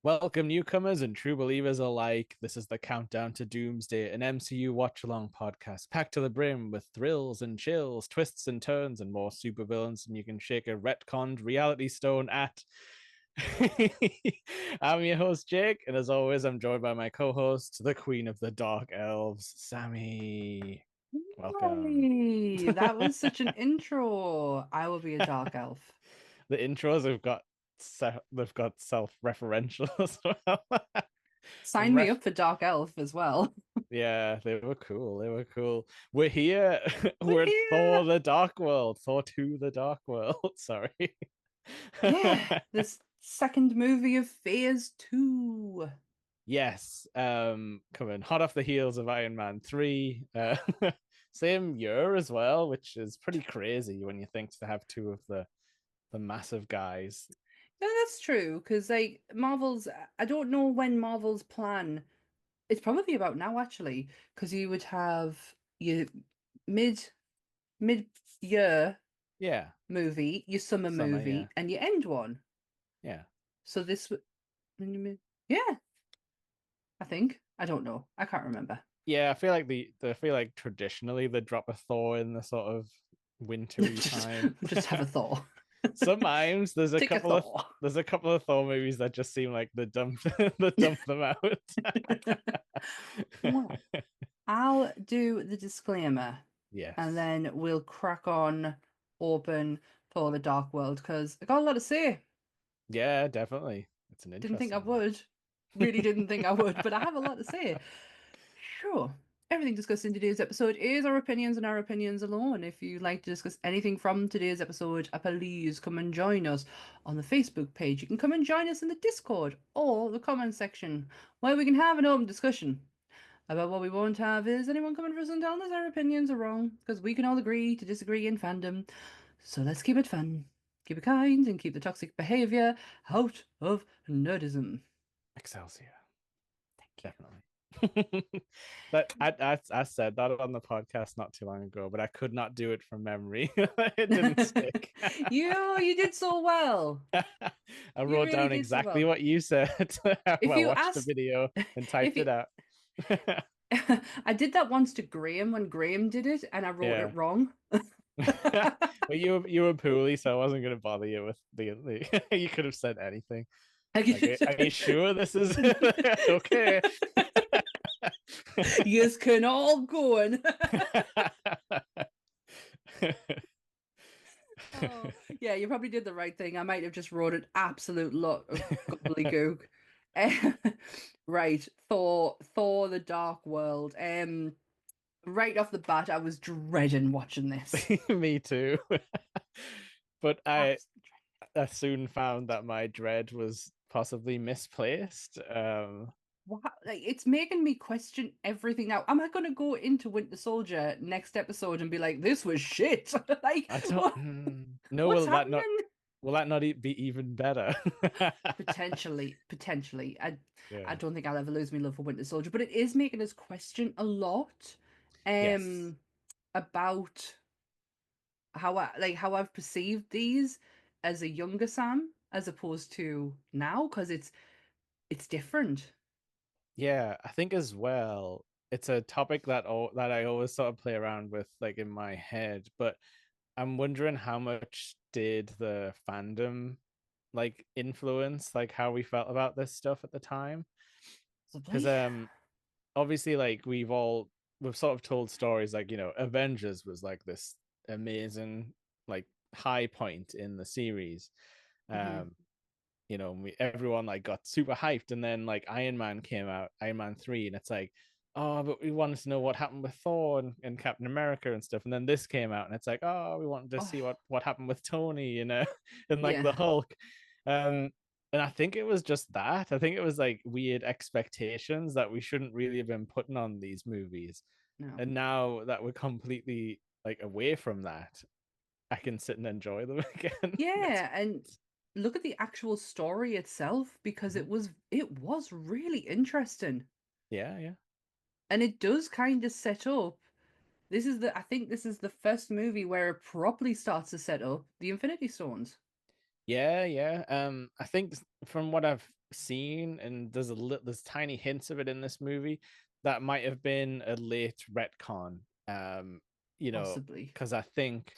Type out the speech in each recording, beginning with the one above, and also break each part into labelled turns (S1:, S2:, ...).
S1: Welcome, newcomers and true believers alike. This is the Countdown to Doomsday, an MCU watch along podcast packed to the brim with thrills and chills, twists and turns, and more supervillains than you can shake a retconned reality stone at. I'm your host, Jake, and as always, I'm joined by my co host, the Queen of the Dark Elves, Sammy. Welcome.
S2: Hey, that was such an intro. I will be a
S1: The
S2: dark elf.
S1: intros they've got self-referential as well.
S2: Sign me
S1: Ref
S2: up for dark elf as well.
S1: Yeah, they were cool. They were cool. We're here.
S2: We're
S1: We're in Thor
S2: here.
S1: the Dark World. Thor 2 the Dark World. Sorry.
S2: Yeah, this second movie of Phase 2.
S1: Yes. Coming hot off the heels of Iron Man 3. Same year as well, which is pretty crazy when you think to have two of the massive guys.
S2: No, that's true, because like Marvel's, I don't know when Marvel's plan, it's probably about now actually, because you would have your mid mid year
S1: Yeah.
S2: movie, your summer
S1: Summer, yeah.
S2: movie, and your end one.
S1: Yeah.
S2: So yeah, I think. I don't know. I can't remember.
S1: Yeah, I feel like traditionally they drop a Thor in the sort of wintry
S2: Just,
S1: time.
S2: just have a thought.
S1: Sometimes
S2: Take a thought.
S1: there's a couple of Thor movies that just seem like the dump the dump them out.
S2: Well, I'll do the disclaimer and
S1: Yes.
S2: then we'll crack on open for the Dark World because I got a lot to say.
S1: Yeah, definitely. It's an
S2: Didn't think I
S1: interesting one.
S2: would. Really didn't think I would, but I have a lot to say. Sure. Everything discussed in today's episode is our opinions and our opinions alone. If you'd like to discuss anything from today's episode, please come and join us on the Facebook page. You can come and join us in the Discord or the comment section where we can have an open discussion about what we won't have is anyone coming for us and telling us our opinions are wrong because we can all agree to disagree in fandom. So let's keep it fun, keep it kind, and keep the toxic behavior out of nerdism.
S1: Excelsior.
S2: Thank you.
S1: Definitely. I said that on the podcast not too long ago, but I could not do it from memory. It didn't stick.
S2: You did so well.
S1: I
S2: You
S1: wrote
S2: really
S1: down
S2: did so
S1: exactly
S2: well.
S1: what you said. I
S2: If you
S1: watched the
S2: asked,
S1: video and typed
S2: if
S1: it
S2: you,
S1: out.
S2: I did that once to Graham when Graham did it, and I wrote it
S1: Yeah.
S2: wrong.
S1: But you were poorly, so I wasn't going to bother you with the you could have said anything. Like, are you sure this is okay?
S2: Yes, can all go on. Oh, yeah, you probably did the right thing. I might have just wrote an absolute lot of gobbledygook. Right, Thor, the Dark World. Right off the bat, I was dreading watching this.
S1: Me too. But
S2: Absolutely.
S1: I soon found that my dread was possibly misplaced.
S2: Wow, like it's making me question everything now. Am I going to go into Winter Soldier next episode and be like, "This was shit"? Like,
S1: I don't
S2: what?
S1: no,
S2: What's happening?
S1: will that not be even better?
S2: Potentially. I
S1: Yeah.
S2: don't think I'll ever lose my love for Winter Soldier, but it is making us question a lot,
S1: Yes.
S2: um, about how I've perceived these as a younger Sam as opposed to now, because it's different.
S1: Yeah, I think as well, it's a topic that I always sort of play around with, like in my head. But I'm wondering how much did the fandom like influence like how we felt about this stuff at the time? Because
S2: Possibly.
S1: obviously like we've sort of told stories like Avengers was like this amazing like high point in the series.
S2: Hmm.
S1: Um, everyone like got super hyped, and then like Iron Man came out, Iron Man 3, and it's like, oh, but we wanted to know what happened with Thor and Captain America and stuff. And then this came out, and it's like, oh, we wanted to see
S2: Oh,
S1: what happened with Tony, and like the
S2: yeah.
S1: Hulk. Um, and I think it was just that. I think it was like weird expectations that we shouldn't really have been putting on these movies.
S2: No.
S1: And now that we're completely like away from that, I can sit and enjoy them again. It's
S2: Yeah, and look at the actual story itself because
S1: Mhm.
S2: it was really interesting.
S1: Yeah, yeah.
S2: And it does kind of set up. I think this is the first movie where it properly starts to set up the Infinity Stones.
S1: Yeah, yeah. I think from what I've scene, and there's tiny hints of it in this movie that might have been a late retcon. You know,
S2: Possibly.
S1: because I think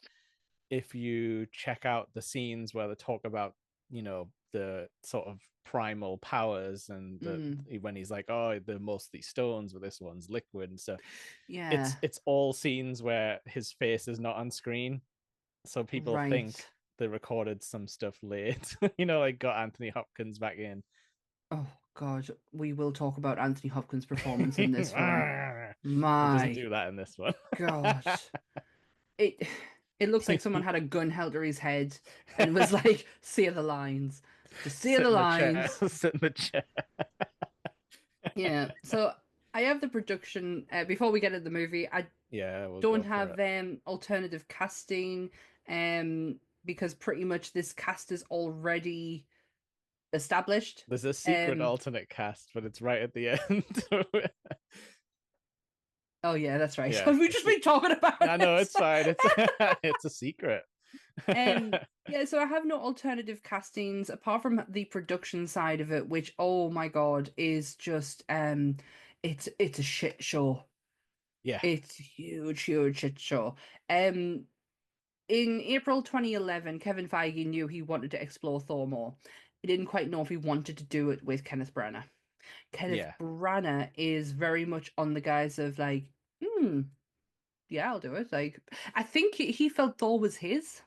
S1: if you check out the scenes where they talk about, the sort of primal powers and the
S2: Mm,
S1: when he's like, oh, they're mostly stones, but this one's liquid and stuff.
S2: yeah.
S1: It's all scenes where his face is not on screen, so people
S2: Right.
S1: think they recorded some stuff late. Like got Anthony Hopkins back in.
S2: Oh God, we will talk about Anthony Hopkins' performance in this film.
S1: He doesn't
S2: My
S1: do that in this one.
S2: God. It it looks like someone had a gun held to his head and was like, say the lines. Just say
S1: Sit
S2: the
S1: in the chair.
S2: lines.
S1: Sit in the chair.
S2: Yeah. So I have the production before we get into the movie. I
S1: Yeah, we'll
S2: don't
S1: go for
S2: have
S1: it.
S2: alternative casting because pretty much this cast is already established.
S1: There's a secret
S2: Um
S1: alternate cast, but it's right at the end.
S2: oh yeah, that's right.
S1: Yeah,
S2: We've just been talking about
S1: I know
S2: it.
S1: it's fine. It's it's a secret.
S2: Yeah, so I have no alternative castings apart from the production side of it, which oh my God is just it's a shit show.
S1: Yeah,
S2: It's a huge, huge shit show. Um in April 2011, Kevin Feige knew he wanted to explore Thor more. He didn't quite know if he wanted to do it with Kenneth Branagh. Kenneth
S1: yeah,
S2: Branagh is very much on the guise of like, yeah, I'll do it. Like, I think he felt Thor was his.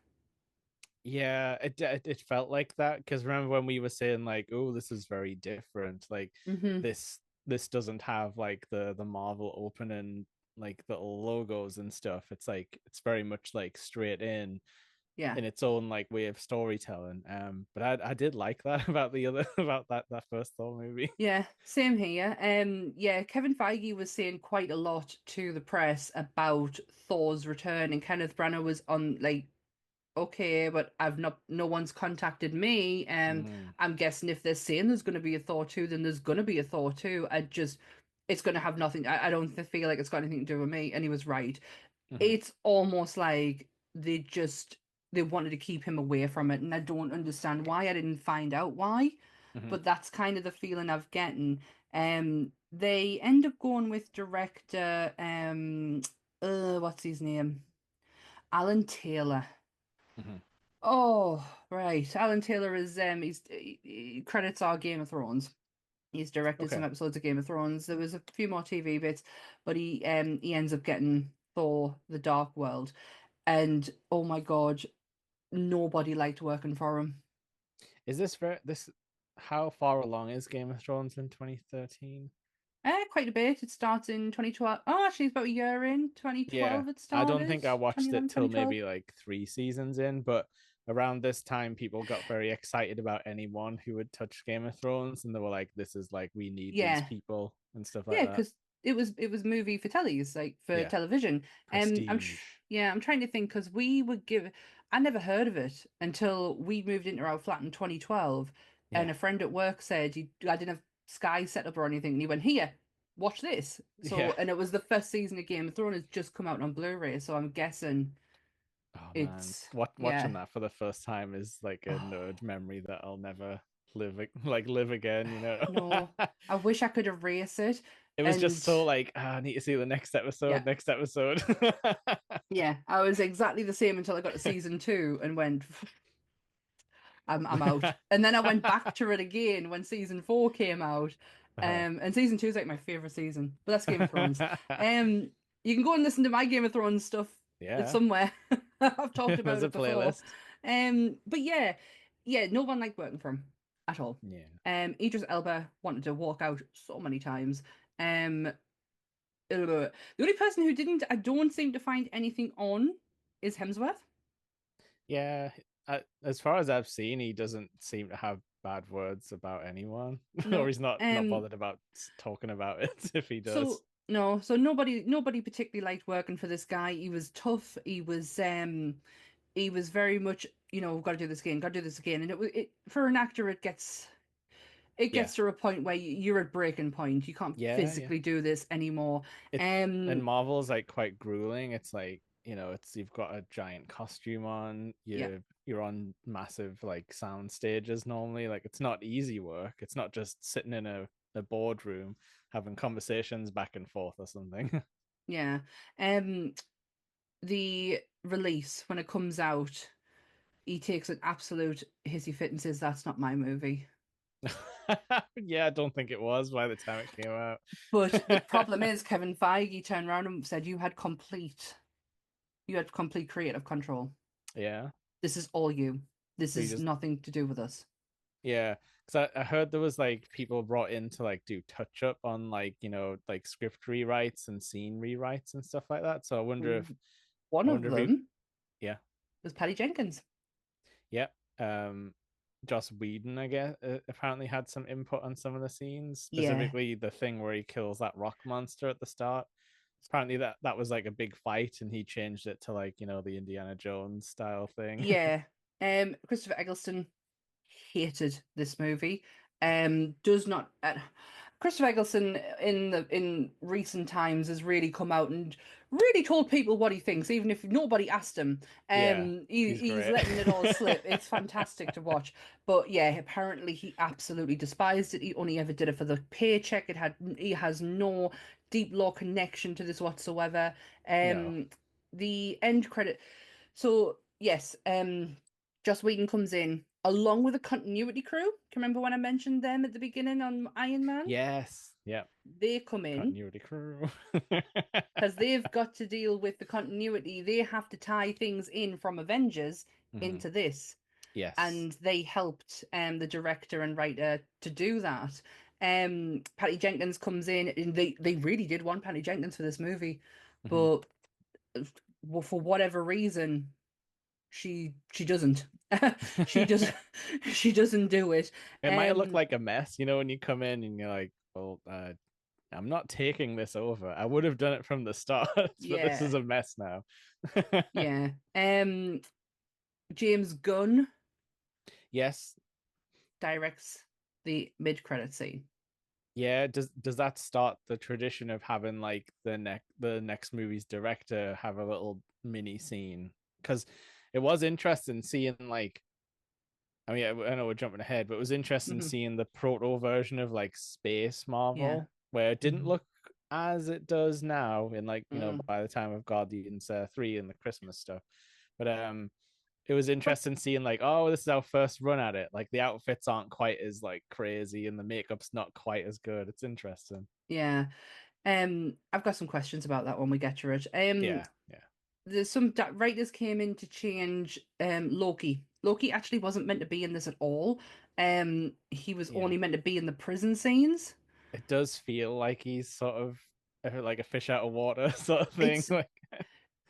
S1: yeah. It felt like that because remember when we were saying like, oh, this is very different. Like
S2: Hmm.
S1: this doesn't have like the Marvel opening like little logos and stuff. It's like it's very much like straight
S2: Yeah.
S1: in its own like way of storytelling. But I did like that about the other about that first Thor movie.
S2: Yeah, same here. Yeah, Kevin Feige was saying quite a lot to the press about Thor's return, and Kenneth Branagh was on like, okay, but I've not, no one's contacted me.
S1: Mm,
S2: I'm guessing if they're saying there's going to be a Thor 2, then there's going to be a Thor 2. It's going to have nothing. I don't feel like it's got anything to do with me. And he was right.
S1: mhm,
S2: It's almost like they wanted to keep him away from it, and I don't understand why. I didn't find out why,
S1: mhm.
S2: but that's kind of the feeling I've getting. They end up going with director what's his name? Alan Taylor.
S1: Mhm.
S2: Oh, right. Alan Taylor is he credits are Game of Thrones. He's directed some
S1: Okay.
S2: episodes of Game of Thrones. There was a few more TV bits, but he ends up getting Thor: The Dark World. And oh my God, nobody liked working for him.
S1: Is this very this? How far along is Game of Thrones in 2013?
S2: Quite a bit. It starts in 2012. Oh, actually, it's about a year in.
S1: Yeah,
S2: 2012 it
S1: I don't
S2: started.
S1: think I watched it
S2: 2011,
S1: till
S2: 2012.
S1: maybe like three seasons in, but around this time, people got very excited about anyone who would touch Game of Thrones, and they were like, "This is like we need these
S2: Yeah.
S1: people" and stuff like
S2: Yeah,
S1: that.
S2: because it was movie for tellies, like for
S1: Yeah,
S2: television.
S1: prestige.
S2: Yeah, I'm trying to think because we would give. I never heard of it until we moved into our flat in 2012, and
S1: Yeah,
S2: a friend at work said I didn't have Sky set up or anything, and he went here, watch this. So,
S1: yeah.
S2: and it was the first season of Game of Thrones has just come out on Blu-ray, so I'm guessing
S1: Oh man,
S2: it's
S1: watching
S2: yeah.
S1: that for the first time is like a nerd memory that I'll never live again.
S2: No, I wish I could erase it,
S1: It was just
S2: and
S1: so like, I need to see the next
S2: yeah.
S1: episode, next episode.
S2: Yeah, I was exactly the same until I got to season two and went, I'm out. And then I went back to it again when season four came out.
S1: Uh-huh.
S2: And season two is like my favorite season. But that's Game of Thrones. Um, you can go and listen to my Game of Thrones stuff. It's
S1: Yeah,
S2: somewhere. I've talked
S1: there's
S2: about
S1: a
S2: it before.
S1: playlist.
S2: But yeah, yeah, no one liked working for him at all.
S1: Yeah,
S2: Idris Elba wanted to walk out so many times. The only person who didn't, I don't seem to find anything on is Hemsworth.
S1: yeah. As far as I've seen, he doesn't seem to have bad words about anyone, or
S2: No.
S1: he's not bothered about talking about it if he does.
S2: So no, so nobody particularly liked working for this guy. He was tough. He was very much, got to do this again, got to do this again. And it for an actor it
S1: Yeah,
S2: gets to a point where you're at breaking point. You can't
S1: yeah, yeah.
S2: physically do this anymore.
S1: It and
S2: Um
S1: Marvel's like quite grueling. It's like it's you've got a giant costume on,
S2: Yeah.
S1: you're on massive like sound stages normally. Like it's not easy work. It's not just sitting in a boardroom having conversations back and forth or something.
S2: Yeah. Um, the release when it comes out, he takes an absolute hissy fit and says, "That's not my movie."
S1: Yeah, I don't think it was by the time it came out.
S2: But the problem is, Kevin Feige turned around and said, you had complete creative control.
S1: Yeah.
S2: This is all you. This
S1: So you
S2: is
S1: just
S2: nothing to do with us."
S1: yeah, because I heard there was like people brought in to like do touch up on like like script rewrites and scene rewrites and stuff like that. So
S2: One
S1: I
S2: of
S1: wonder if he
S2: them
S1: yeah
S2: was Patty Jenkins.
S1: yeah Joss Whedon, I guess, apparently had some input on some of the scenes,
S2: Yeah.
S1: specifically the thing where he kills that rock monster at the start. Apparently that was like a big fight, and he changed it to like the Indiana Jones style thing.
S2: Yeah. Christopher Eggleston hated this movie. Does not Christopher Eggleston in recent times has really come out and really told people what he thinks, even if nobody asked him.
S1: Yeah, he's
S2: He's
S1: great.
S2: letting it all slip. It's fantastic to watch. But yeah, apparently he absolutely despised it. He only ever did it for the paycheck. He has no deep law connection to this whatsoever.
S1: No.
S2: The end credit. So yes, Joss Whedon comes in along with a continuity crew. Can you remember when I mentioned them at the beginning on Iron Man?
S1: Yes. Yep.
S2: They come in
S1: Continuity crew.
S2: because they've got to deal with the continuity. They have to tie things in from Avengers
S1: Hmm.
S2: into this,
S1: Yes.
S2: and they helped the director and writer to do that. Patty Jenkins comes in, and they really did want Patty Jenkins for this movie,
S1: Hmm.
S2: but for whatever reason, she doesn't. She does she doesn't do it.
S1: It might look
S2: Um
S1: like a mess, when you come in and you're like, well, I'm not taking this over. I would have done it from the start, but this is
S2: yeah.
S1: a mess now.
S2: Yeah. James Gunn
S1: Yes.
S2: directs the mid-credit scene.
S1: Yeah. Does that start the tradition of having like the next movie's director have a little mini scene? Because it was interesting seeing like I mean, I know we're jumping ahead, but it was interesting
S2: Hmm.
S1: seeing the proto version of like Space
S2: Yeah.
S1: Marvel, where it didn't
S2: Hmm.
S1: look as it does now in like,
S2: Mm.
S1: by the time of Guardians 3 and the Christmas stuff. But it was
S2: But
S1: interesting seeing like, oh, this is our first run at it. Like the outfits aren't quite as like crazy and the makeup's not quite as good. It's interesting.
S2: yeah. I've got some questions about that when we get to it.
S1: Yeah, yeah,
S2: There's some writers came in to change Loki. Loki actually wasn't meant to be in this at all. He was
S1: yeah.
S2: only meant to be in the prison scenes.
S1: It does feel like he's sort of like a fish out of water sort of thing.
S2: It's
S1: Like,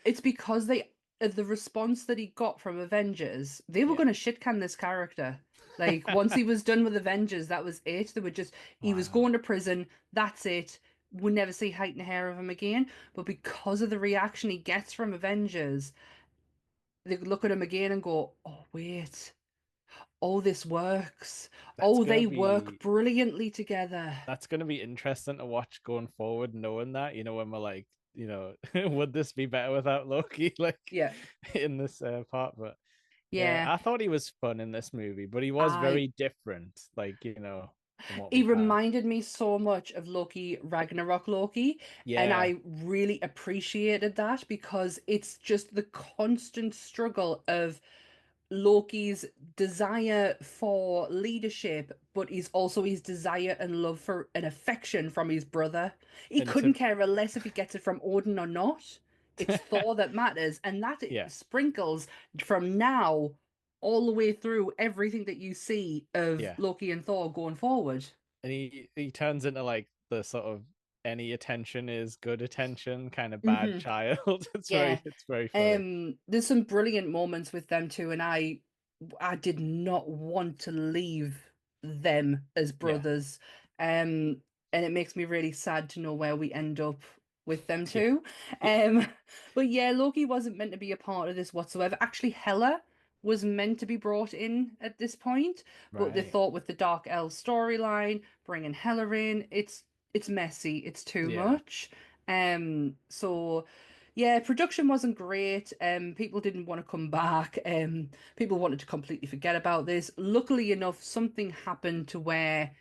S2: it's because the response that he got from Avengers, they were
S1: yeah.
S2: going to shitcan this character. Like once he was done with Avengers, that was it. They were just he was
S1: Wow.
S2: going to prison. That's it. We'll never see height and hair of him again. But because of the reaction he gets from Avengers, they look at him again and go, "Oh wait, oh this works.
S1: That's
S2: Oh
S1: gonna
S2: they work
S1: be
S2: brilliantly together."
S1: that's going to be interesting to watch going forward, knowing that, when we're like, would this be better without Loki, like
S2: Yeah,
S1: in this part? But yeah,
S2: yeah.
S1: I thought he was fun in this movie, but he was
S2: I
S1: very different, like, from what
S2: He
S1: we've had.
S2: reminded me so much of Loki, Ragnarok Loki, and
S1: Yeah,
S2: I really appreciated that because it's just the constant struggle of Loki's desire for leadership, but he's also his desire and love for an affection from his brother. He
S1: and
S2: couldn't care less if he gets it from Odin or not. It's
S1: to
S2: Thor that matters, and that
S1: yeah,
S2: sprinkles from now all the way through everything that you see of
S1: yeah,
S2: Loki and Thor going forward.
S1: and he turns into like the sort of any attention is good attention kind of bad
S2: Hmm.
S1: child. it's
S2: Yeah.
S1: very it's very funny.
S2: There's some brilliant moments with them too, and I did not want to leave them as
S1: Yeah,
S2: brothers. And it makes me really sad to know where we end up with them
S1: yeah,
S2: too.
S1: yeah.
S2: Um, but yeah, Loki wasn't meant to be a part of this whatsoever. Actually, Hela was meant to be brought in at this point, but they
S1: Right.
S2: thought with the Dark Elves storyline, bringing Hela in, it's messy, it's too
S1: Yeah.
S2: much. So. Yeah, production wasn't great. People didn't want to come back. People wanted to completely forget about this. Luckily enough, something happened to where,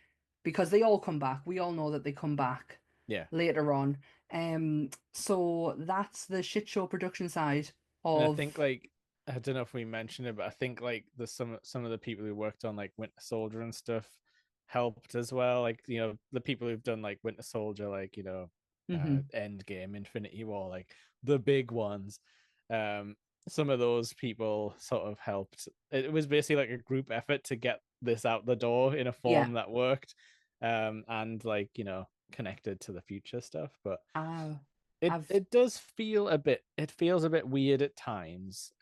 S2: because they all come back, we all know that they come back
S1: Yeah.
S2: later on. So that's the shit show production side
S1: And I think
S2: of.
S1: like I don't know if we mentioned it, but I think like the some of the people who worked on like Winter Soldier and stuff helped as well. Like, the people who've done like Winter Soldier, like,
S2: Mhm.
S1: Endgame, Infinity War, like the big ones. Um, some of those people sort of helped. It was basically like a group effort to get this out the door in a
S2: Yeah.
S1: form that worked. And like, connected to the future stuff. But
S2: Uh,
S1: it
S2: I've.
S1: it does feel a bit it feels a bit weird at times.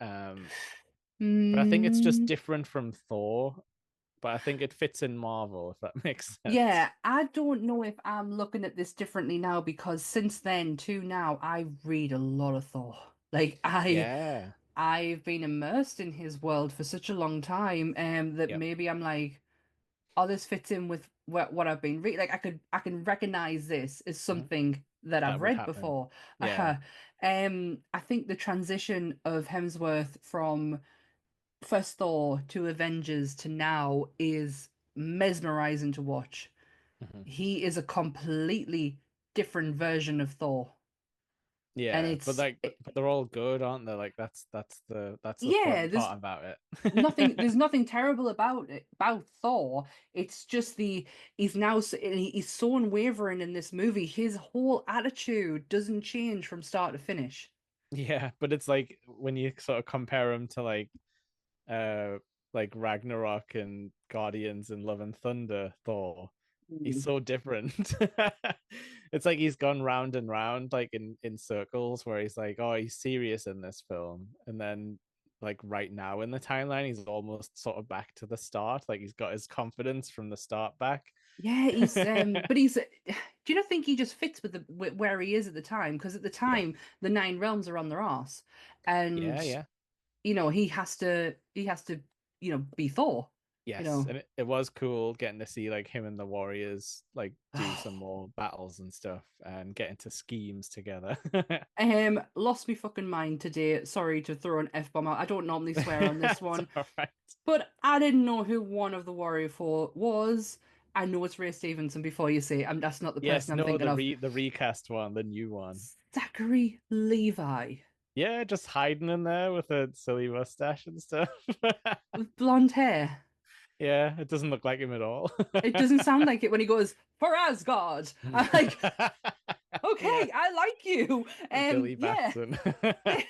S1: But I think it's just
S2: Mm,
S1: different from Thor, but I think it fits in Marvel, if that makes sense.
S2: yeah, I don't know if I'm looking at this differently now because since then to now, I read a lot of Thor. Like
S1: Yeah.
S2: I've been immersed in his world for such a long time, that
S1: Yep.
S2: maybe I'm like, oh, this fits in with what I've been reading. Like I can recognize this as
S1: Mhm.
S2: something that I've
S1: That would
S2: read
S1: happen.
S2: before.
S1: Yeah.
S2: I think the transition of Hemsworth from first Thor to Avengers to now is mesmerizing to watch.
S1: Mhm.
S2: He is a completely different version of Thor, and
S1: Yeah, but like, but they're all good, aren't they? Like that's the
S2: yeah,
S1: fun
S2: there's
S1: part about
S2: nothing
S1: it.
S2: there's nothing terrible about it about Thor. It's just he's now he's so unwavering in this movie. His whole attitude doesn't change from start to finish.
S1: Yeah, but it's like when you sort of compare them to uh like Ragnarok and Guardians and Love and Thunder Thor, he's
S2: Mm.
S1: so different. It's like he's gone round and round like in circles where he's like, oh, he's serious in this film, and then like right now in the timeline he's almost sort of back to the start, like he's got his confidence from the start back.
S2: Yeah, he's but he's do you not think he just fits with the where he is at the time? Because at the
S1: Yeah.
S2: time the nine realms are on their arse,
S1: Yeah,
S2: and
S1: yeah.
S2: he has to be Thor, you
S1: Yes,
S2: know.
S1: and it was cool getting to see like him and the Warriors like do some more battles and stuff and get into schemes together.
S2: Lost me fucking mind today. Sorry to throw an F-bomb out. I don't normally swear on this
S1: It's
S2: one,
S1: all right.
S2: but I didn't know who one of the Warrior Four was. I know it's Ray Stevenson before you say it. That's not the
S1: Yes,
S2: person I'm
S1: no,
S2: thinking of.
S1: the recast one, the new one.
S2: Zachary Levi
S1: Yeah, just hiding in there with a silly mustache and stuff.
S2: with blonde hair.
S1: Yeah, it doesn't look like him at all.
S2: It doesn't sound like it when he goes for Asgard. I'm like,
S1: Yeah,
S2: okay, I like you.
S1: Billy
S2: Yeah,
S1: Batson.
S2: yeah.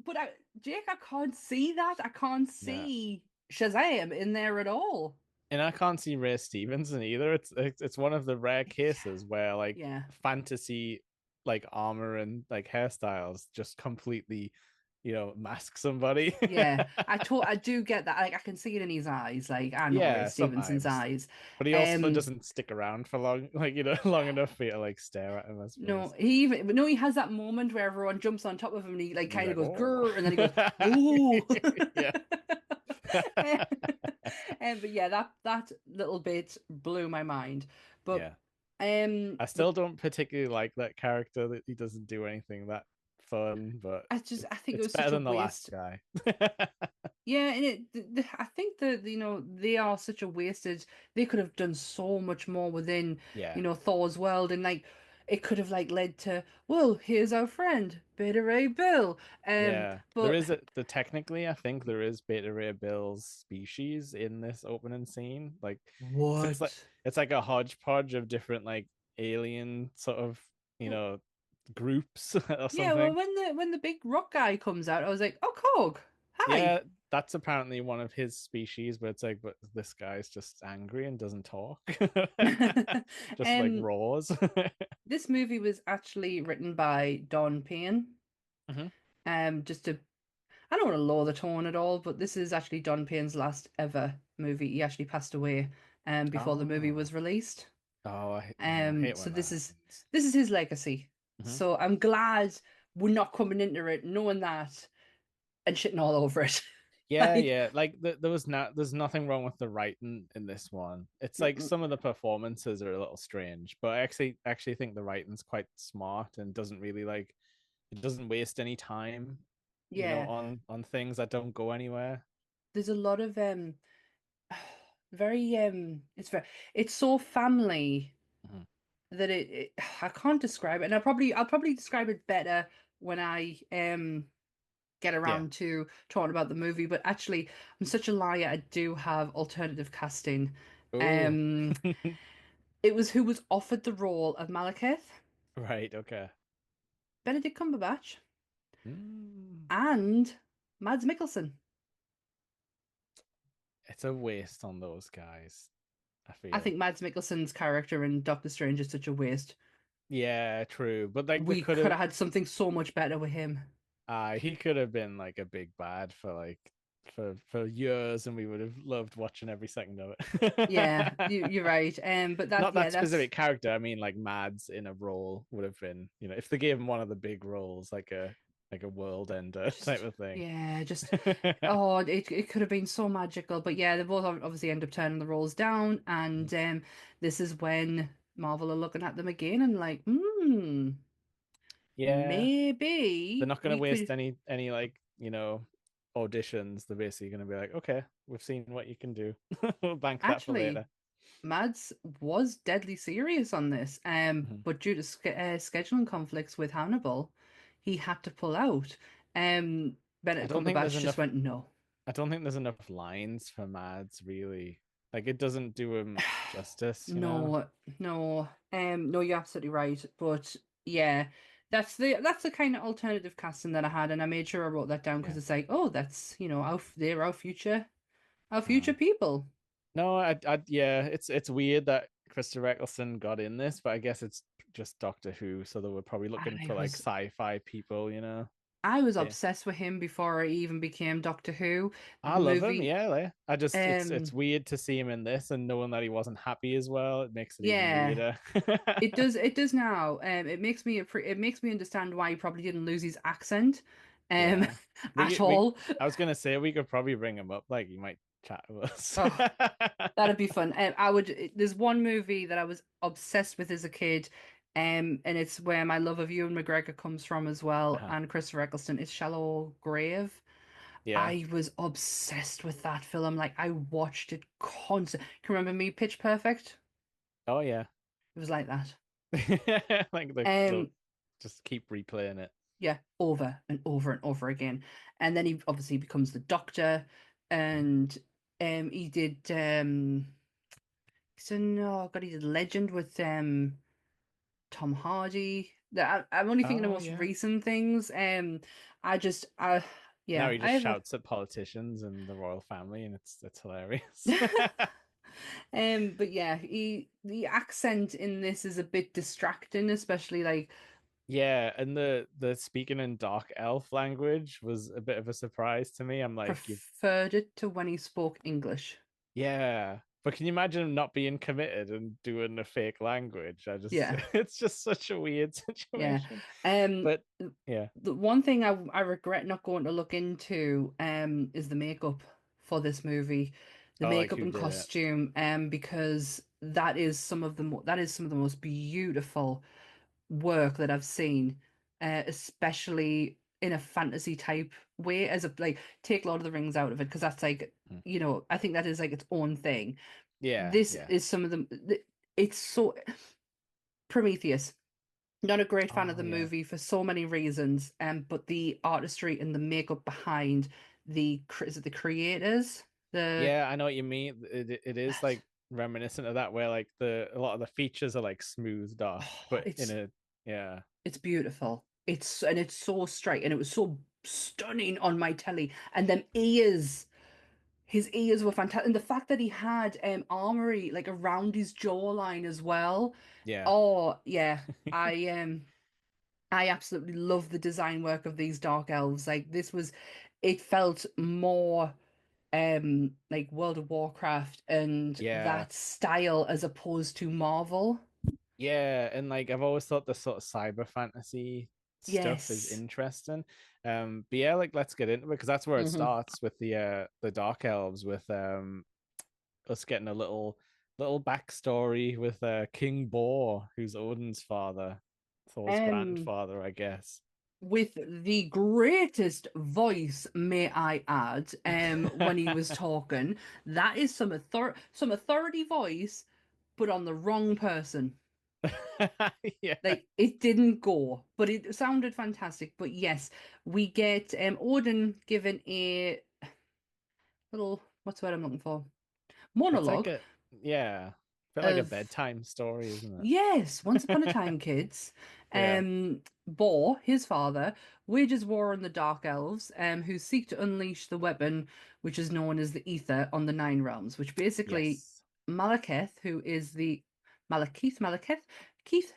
S2: But Jake, I can't see that. I can't
S1: No.
S2: see Shazam in there at all.
S1: And I can't see Ray Stevenson either. It's one of the rare cases where like
S2: Yeah.
S1: fantasy like armor and like hairstyles just completely, mask somebody.
S2: Yeah, I do get that. Like I can see it in his eyes. Like I know Ray
S1: Yeah,
S2: Stevenson's
S1: sometimes.
S2: eyes.
S1: But he also
S2: Um,
S1: doesn't stick around for long, like, long enough for you to like stare at him, I
S2: no,
S1: suppose.
S2: he has that moment where everyone jumps on top of him and he like
S1: And he's
S2: kind of
S1: like,
S2: goes
S1: oh.
S2: grrr, and then he goes ooh.
S1: Yeah.
S2: But yeah, that little bit blew my mind. But
S1: Yeah. I
S2: but
S1: still don't particularly like that character, that he doesn't do anything that fun, but
S2: I think it
S1: it's
S2: was
S1: better
S2: such a
S1: than the last
S2: waste.
S1: guy.
S2: Yeah, and I think that they are such a wasted. They could have done so much more within
S1: Yeah.
S2: Thor's world, and like it could have like led to, well, here's our friend Beta Ray Bill.
S1: Yeah. There
S2: But
S1: is technically, I think there is Beta Ray Bill's species in this opening scene. Like, 'cause
S2: what?
S1: it's like a hodgepodge of different like alien sort of, you
S2: Well,
S1: know, groups or
S2: yeah, well,
S1: something.
S2: when the big rock guy comes out, I was like, oh, Cog, hi.
S1: Yeah, that's apparently one of his species, but it's like, but this guy's just angry and doesn't talk. Just like
S2: Um,
S1: roars.
S2: this movie was actually written by Don Payne.
S1: Mhm.
S2: Just to I don't want to lower the tone at all, but this is actually Don Payne's last ever movie. He actually passed away before the movie
S1: Oh.
S2: was released.
S1: Oh, I hate
S2: So
S1: when that happens.
S2: this is his legacy.
S1: Mhm.
S2: So I'm glad we're not coming into it knowing that and shitting all over it.
S1: Yeah,
S2: Like,
S1: yeah. Like there's nothing wrong with the writing in this one. It's like
S2: mm-mm.
S1: some of the performances are a little strange, but I actually think the writing's quite smart and doesn't really like It doesn't waste any time,
S2: Yeah,
S1: on things that don't go anywhere.
S2: there's a lot of very it's so family
S1: Mhm.
S2: that it I can't describe it, and I'll probably describe it better when I get
S1: Yeah.
S2: around to talking about the movie. But actually, I'm such a liar. I do have alternative casting.
S1: Oh.
S2: Um, it was who was offered the role of Malekith,
S1: Right. Okay.
S2: Benedict Cumberbatch,
S1: Mm.
S2: and Mads Mikkelsen.
S1: It's a waste on those guys, I
S2: I
S1: feel.
S2: think Mads Mikkelsen's character in Doctor Strange is such a waste.
S1: Yeah, true. But like they
S2: We
S1: could
S2: could
S1: have
S2: have had something so much better with him.
S1: he could have been like a big bad for like for years, and we would have loved watching every second of
S2: Yeah,
S1: it.
S2: you're right. But that
S1: Not
S2: yeah,
S1: that
S2: that's
S1: specific character. I mean, like Mads in a role would have been, if they gave him one of the big roles, like a world ender type
S2: just
S1: of thing.
S2: yeah, just oh, it could have been so magical. But yeah, they both obviously end up turning the roles down, and this is when Marvel are looking at them again and like,
S1: Yeah, they're
S2: maybe
S1: not going to
S2: we
S1: waste
S2: could
S1: any like auditions. They're basically going to be like, okay, we've seen what you can do. We'll bank that for
S2: actually.
S1: later.
S2: Mads was deadly serious on this,
S1: Mhm.
S2: but due to scheduling conflicts with Hannibal, he had to pull out.
S1: I
S2: Benedict
S1: don't think there's
S2: Cumberbatch just
S1: enough.
S2: went, no.
S1: I don't think there's enough lines for Mads really. Like it doesn't do him justice.
S2: No, no, no, you're absolutely right. But yeah, that's the kind of alternative casting that I had, and I made sure I wrote that down because
S1: Yeah.
S2: it's like, oh, that's they're our future
S1: Uh,
S2: people.
S1: no, yeah, it's weird that Christopher Eccleston got in this, but I guess it's just Doctor Who, so they were probably looking
S2: I
S1: for like
S2: was
S1: sci-fi people.
S2: I was
S1: Yeah.
S2: obsessed with him before I even became Doctor Who. The
S1: I love him,
S2: movie,
S1: yeah. I just it's
S2: um,
S1: weird to see him in this and knowing that he wasn't happy as well. It makes it even
S2: yeah,
S1: weirder.
S2: it does now. It makes me understand why he probably didn't lose his accent, um,
S1: Yeah.
S2: at
S1: We
S2: all.
S1: I was gonna say we could probably bring him up, like you might chat with us.
S2: Oh, that'd be fun. I would. There's one movie that I was obsessed with as a kid, and it's where my love of Ewan McGregor comes from as well,
S1: Uh-huh.
S2: and Christopher Eccleston. It's Shallow Grave.
S1: Yeah.
S2: I was obsessed with that film. Like I watched it constant. Can you remember me, Pitch Perfect?
S1: Oh yeah.
S2: It was like that.
S1: Like the
S2: Um,
S1: just keep replaying it.
S2: yeah, over and over and over again. And then he obviously becomes the Doctor, and he did so no, God, he did Legend with Tom Hardy. I'm only thinking the
S1: Oh
S2: most
S1: yeah.
S2: recent things.
S1: Now
S2: Yeah,
S1: he
S2: I
S1: just
S2: have a
S1: shouts at politicians and the royal family, and it's hilarious.
S2: but yeah, the accent in this is a bit distracting, especially like
S1: Yeah, and the speaking in Dark Elf language was a bit of a surprise to me. I'm like, you
S2: preferred it to when he spoke English.
S1: yeah, but can you imagine him not being committed and doing a fake language?
S2: Yeah,
S1: It's just such a weird
S2: yeah.
S1: situation.
S2: Um,
S1: But yeah,
S2: the one thing I regret not going to look into is the makeup for this movie, the
S1: oh, like
S2: makeup
S1: who
S2: and
S1: did it?
S2: costume, because that is some of the most beautiful work that I've seen, especially in a fantasy type way, as a like take Lord of the Rings out of it, because that's like,
S1: Hmm.
S2: I think that is like its own thing.
S1: Yeah,
S2: This
S1: yeah.
S2: is some of the, it's so Prometheus. Not a great fan of
S1: Oh
S2: the
S1: yeah.
S2: movie for so many reasons, but the artistry and the makeup behind is it the creators? The
S1: Yeah, I know what you mean. It is like reminiscent of that where like the a lot of the features are like smoothed off,
S2: oh,
S1: but in a yeah.
S2: it's beautiful. It's so straight, and it was so stunning on my telly. And them ears, his ears were fantastic, and the fact that he had armory like around his jawline as well.
S1: Yeah.
S2: Oh yeah, I absolutely love the design work of these dark elves. Like it felt more like World of Warcraft and
S1: Yeah.
S2: that style as opposed to Marvel.
S1: Yeah, and like I've always thought the sort of cyber fantasy stuff is
S2: Yes.
S1: interesting. But yeah, like let's get into it because that's where it
S2: Hmm.
S1: starts with the Dark Elves with us getting a little backstory with King Bor, who's Odin's father, Thor's
S2: Um,
S1: grandfather, I guess.
S2: with the greatest voice, may I add, when he was talking. That is some authority voice, but on the wrong person.
S1: Yeah.
S2: Like it didn't go, but it sounded fantastic. But yes, we get Odin given a little, what's the word I'm looking for?
S1: It's like
S2: Monologue
S1: a yeah. Feel like a
S2: of,
S1: bedtime story, isn't
S2: yes, once upon a
S1: it?
S2: time, kids.
S1: Yeah.
S2: Bor, his father, wages war on the Dark Elves, who seek to unleash the weapon which is known as the Aether on the Nine Realms, which basically
S1: Yes.
S2: Malekith, who is the Malekith, Keith,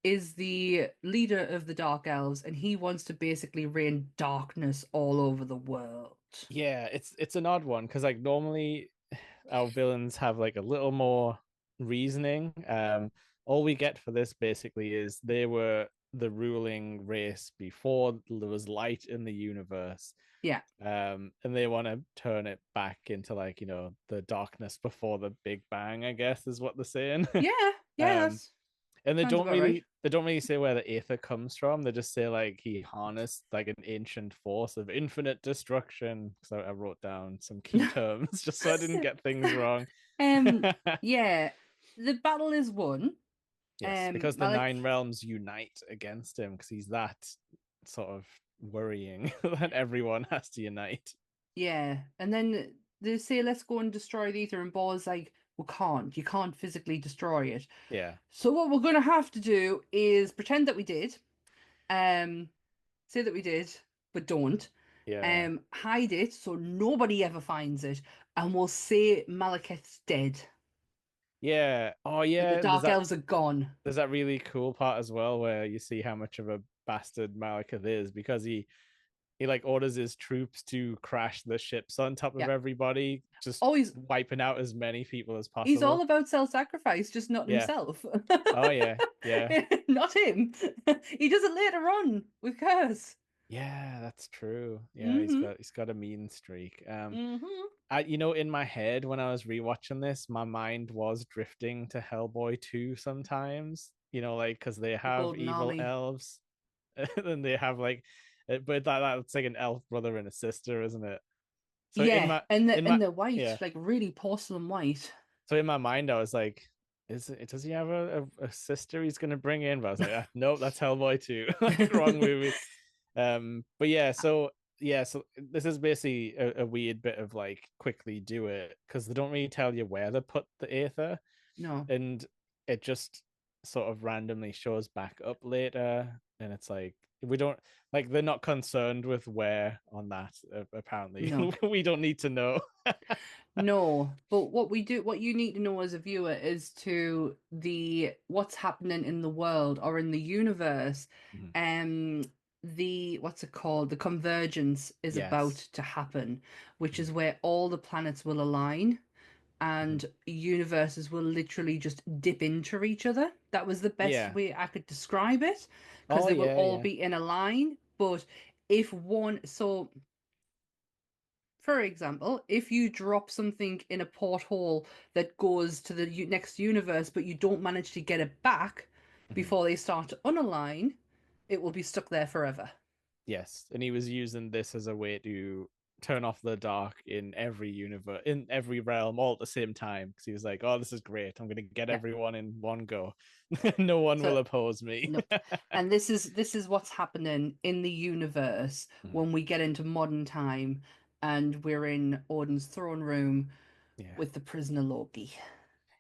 S2: is the leader of the Dark Elves, and he wants to basically rain darkness all over the world.
S1: Yeah, it's an odd one because like normally our villains have like a little more reasoning. All we get for this basically is they were the ruling race before there was light in the universe.
S2: Yeah,
S1: And they want to turn it back into like, the darkness before the Big Bang, I guess is what they're saying.
S2: yeah, yeah.
S1: um,
S2: That
S1: and
S2: sounds about right.
S1: they don't really say where the Aether comes from. They just say like he harnessed like an ancient force of infinite destruction. So I wrote down some key terms just so I didn't get things wrong.
S2: Um, yeah, the battle is won.
S1: Yes, because the
S2: Malik,
S1: nine realms unite against him because he's that sort of worrying that everyone has to unite.
S2: yeah, and then they say, "Let's go and destroy the ether," and Ball's like, "We can't. You can't physically destroy it.
S1: Yeah,
S2: So what we're gonna have to do is pretend that we did. Um, say that we did, but don't.
S1: yeah,
S2: Hide it so nobody ever finds it, and we'll say Malekith's dead,
S1: yeah. Oh
S2: and the
S1: yeah,
S2: Dark Elves are gone."
S1: there's that really cool part as well where you see how much of a bastard Malekith is because he like orders his troops to crash the ships on top of
S2: Yeah.
S1: everybody, just
S2: Oh,
S1: wiping out as many people as
S2: he's all
S1: possible.
S2: about self-sacrifice, just not
S1: Yeah.
S2: himself.
S1: Oh yeah. Yeah.
S2: Not him. He does it later on with Curse.
S1: Yeah, that's true. Yeah,
S2: Mm-hmm.
S1: he's got a mean streak.
S2: Mm-hmm.
S1: In my head when I was rewatching this, my mind was drifting to Hellboy 2 sometimes. Like because they
S2: The
S1: have
S2: Golden
S1: evil
S2: Army.
S1: elves, and they have like, but that's like an elf brother and a sister, isn't it? So
S2: Yeah, and
S1: in my
S2: they're white,
S1: yeah,
S2: like really porcelain white.
S1: so in my mind I was like, does he have a sister he's gonna bring in? But I was like, nope, that's Hellboy 2, like wrong movie. But so this is basically a weird bit of like quickly do it because they don't really tell you where they put the Aether,
S2: No,
S1: and it just sort of randomly shows back up later, and it's like we don't like they're not concerned with where on that. Apparently,
S2: no.
S1: we don't need to know.
S2: No, but what you need to know as a viewer is to the what's happening in the world or in the universe.
S1: Mhm.
S2: Um, the what's it called? The convergence is about
S1: Yes.
S2: to happen, which
S1: Mhm.
S2: is where all the planets will align
S1: Mhm.
S2: and universes will literally just dip into each other. That was the best
S1: Yeah.
S2: way I could describe it because
S1: Oh
S2: they will
S1: yeah,
S2: all
S1: yeah.
S2: be in a line. But if one, so for example, if you drop something in a porthole that goes to the next universe, but you don't manage to get it back
S1: Mhm.
S2: before they start to unalign, it will be stuck there forever.
S1: Yes, and he was using this as a way to turn off the dark in every universe, in every realm, all at the same time. Because he was like, "Oh, this is great! I'm going to get
S2: Yeah.
S1: everyone in one go. No one will
S2: So
S1: oppose me."
S2: nope. And this is what's happening in the universe
S1: Mhm.
S2: when we get into modern time and we're in Odin's throne room
S1: Yeah.
S2: with the prisoner Loki.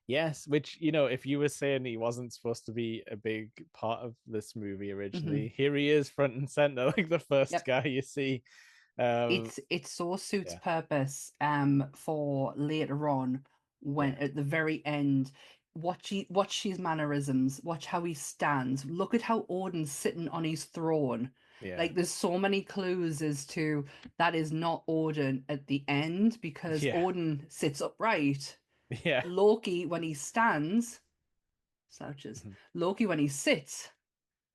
S1: Yes, which if you were saying he wasn't supposed to be a big part of this movie
S2: Hmm.
S1: originally, here he is front and center, like the first
S2: Yep.
S1: guy you see. Um,
S2: It so suits
S1: yeah,
S2: purpose for later on when
S1: yeah,
S2: at the very end watch his mannerisms, watch how he stands, look at how Odin's sitting on his throne.
S1: yeah,
S2: Like there's so many clues as to that is not Odin at the end because
S1: yeah,
S2: Odin sits upright.
S1: yeah.
S2: Loki when he stands slouches.
S1: Mhm.
S2: Loki when he sits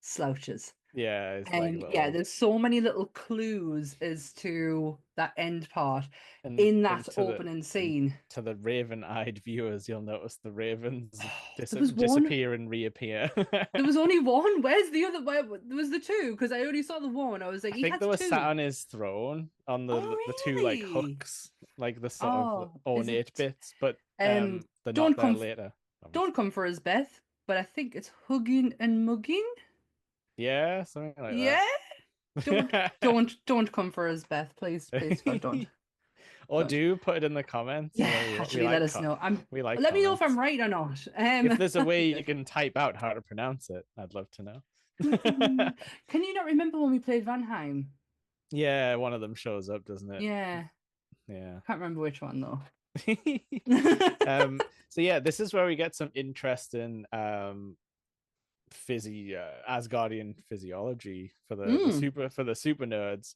S2: slouches.
S1: Yeah, it's like
S2: And yeah,
S1: little
S2: there's so many little clues as to that end part
S1: and
S2: in
S1: and
S2: that
S1: to the
S2: opening
S1: and
S2: scene.
S1: to the raven-eyed viewers, you'll notice the ravens
S2: There was one.
S1: disappear and reappear.
S2: There was only one. Where's the other? There was the two because I only saw the one. I was like,
S1: I
S2: he
S1: think
S2: had
S1: they were sat
S2: two.
S1: on his throne on the
S2: Oh,
S1: two like
S2: really?
S1: hooks, like the sort of
S2: Oh, is
S1: ornate
S2: it?
S1: bits, but
S2: Um,
S1: they're not
S2: don't
S1: there
S2: come,
S1: later,
S2: don't
S1: obviously.
S2: come for us, Beth. But I think it's hugging and mugging.
S1: Yeah, something like
S2: Yeah. Don't come for us, Beth. Please, please, God,
S1: that.
S2: don't,
S1: Or
S2: don't.
S1: do put it in the comments.
S2: Yeah,
S1: We
S2: actually, let
S1: like
S2: us know.
S1: we like
S2: Let me know if I'm
S1: comments.
S2: right or not.
S1: If there's a
S2: That'd be
S1: way you
S2: good.
S1: can type out how to pronounce it, I'd love to know.
S2: Can you not remember when we played Vanheim?
S1: Yeah, one of them shows up, doesn't it?
S2: Yeah,
S1: Yeah.
S2: can't remember which one though.
S1: So yeah, this is where we get some interesting Asgardian physiology for
S2: Mm,
S1: the super nerds,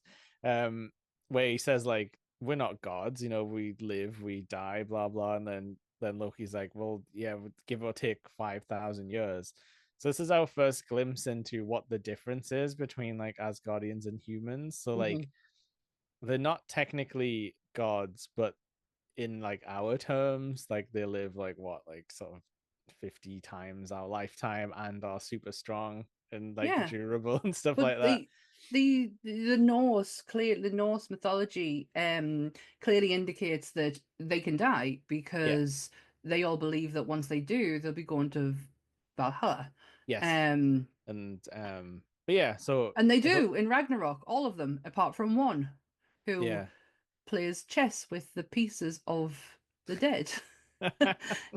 S1: where he says like we're not gods, we live, we die, blah blah, and then Loki's like, well, yeah, give or take 5,000 years. So this is our first glimpse into what the difference is between like Asgardians and humans. So like
S2: hmm.
S1: they're not technically gods, but in like our terms, like they live like what, like sort of 50 times our lifetime and are super strong and like
S2: Yeah.
S1: durable and stuff like
S2: But
S1: that.
S2: the Norse mythology clearly indicates that they can die
S1: Yeah.
S2: because they all believe that once they do, they'll be going to Valhalla.
S1: Yes.
S2: Um,
S1: And but yeah, so
S2: and they
S1: if it,
S2: do in Ragnarok, all of them, apart from one who
S1: yeah.
S2: plays chess with the pieces of the dead.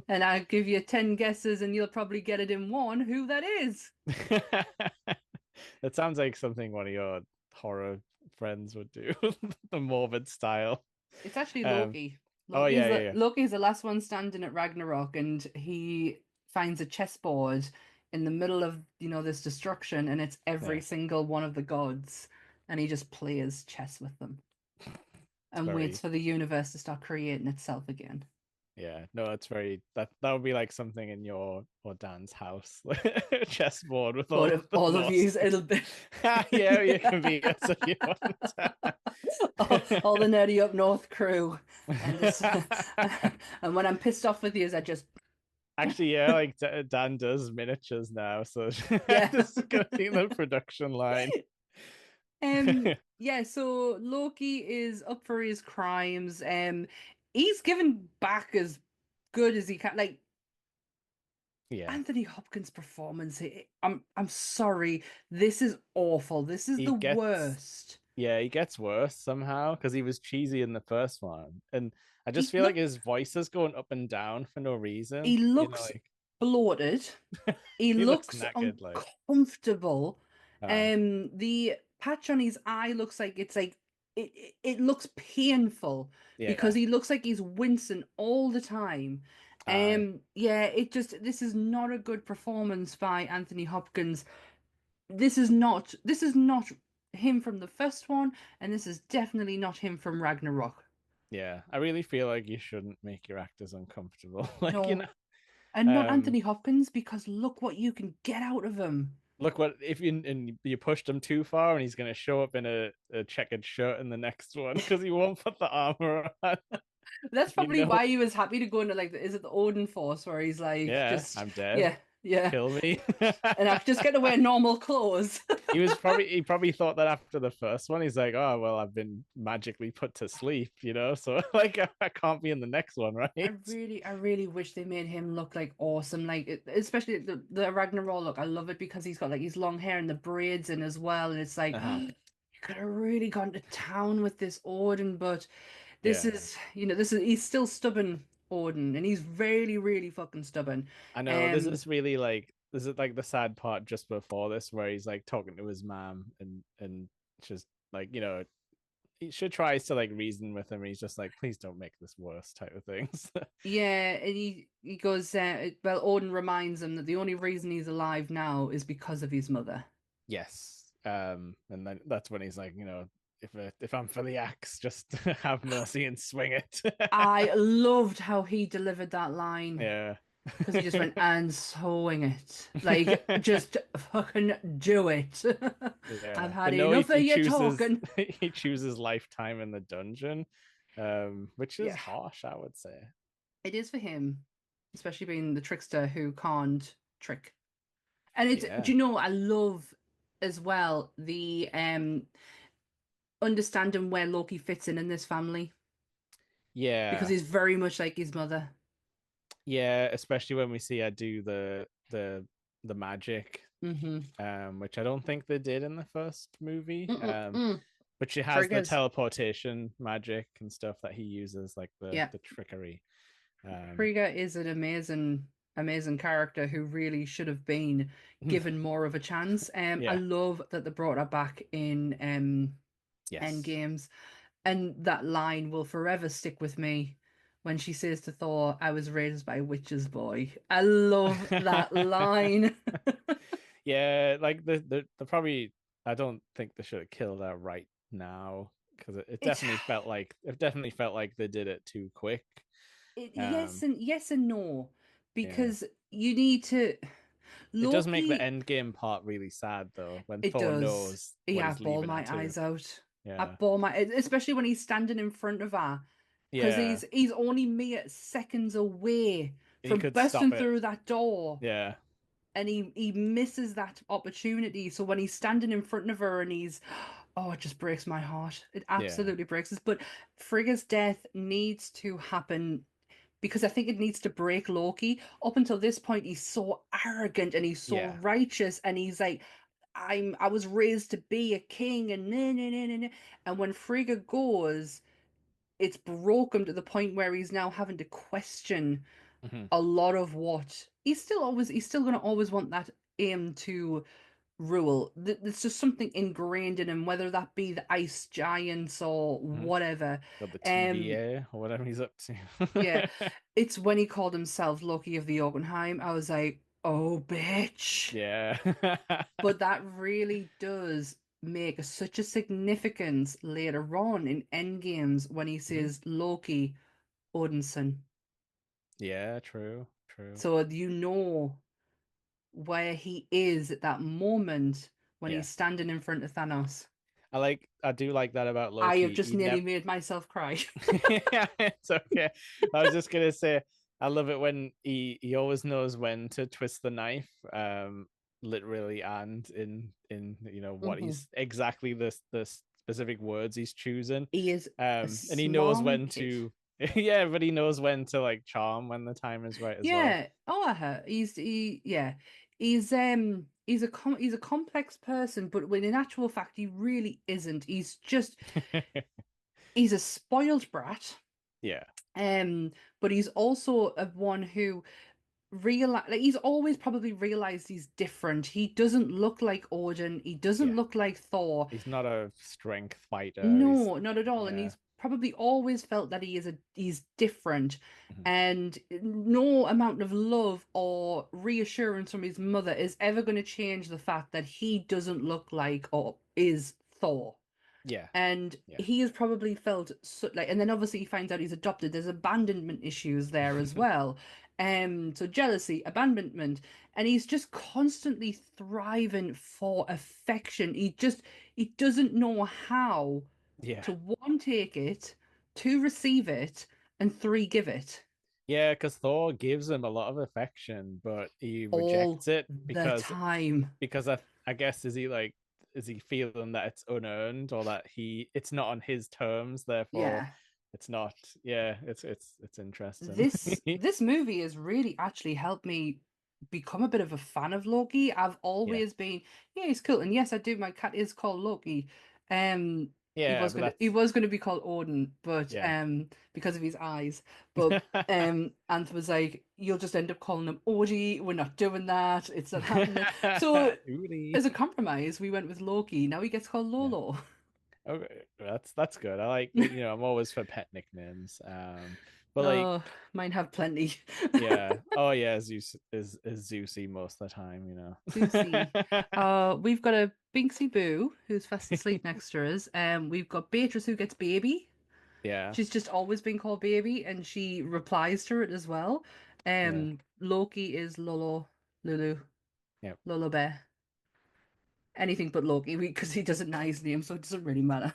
S2: And I'll give you 10 guesses and you'll probably get it in one who that is.
S1: That sounds like something one of your horror friends would do. The morbid style.
S2: It's actually
S1: um
S2: Loki.
S1: oh yeah, yeah, yeah.
S2: Loki's the last one standing at Ragnarok, and he finds a chessboard in the middle of, this destruction, and it's every
S1: Yeah,
S2: single one of the gods, and he just plays chess with them
S1: it's
S2: and waits
S1: very,
S2: for the universe to start creating itself again.
S1: yeah, no, it's very, that would be like something in your or Dan's house. Chessboard with all
S2: But
S1: of
S2: if
S1: the
S2: all of you,
S1: Norse
S2: it'll be
S1: yeah, you can be us if you want.
S2: all the nerdy up north crew, and just and when I'm pissed off with you, I just
S1: Actually, yeah, like Dan does miniatures now, so
S2: yeah.
S1: this is gonna be the production line.
S2: Yeah, so Loki is up for his crimes. He's given back as good as he can. Like
S1: Yeah,
S2: Anthony Hopkins' performance, I'm sorry, this is awful. This is
S1: he
S2: the
S1: gets
S2: worst.
S1: he gets worse somehow because he was cheesy in the first one, and I just
S2: He
S1: feel like
S2: look
S1: his voice is going up and down for no
S2: he
S1: reason.
S2: looks
S1: Like
S2: bloated. He
S1: he looks
S2: looks
S1: knackered. Like,
S2: uncomfortable.
S1: aye,
S2: The patch on his eye looks like it's like it looks painful because
S1: yeah,
S2: he looks like he's wincing all the time.
S1: aye.
S2: Yeah, this is not a good performance by Anthony Hopkins. This is not him from the first one, and this is definitely not him from Ragnarok.
S1: Yeah, I really feel like you shouldn't make your actors uncomfortable. Like,
S2: No, and not
S1: um,
S2: Anthony Hopkins because look what you can get out of him.
S1: look what if you pushed him too far, and he's gonna show up in a checkered shirt in the next one because he won't put the armor on.
S2: That's
S1: You
S2: probably
S1: know,
S2: why he was happy to go into like, is it the Odin Force where he's like,
S1: yeah,
S2: just,
S1: I'm dead.
S2: yeah, yeah,
S1: Kill me.
S2: and I just get to wear normal clothes.
S1: He probably thought that after the first one, he's like, oh well, I've been magically put to sleep, so like I can't be in the next one, right?
S2: I really wish they made him look like awesome, like especially the Ragnarok look. I love it because he's got like his long hair and the braids in as well, and it's like
S1: Uh-huh.
S2: you could have really gone to town with this Odin, but this
S1: Yeah.
S2: is, he's still stubborn Odin, and he's really, really fucking stubborn.
S1: I know this
S2: Um,
S1: is really like this is like the sad part just before this where he's like talking to his mom and just like he should tries to like reason with him and he's just like please don't make this worse type of things.
S2: Yeah, and he goes, well, Odin reminds him that the only reason he's alive now is because of his mother.
S1: Yes, and then that's when he's like if I'm for the axe just have mercy and swing it.
S2: I loved how he delivered that line.
S1: Yeah,
S2: because he just went and swing it. Like, just fucking do it. I've
S1: Yeah,
S2: had
S1: but no, he,
S2: enough of
S1: he
S2: you
S1: chooses
S2: talking.
S1: he chooses lifetime in the dungeon, which is
S2: Yeah,
S1: harsh, I would say.
S2: it is for him, especially being the trickster who can't trick. And it's, do
S1: Yeah,
S2: you know, I love as well the understanding where Loki fits in this family because
S1: yeah,
S2: he's very much like his mother.
S1: yeah. Especially when we see her do the magic,
S2: Mm-hmm.
S1: which I don't think they did in the first movie.
S2: Mm-mm-mm.
S1: But she has the
S2: Triggers.
S1: teleportation magic and stuff that he uses, like the
S2: Yeah.
S1: the trickery. Um,
S2: Frigga is an amazing, amazing character who really should have been given more of a chance. I
S1: yeah,
S2: love that they brought her back in
S1: yes.
S2: Endgames, and that line will forever stick with me when she says to Thor, "I was raised by a witch's boy." I love that line.
S1: Yeah, like the probably I don't think they should have killed her right now because it
S2: It's
S1: definitely felt like they did it too quick.
S2: yes
S1: Um,
S2: and yes and no,
S1: yeah,
S2: because you need to
S1: it does make the
S2: Loki.
S1: end game part really sad though when
S2: It
S1: Thor
S2: does.
S1: knows what
S2: Yeah, I
S1: he's
S2: bawl
S1: leaving her
S2: my
S1: to.
S2: eyes out. I
S1: Yeah,
S2: bawl my, especially when he's standing in front of her, because
S1: yeah,
S2: he's only mere seconds away
S1: he
S2: from
S1: could stop
S2: busting
S1: it.
S2: through that door,
S1: Yeah,
S2: and he misses that opportunity. So when he's standing in front of her, and he's, oh, it just breaks my heart. It
S1: yeah,
S2: absolutely breaks us. But Frigga's death needs to happen because I think it needs to break Loki. Up until this point, he's so arrogant and he's so
S1: yeah,
S2: righteous, and he's like, I was raised to be a king, and nah, nah, nah, nah, nah. And when Frigga goes, it's broke him to the point where he's now having to question
S1: hmm,
S2: a lot of what he's still gonna always want that aim to rule. It's just something ingrained in him, whether that be the ice giants or
S1: hmm.
S2: whatever.
S1: Got the
S2: Um,
S1: TVA or whatever he's up
S2: yeah,
S1: to.
S2: it's when he called himself Loki of the Jotunheim. I was like, oh, bitch.
S1: Yeah.
S2: But that really does make such a significance later on in Endgames when he
S1: Mhm.
S2: says Loki, Odinson.
S1: Yeah, true, true.
S2: So you know where he is at that moment when
S1: Yeah.
S2: he's standing in front of Thanos.
S1: I do like that about
S2: I have
S1: Loki.
S2: just
S1: He
S2: nearly
S1: never
S2: made myself cry.
S1: Yeah, it's okay. I was just gonna say I love it when he always knows when to twist the knife, literally and in what
S2: Mhm.
S1: he's exactly the specific words he's choosing.
S2: He is a
S1: And he knows
S2: small
S1: when
S2: kid.
S1: to yeah, but he knows when to like charm when the time is right as well.
S2: Yeah. Oh, yeah. He's a complex person, but when in actual fact he really isn't. He's a spoiled brat.
S1: Yeah,
S2: But he's also a one who realize like he's always probably realized he's different. He doesn't look like Odin. He doesn't
S1: yeah.
S2: look like Thor.
S1: He's not a strength fighter. He's
S2: No, not at all. And
S1: yeah.
S2: he's probably always felt that he's different.
S1: Mhm.
S2: And no amount of love or reassurance from his mother is ever going to change the fact that he doesn't look like or is Thor.
S1: Yeah,
S2: And
S1: yeah.
S2: he has probably felt so, like, and then obviously he finds out he's adopted. There's abandonment issues there as well. So jealousy, abandonment, and he's just constantly thriving for affection. He doesn't know how
S1: Yeah.
S2: to one, take it, two, receive it, and three, give it
S1: Yeah, because Thor gives him a lot of affection, but he
S2: all
S1: rejects it
S2: the time.
S1: because I guess is he feeling that it's unearned or that it's not on his terms, therefore
S2: Yeah.
S1: it's not. Yeah, it's interesting.
S2: This movie has really actually helped me become a bit of a fan of Loki. I've
S1: Yeah,
S2: always been, yeah, he's cool. And yes, I do. My cat is called Loki. Um,
S1: yeah, but
S2: he
S1: that's
S2: was gonna be called Odin, but
S1: yeah.
S2: because of his eyes. But Anth was like, you'll just end up calling him Odie. We're not doing that. It's not happening. So
S1: Really?
S2: as a compromise, we went with Loki. Now he gets called
S1: Yeah.
S2: Lolo.
S1: Okay, that's good. I like I'm always for pet nicknames. But like
S2: Oh, mine have plenty.
S1: yeah. Oh yeah, Zeus is Zeusy most of the time,
S2: Susie. We've got a Binksy Boo who's fast asleep next to us. We've got Beatrice who gets baby.
S1: Yeah.
S2: She's just always been called baby, and she replies to it as well.
S1: Yeah.
S2: Loki is Lulu,
S1: Yep.
S2: Lolo Bear. Anything but Loki because he doesn't know his name, so it doesn't really matter.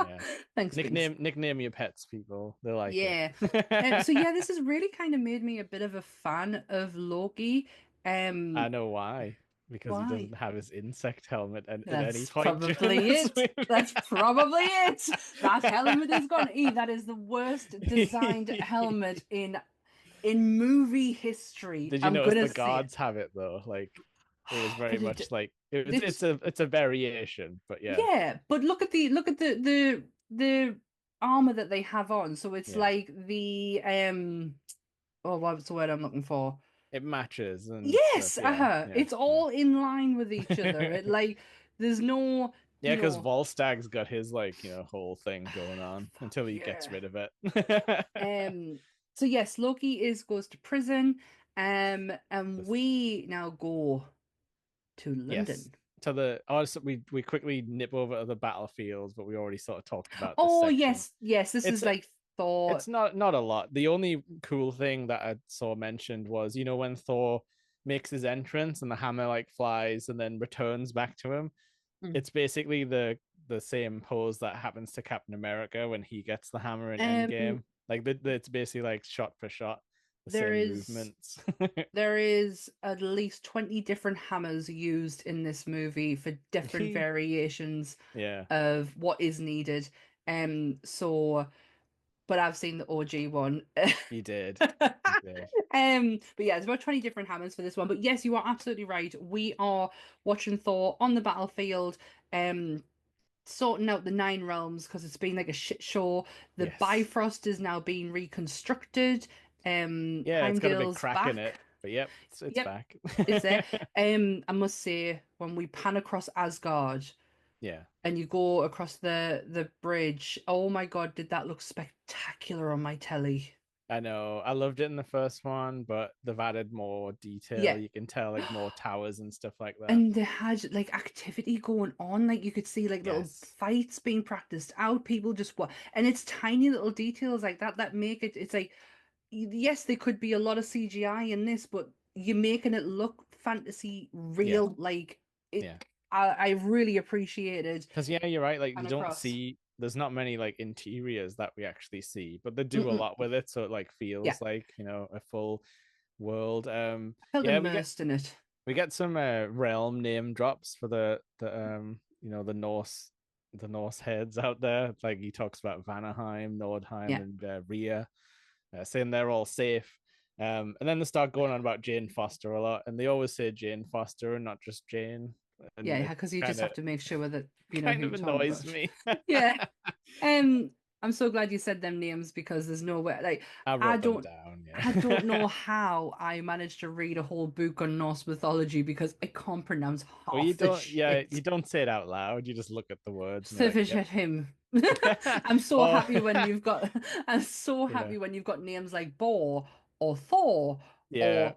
S1: Yeah.
S2: Thanks, Binks.
S1: Nickname your pets, people. They like it.
S2: Yeah. So yeah, this has really kind of made me a bit of a fan of Loki.
S1: I
S2: Um,
S1: know why. Because he
S2: why?
S1: doesn't have his insect helmet at any
S2: That's
S1: point during
S2: probably
S1: this
S2: it. That's
S1: movie.
S2: probably it. That helmet is gone. That is the worst designed helmet in movie history.
S1: Did you
S2: I'm
S1: notice
S2: gonna
S1: the
S2: say it.
S1: guards have it though? Like it was very
S2: But
S1: much like
S2: it's
S1: it's a variation, but yeah.
S2: yeah, but look at the armor that they have on. So it's
S1: Yeah.
S2: like the oh, what's the word I'm looking for?
S1: It matches and stuff.
S2: Yes,
S1: Yeah. Yeah.
S2: It's all in line with each other.
S1: Yeah.
S2: It like there's no,
S1: Yeah,
S2: you
S1: because
S2: know,
S1: Volstag's got his like, whole thing going on
S2: fuck
S1: until he gets
S2: yeah.
S1: rid of it.
S2: Um, so yes, Loki is goes to prison, and
S1: This-
S2: we now go to
S1: yes.
S2: London.
S1: To the so we quickly nip over to the battlefields, but we already sort of talked about this
S2: Oh
S1: section.
S2: yes, yes, this
S1: It's
S2: is like Thor.
S1: it's not a lot. The only cool thing that I saw mentioned was, when Thor makes his entrance and the hammer like flies and then returns back to him.
S2: Mm.
S1: It's basically the same pose that happens to Captain America when he gets the hammer in
S2: Um,
S1: Endgame. Like it's basically like shot for shot, the
S2: there
S1: same
S2: is
S1: movements.
S2: there is at least 20 different hammers used in this movie for different variations
S1: Yeah,
S2: of what is needed. So but I've seen the OG one.
S1: you did. You did.
S2: But yeah, there's about 20 different hammers for this one. But yes, you are absolutely right. We are watching Thor on the battlefield, um, sorting out the Nine Realms because it's been like a shit show. The
S1: Yes.
S2: Bifrost is now being reconstructed.
S1: Yeah, it's got a big
S2: Heimdall's
S1: crack in
S2: back.
S1: it, but yep, it's
S2: Yep,
S1: back.
S2: it's there. I must say, when we pan across Asgard
S1: Yeah.
S2: and you go across the bridge, oh my God, did that look spectacular on my telly?
S1: I know. I loved it in the first one, but they've added more detail.
S2: Yeah.
S1: You can tell like more towers and stuff like that.
S2: And they had like activity going on, like you could see like little
S1: Yes.
S2: fights being practiced out, people just what, and it's tiny little details like that that make it. It's like yes, there could be a lot of CGI in this, but you're making it look fantasy
S1: Yeah.
S2: real. Like
S1: Yeah.
S2: it, I really appreciated
S1: Because yeah, you're right. Like you
S2: and
S1: don't
S2: across.
S1: see. There's not many like interiors that we actually see, but they do a
S2: Mm-mm.
S1: lot with it, so it like
S2: Yeah,
S1: feels like a full world.
S2: I felt
S1: Yeah,
S2: immersed in it.
S1: we get some realm name drops for the Norse heads out there. Like he talks about Vanaheim, Nordheim,
S2: Yeah,
S1: and Rhea, saying they're all safe. And then they start going on about Jane Foster a lot, and they always say Jane Foster and not just Jane, and
S2: yeah,
S1: it
S2: because you just
S1: kind
S2: have
S1: of
S2: to make sure that you know who
S1: kind
S2: you're
S1: of
S2: talking
S1: annoys
S2: about.
S1: me.
S2: Yeah. Um, I'm so glad you said them names because there's no way like
S1: I
S2: I
S1: wrote them
S2: don't
S1: down.
S2: I don't know
S1: Yeah.
S2: how I managed to read a whole book on Norse mythology because I can't pronounce
S1: Well, you
S2: half the
S1: don't. Yeah,
S2: shit.
S1: you don't say it out loud. You just look at the words and you're like, "Yep."
S2: Sufficient him. I'm so
S1: Oh,
S2: happy when you've got I'm so
S1: yeah,
S2: happy when you've got names like Bor or Thor
S1: yeah.
S2: or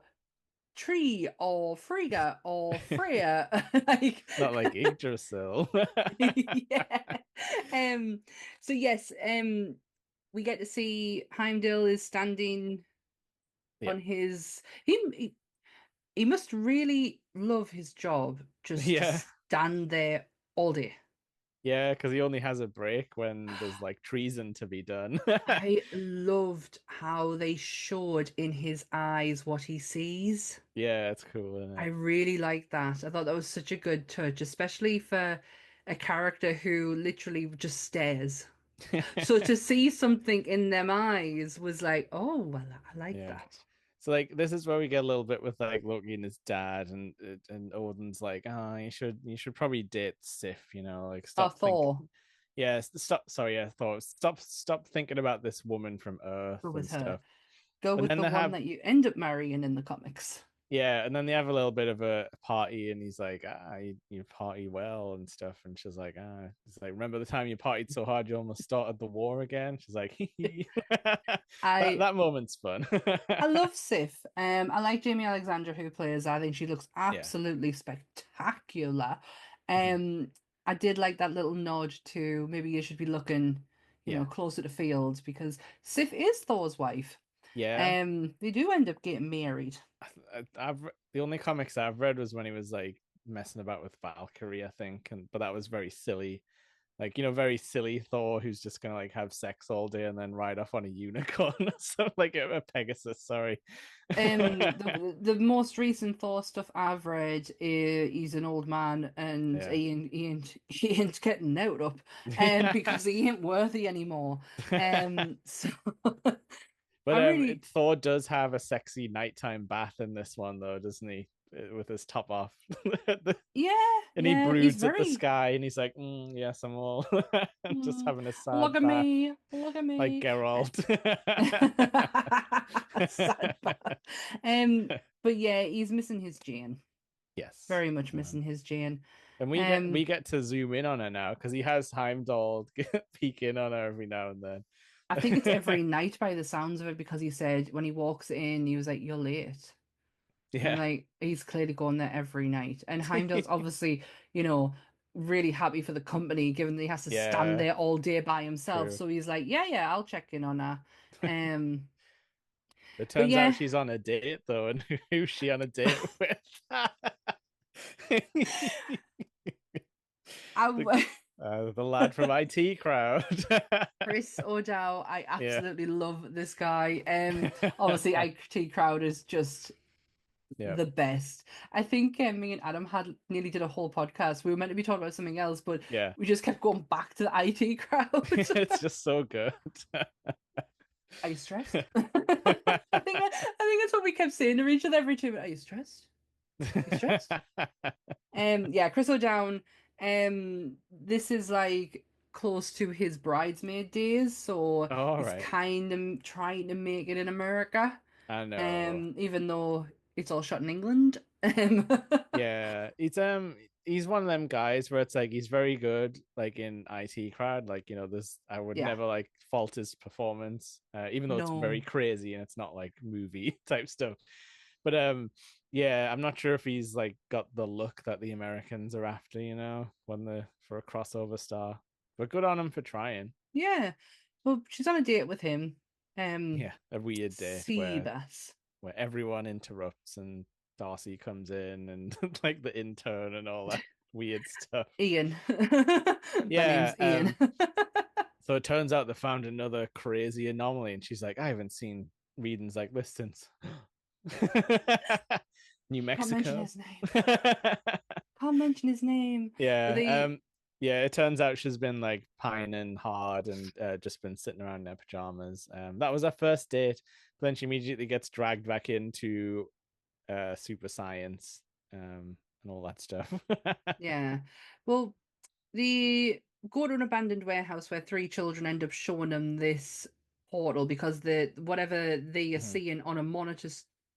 S2: Tree or Frigga or Freya. Like
S1: Not like Yggdrasil.
S2: yeah. Um so yes, we get to see Heimdall is standing
S1: Yeah,
S2: on his he must really love his job just to
S1: yeah,
S2: stand there all day.
S1: yeah. Because he only has a break when there's like treason to be done.
S2: I loved how they showed in his eyes what he sees.
S1: Yeah, it's cool,
S2: I
S1: isn't
S2: really like that. I thought that was such a good touch, especially for a character who literally just stares. So
S1: it?
S2: to see something in them eyes was like, oh, well, I like
S1: Yeah.
S2: that.
S1: So like this is where we get a little bit with like Loki and his dad, and Odin's like, ah, you should probably date Sif, like
S2: Oh,
S1: stop think.
S2: Thor,
S1: Yeah, stop. Sorry, yeah, thought stop thinking about this woman from Earth
S2: go
S1: and
S2: with her.
S1: stuff.
S2: Go
S1: And
S2: with
S1: then
S2: the
S1: they
S2: one
S1: have
S2: that you end up marrying in the comics.
S1: Yeah, and then they have a little bit of a party, and he's like, you party well and stuff, and she's like, he's like, remember the time you partied so hard you almost started the war again? She's like, hee hee. that
S2: I
S1: that moment's fun.
S2: I love Sif. I like Jamie Alexander who plays. I think she looks
S1: Yeah.
S2: absolutely spectacular.
S1: Mhm.
S2: Um, I did like that little nod to maybe you should be looking,
S1: Yeah.
S2: closer to Fields because Sif is Thor's wife.
S1: Yeah.
S2: They do end up getting married.
S1: The only comics I've read was when he was like messing about with Valkyrie, I think, and but that was very silly. Like, very silly Thor who's just gonna like have sex all day and then ride off on a unicorn or something, like a Pegasus, sorry.
S2: The most recent Thor stuff I've read, he's an old man and
S1: Yeah.
S2: he ain't getting out up, because he ain't worthy anymore. So
S1: But
S2: I really,
S1: Thor does have a sexy nighttime bath in this one though, doesn't he? With his top off.
S2: yeah,
S1: And he
S2: yeah, he's
S1: broods at the
S2: very,
S1: sky and he's like, yes, I'm all just
S2: mm,
S1: having a sad
S2: look at
S1: bath
S2: me, look at
S1: like
S2: me.
S1: Geralt.
S2: Sad bath. But yeah, he's missing his Jane.
S1: Yes.
S2: Very much missing his Jane.
S1: And we
S2: Um,
S1: get to zoom in on her now because he has Heimdall peek in on her every now and
S2: I think it's
S1: then.
S2: every night by the sounds of it because he said when he walks in, he was like, "You're late." And
S1: Yeah.
S2: like he's clearly going there every night. And Heimdall's obviously, you know, really happy for the company, given that he has to stand
S1: Yeah,
S2: there all day by himself.
S1: true.
S2: So he's like, "Yeah, yeah, I'll check in on her." Um,
S1: It
S2: but
S1: turns out
S2: yeah,
S1: she's on a date though, and who's she on a date with? the,
S2: I
S1: the lad from IT crowd.
S2: Chris O'Dow, I
S1: Yeah.
S2: absolutely love this guy. Obviously, IT Crowd is just
S1: Yeah.
S2: the best. I think me and Adam had nearly did a whole podcast. We were meant to be talking about something else, but
S1: Yeah.
S2: we just kept going back to the IT Crowd.
S1: It's just so good.
S2: Are you stressed? I think that's what we kept saying to each other every 2 minutes. Are you stressed? You stressed? Yeah, Chris O'Down. This is like close to his bridesmaid days, so
S1: All
S2: he's
S1: right.
S2: kind of trying to make it in America.
S1: I know.
S2: Even though it's all shot in England. Um,
S1: Yeah, he's one of them guys where it's like he's very good like in IT crowd, like this I would
S2: yeah,
S1: never like fault his performance, even though it's very
S2: no.
S1: crazy and it's not like movie type stuff. But yeah, I'm not sure if he's like got the look that the Americans are after, when the for a crossover star. But good on him for trying.
S2: Yeah. Well, she's on a date with him.
S1: Yeah, a weird date where
S2: Seabass.
S1: everyone interrupts and Darcy comes in and like the intern and all that weird stuff.
S2: Ian. Their
S1: Yeah.
S2: name's Ian.
S1: So it turns out they found another crazy anomaly, and she's like, I haven't seen readings like this since New
S2: Can't mention
S1: Mexico.
S2: his name. Can't mention his name. But
S1: Yeah.
S2: they,
S1: Yeah, it turns out she's been like pining hard and just been sitting around in her pajamas. That was her first date. But then she immediately gets dragged back into super science, and all that stuff.
S2: yeah. Well, they go to an abandoned warehouse where three children end up showing them this portal because the whatever they are
S1: Mhm,
S2: seeing on a monitor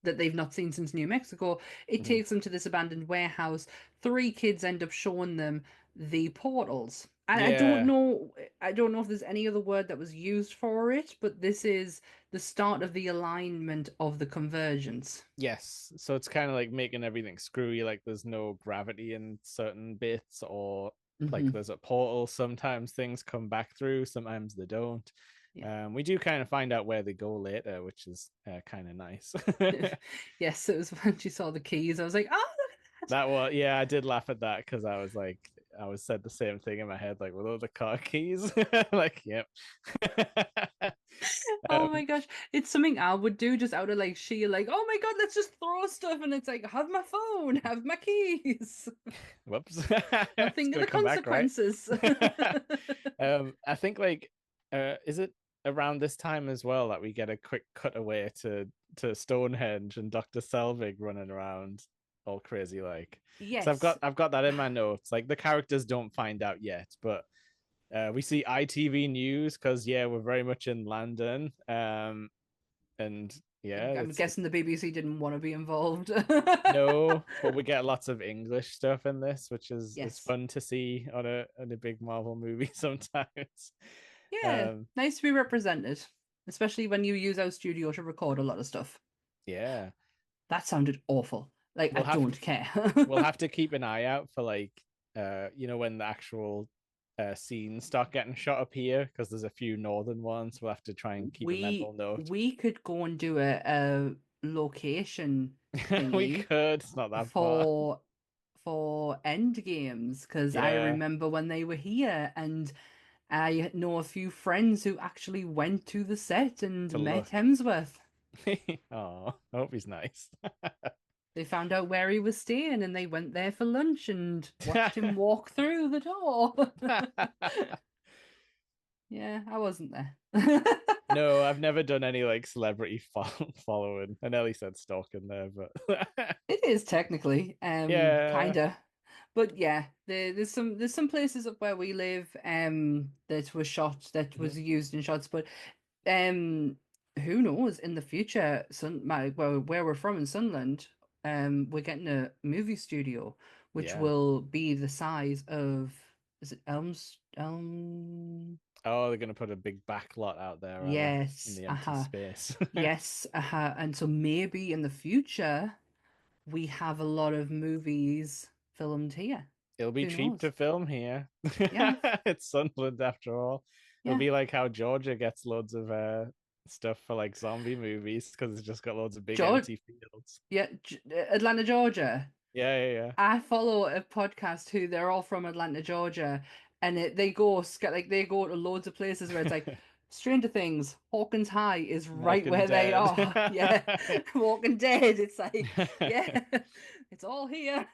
S2: that they've not seen since New Mexico, it
S1: mhm.
S2: takes them to this abandoned warehouse. Three kids end up showing them the portals. And
S1: Yeah.
S2: I don't know if there's any other word that was used for it, but this is the start of the alignment of the convergence.
S1: Yes. So it's kind of like making everything screwy, like there's no gravity in certain bits, or like
S2: Hmm.
S1: there's a portal. Sometimes things come back through, sometimes they don't.
S2: Yeah.
S1: We do kind of find out where they go later, which is kind of nice.
S2: Yes, it was when she saw the keys. I was like, oh, look at that.
S1: That was, yeah, I did laugh at that because I was like, I was said the same thing in my head, like with all the car keys. Like, yep.
S2: Oh my
S1: um,
S2: gosh. It's something I would do just out of like sheer like, oh my God, let's just throw stuff. And it's like, have my phone, have my keys.
S1: Whoops.
S2: Not
S1: It's
S2: think of
S1: gonna
S2: the
S1: come back, right?
S2: consequences.
S1: I think like is it around this time as well that we get a quick cutaway to Stonehenge and Dr. Selvig running around all crazy like. So
S2: Yes.
S1: I've got that in my notes. Like the characters don't find out yet, but we see ITV news because yeah, we're very much in London. And yeah,
S2: I'm
S1: it's
S2: guessing the BBC didn't want to be involved.
S1: no, but we get lots of English stuff in this, which is
S2: Yes.
S1: fun to see on a big Marvel movie sometimes.
S2: Yeah.
S1: Um,
S2: Nice to be represented, especially when you use our studio to record a lot of stuff.
S1: yeah,
S2: That sounded awful. Like, I
S1: we'll have
S2: don't care.
S1: we'll have to keep an eye out for like when the actual scenes start getting shot up here because there's a few northern ones. We'll have to try and keep a mental note.
S2: We could go and do a location
S1: We
S2: thingy
S1: could. It's not that far.
S2: for end games because I
S1: Yeah.
S2: remember when they were here, and I know a few friends who actually went to the set and
S1: To
S2: met
S1: look.
S2: Hemsworth.
S1: Oh, I hope he's nice.
S2: They found out where he was staying and they went there for lunch and watched him walk through the door. Yeah, I wasn't there.
S1: No, I've never done any like celebrity following. I nearly said stalking there, but
S2: It is technically,
S1: yeah.
S2: kinda. But yeah, there's some places up where we live, that was shot that
S1: Mhm.
S2: was used in shots, but um, who knows in the future? Where we're from in Sunderland, we're getting a movie studio, which
S1: Yeah.
S2: will be the size of, is it Elm?
S1: Oh, they're gonna put a big back lot out there, are they? In
S2: Yes,
S1: the empty space.
S2: yes, and so maybe in the future we have a lot of movies filmed here.
S1: It'll be
S2: Who
S1: cheap to
S2: knows?
S1: film here.
S2: Yeah,
S1: It's Sunderland after all. It'll
S2: yeah.
S1: be like how Georgia gets loads of stuff for like zombie movies because it's just got loads of big
S2: George,
S1: empty fields.
S2: yeah, Atlanta, Georgia.
S1: Yeah, yeah,
S2: I follow a podcast who they're all from Atlanta, Georgia, and they go to loads of places where it's like
S1: yeah.
S2: Stranger Things, Hawkins High is right
S1: Walking
S2: where they
S1: Dead.
S2: are. Yeah, Walking Dead. It's like, yeah, it's all here.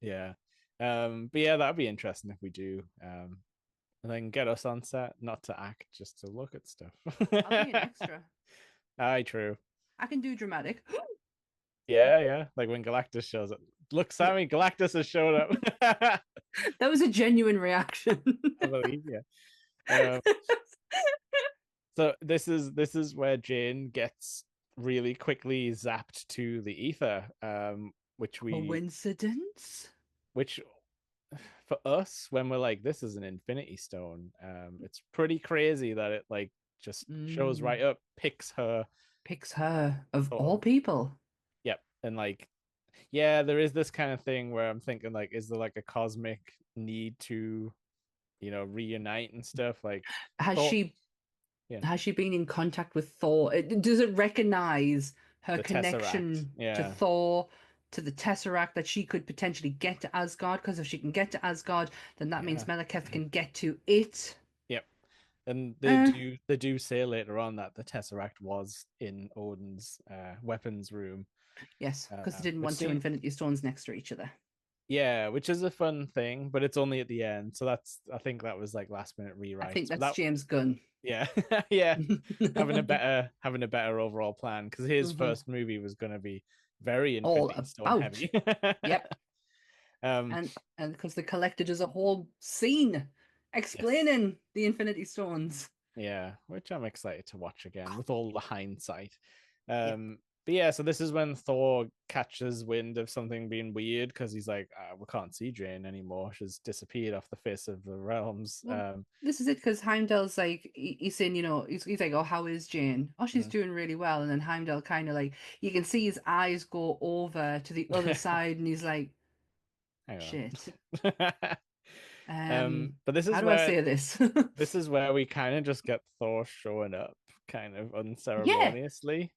S1: Yeah. But yeah, that'd be interesting if we do. And then get us on set, not to act, just to look at stuff.
S2: I'll be an extra.
S1: Aye, true.
S2: I can do dramatic.
S1: Yeah, yeah. Like when Galactus shows up. Look, Sammy, Galactus has showed up.
S2: That was a genuine reaction.
S1: I believe you. Um, so this is where Jane gets really quickly zapped to the ether,
S2: Coincidence?
S1: which for us, when we're like, this is an Infinity Stone, it's pretty crazy that it like just shows
S2: Mm,
S1: right up, picks her
S2: picks her of
S1: sort
S2: all
S1: of,
S2: people.
S1: yep, and like, yeah, there is this kind of thing where I'm thinking like, is there like a cosmic need to, reunite and stuff? Like,
S2: Has
S1: thought,
S2: she
S1: yeah,
S2: has she been in contact with Thor? Does it recognize her
S1: the Tesseract,
S2: connection to
S1: yeah,
S2: Thor, to the Tesseract that she could potentially get to Asgard? Because if she can get to Asgard, then that means
S1: yeah,
S2: Malekith can get to it.
S1: yep. And they
S2: Uh,
S1: do they do say later on that the Tesseract was in Odin's weapons room,
S2: yes, because they didn't
S1: which
S2: want two
S1: seems
S2: Infinity Stones next to each other.
S1: yeah, which is a fun thing, but it's only at the end. So that's I think that was like last minute
S2: I think
S1: rewrites. But
S2: that's
S1: that
S2: James Gunn.
S1: yeah, yeah, having a better overall plan because his
S2: Hmm.
S1: first movie was gonna be very
S2: All
S1: Infinity Stone
S2: about.
S1: heavy.
S2: Yep.
S1: um
S2: And because the collected as a whole scene
S1: yes.
S2: explaining the Infinity Stones.
S1: Yeah, which I'm excited to watch again with all the hindsight.
S2: Yep.
S1: But yeah, so this is when Thor catches wind of something being weird because he's like, we can't see Jane anymore. She's disappeared off the face of the realms.
S2: Well, this is it because Heimdall's like he's saying, he's like, oh, how is Jane? Oh, she's
S1: Mhm.
S2: doing really well. And then Heimdall kind of like you can see his eyes go over to the other side, and he's like,
S1: Hang
S2: shit.
S1: on. But this
S2: How
S1: is
S2: do I
S1: where
S2: say this?
S1: we kind of just get Thor showing up, kind of
S2: Yeah,
S1: unceremoniously.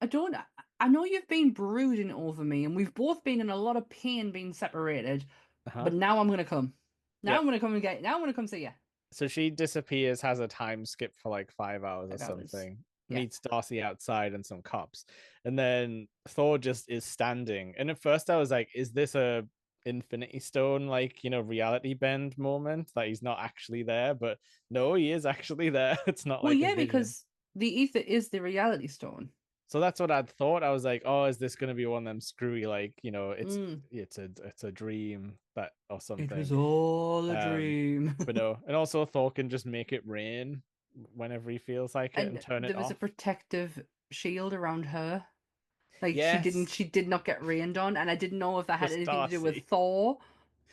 S2: I don't. I know you've been brooding over me, and we've both been in a lot of pain being separated.
S1: Uh-huh.
S2: But now I'm gonna come. Now I'm
S1: Yep.
S2: gonna come and get. Now I'm gonna come see you.
S1: So she disappears, has a time skip for like 5 hours or
S2: 5 hours.
S1: something,
S2: Yeah.
S1: meets Darcy outside and some cops, and then Thor just is standing. And at first I was like, is this a Infinity Stone like reality bend moment that he's not actually there? But no, he is actually there. It's not
S2: Well,
S1: like a
S2: yeah,
S1: vision.
S2: because the ether is the reality stone.
S1: So that's what I'd thought. I was like, oh, is this going to be one of them screwy like it's
S2: Mm.
S1: it's a it's a dream that or
S2: It was
S1: something.
S2: all a
S1: Um,
S2: dream.
S1: but no, and also Thor can just make it rain whenever he feels like it and
S2: And
S1: turn it
S2: there was a
S1: off.
S2: protective shield around her. Like
S1: Yes,
S2: she did not get rained on, and I didn't know if that had
S1: just
S2: anything to do with
S1: Darcy,
S2: Thor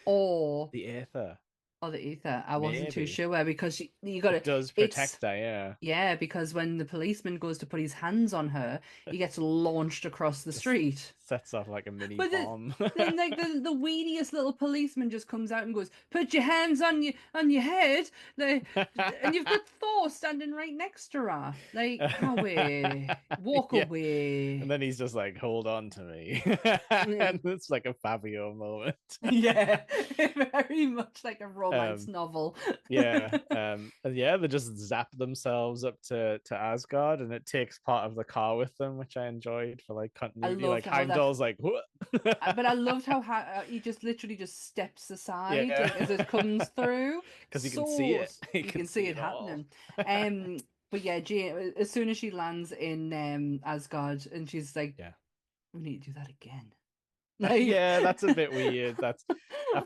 S2: or
S1: the Aether.
S2: or the ether. I wasn't too
S1: Maybe
S2: sure because you got
S1: it
S2: to.
S1: does
S2: It's
S1: protect her. Yeah,
S2: yeah, because when the policeman goes to put his hands on her, he gets launched across the
S1: just
S2: street.
S1: sets off like a mini
S2: But
S1: bomb.
S2: then like the weediest little policeman just comes out and goes, "Put your hands on your head," like, and you've got Thor standing right next to her. Like, how walk
S1: Yeah, and
S2: away.
S1: then he's just like, "Hold on to me," and it's like a Fabio moment.
S2: Yeah, very much like a romance
S1: um,
S2: novel.
S1: yeah, and yeah, they just zap themselves up to Asgard, and it takes part of the car with them, which I enjoyed for like
S2: I
S1: continuity. Like
S2: loved how that,
S1: Heimdall's like, "What?"
S2: but I loved how he just literally just steps aside
S1: Yeah,
S2: like as it comes through,
S1: because he can see
S2: so
S1: it. He
S2: you
S1: can
S2: can see
S1: see
S2: it
S1: it all.
S2: happening. Um, but yeah, Jane, as soon as she lands in Asgard, and she's like,
S1: Yeah.
S2: "We need to do that again." Like,
S1: Yeah, that's a bit weird.